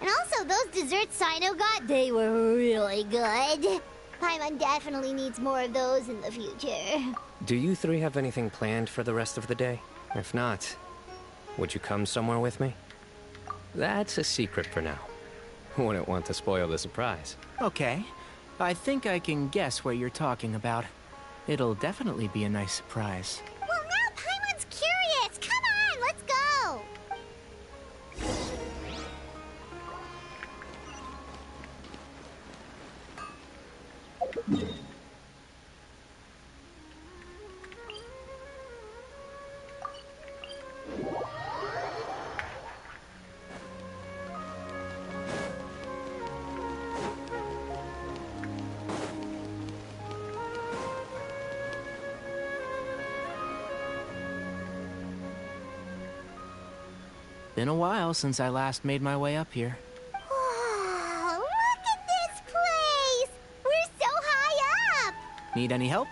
And also, those desserts Sino got, they were really good. Paimon definitely needs more of those in the future. Do you 3 have anything planned for the rest of the day? If not, would you come somewhere with me? That's a secret for now. Wouldn't want to spoil the surprise. Okay. I think I can guess what you're talking about. It'll definitely be a nice surprise. Well, now Paimon's curious. Come on, let's go. Been a while since I last made my way up here. Wow, look at this place. We're so high up. Need any help?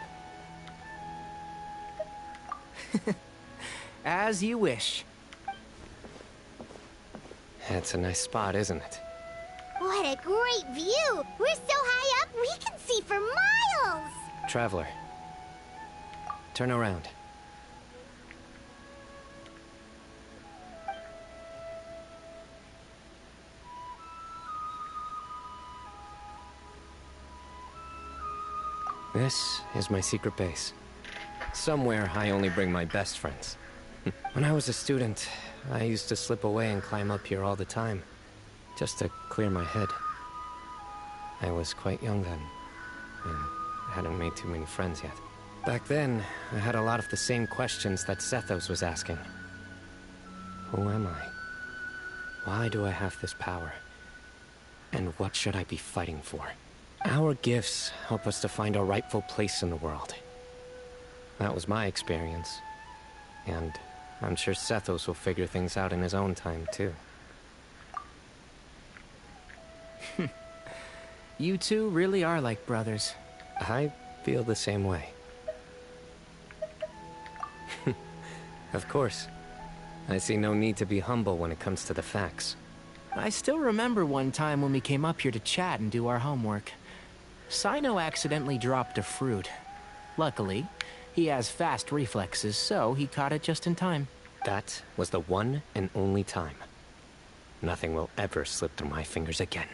As you wish. That's a nice spot, isn't it? What a great view. We're so high up, we can see for miles. Traveler. Turn around. This is my secret base. Somewhere I only bring my best friends. When I was a student, I used to slip away and climb up here all the time, just to clear my head. I was quite young then, and hadn't made too many friends yet. Back then, I had a lot of the same questions that Sethos was asking. Who am I? Why do I have this power? And what should I be fighting for? Our gifts help us to find our rightful place in the world. That was my experience. And I'm sure Sethos will figure things out in his own time, too. You two really are like brothers. I feel the same way. Of course. I see no need to be humble when it comes to the facts. I still remember one time when we came up here to chat and do our homework. Sino accidentally dropped a fruit. Luckily, he has fast reflexes, so he caught it just in time. That was the one and only time. Nothing will ever slip through my fingers again.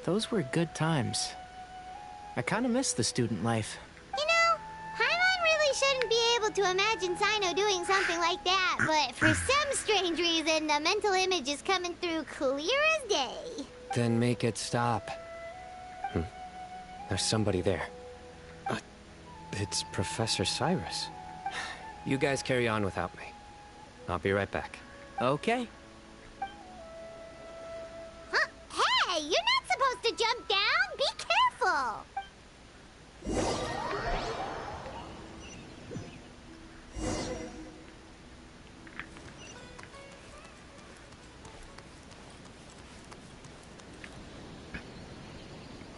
Those were good times. I kind of miss the student life. You know, Paimon really shouldn't be able to imagine Sino doing something like that, but for some strange reason, the mental image is coming through clear as day. Then make it stop. There's somebody there. It's Professor Cyrus. You guys carry on without me. I'll be right back. Okay. Huh? Hey, you're not supposed to jump down! Be careful!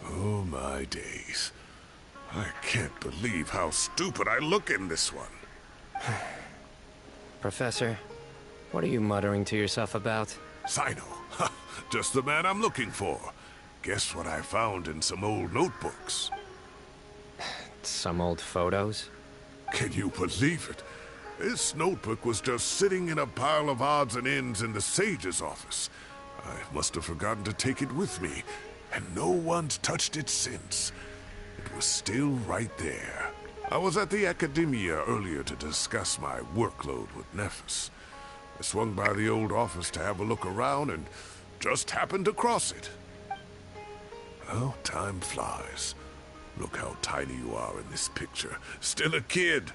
Oh my days. I can't believe how stupid I look in this one. Professor, what are you muttering to yourself about? Sino. Just the man I'm looking for. Guess what I found in some old notebooks? Some old photos? Can you believe it? This notebook was just sitting in a pile of odds and ends in the Sage's office. I must have forgotten to take it with me, and no one's touched it since. It was still right there. I was at the Academia earlier to discuss my workload with Nephis. I swung by the old office to have a look around and just happened to cross it. Oh, time flies. Look how tiny you are in this picture. Still a kid.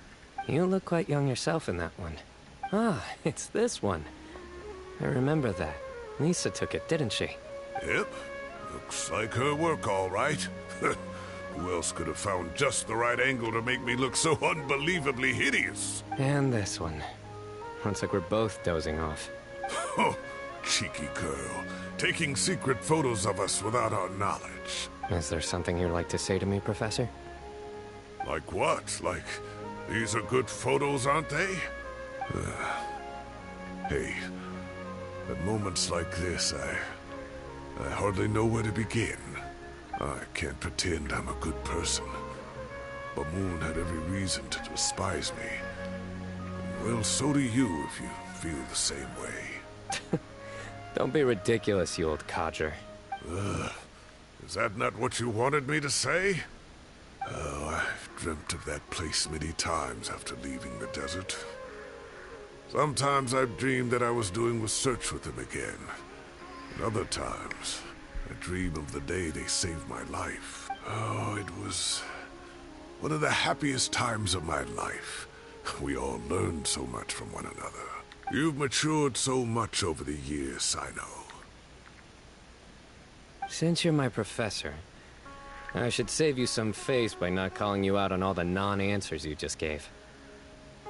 You look quite young yourself in that one. Ah, it's this one. I remember that. Lisa took it, didn't she? Yep. Looks like her work, all right. Who else could have found just the right angle to make me look so unbelievably hideous? And this one. Looks like we're both dozing off. Oh, cheeky girl. Taking secret photos of us without our knowledge. Is there something you'd like to say to me, Professor? Like what? Like, these are good photos, aren't they? Hey, at moments like this, I hardly know where to begin. I can't pretend I'm a good person. But Moon had every reason to despise me. And well, so do you if you feel the same way. Don't be ridiculous, you old codger. Is that not what you wanted me to say? Oh, I've dreamt of that place many times after leaving the desert. Sometimes I've dreamed that I was doing research with them again. And other times, I dream of the day they saved my life. Oh, it was one of the happiest times of my life. We all learned so much from one another. You've matured so much over the years, Sino. Since you're my professor, I should save you some face by not calling you out on all the non-answers you just gave.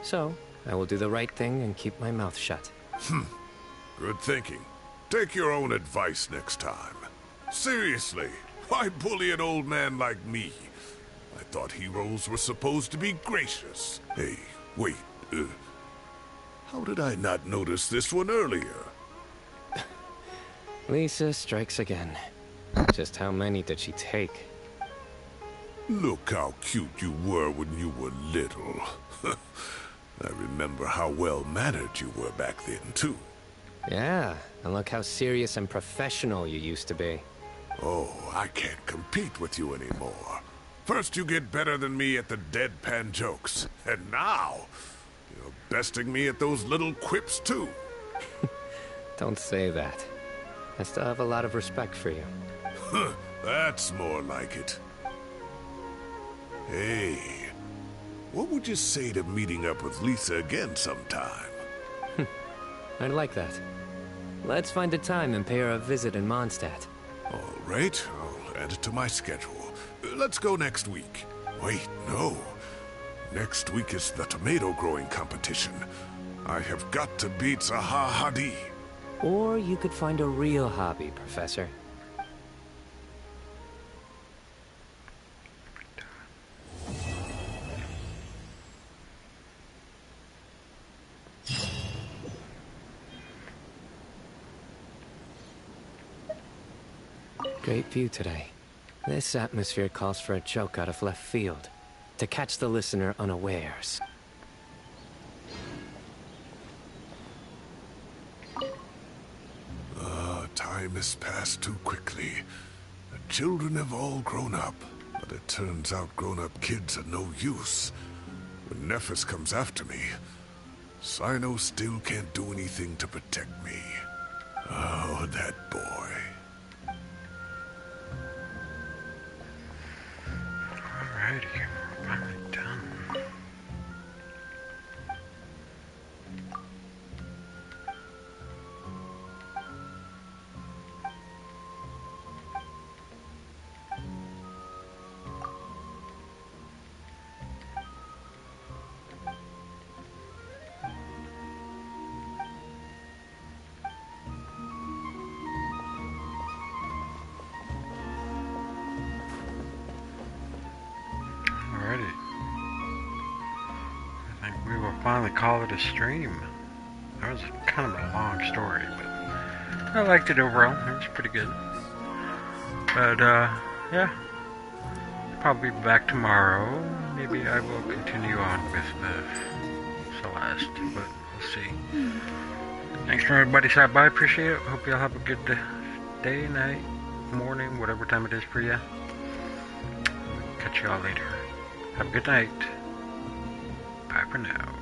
So, I will do the right thing and keep my mouth shut. Good thinking. Take your own advice next time. Seriously, why bully an old man like me? I thought heroes were supposed to be gracious. Hey, wait, how did I not notice this one earlier? Lisa strikes again. Just how many did she take? Look how cute you were when you were little. I remember how well-mannered you were back then, too. Yeah, and look how serious and professional you used to be. Oh, I can't compete with you anymore. First you get better than me at the deadpan jokes, and now You're besting me at those little quips, too. Don't say that. I still have a lot of respect for you. Huh, that's more like it. Hey, what would you say to meeting up with Lisa again sometime? I'd like that. Let's find a time and pay her a visit in Mondstadt. All right, I'll add it to my schedule. Let's go next week. Wait, no. Next week is the tomato growing competition. I have got to beat Zaha Hadid. Or you could find a real hobby, Professor. Great view today. This atmosphere calls for a joke out of left field, to catch the listener unawares. Time has passed too quickly. The children have all grown up, but it turns out grown-up kids are no use. When Nephis comes after me, Cyno still can't do anything to protect me. Oh, that boy. Alrighty, finally done. Alrighty. I think we will finally call it a stream. That was kind of a long story, but I liked it overall. It was pretty good. But, yeah. Probably be back tomorrow. Maybe I will continue on with Celeste, but we'll see. Thanks for everybody stopping by. Appreciate it. Hope y'all have a good day, night, morning, whatever time it is for you. Catch y'all later. Have a good night. Bye for now.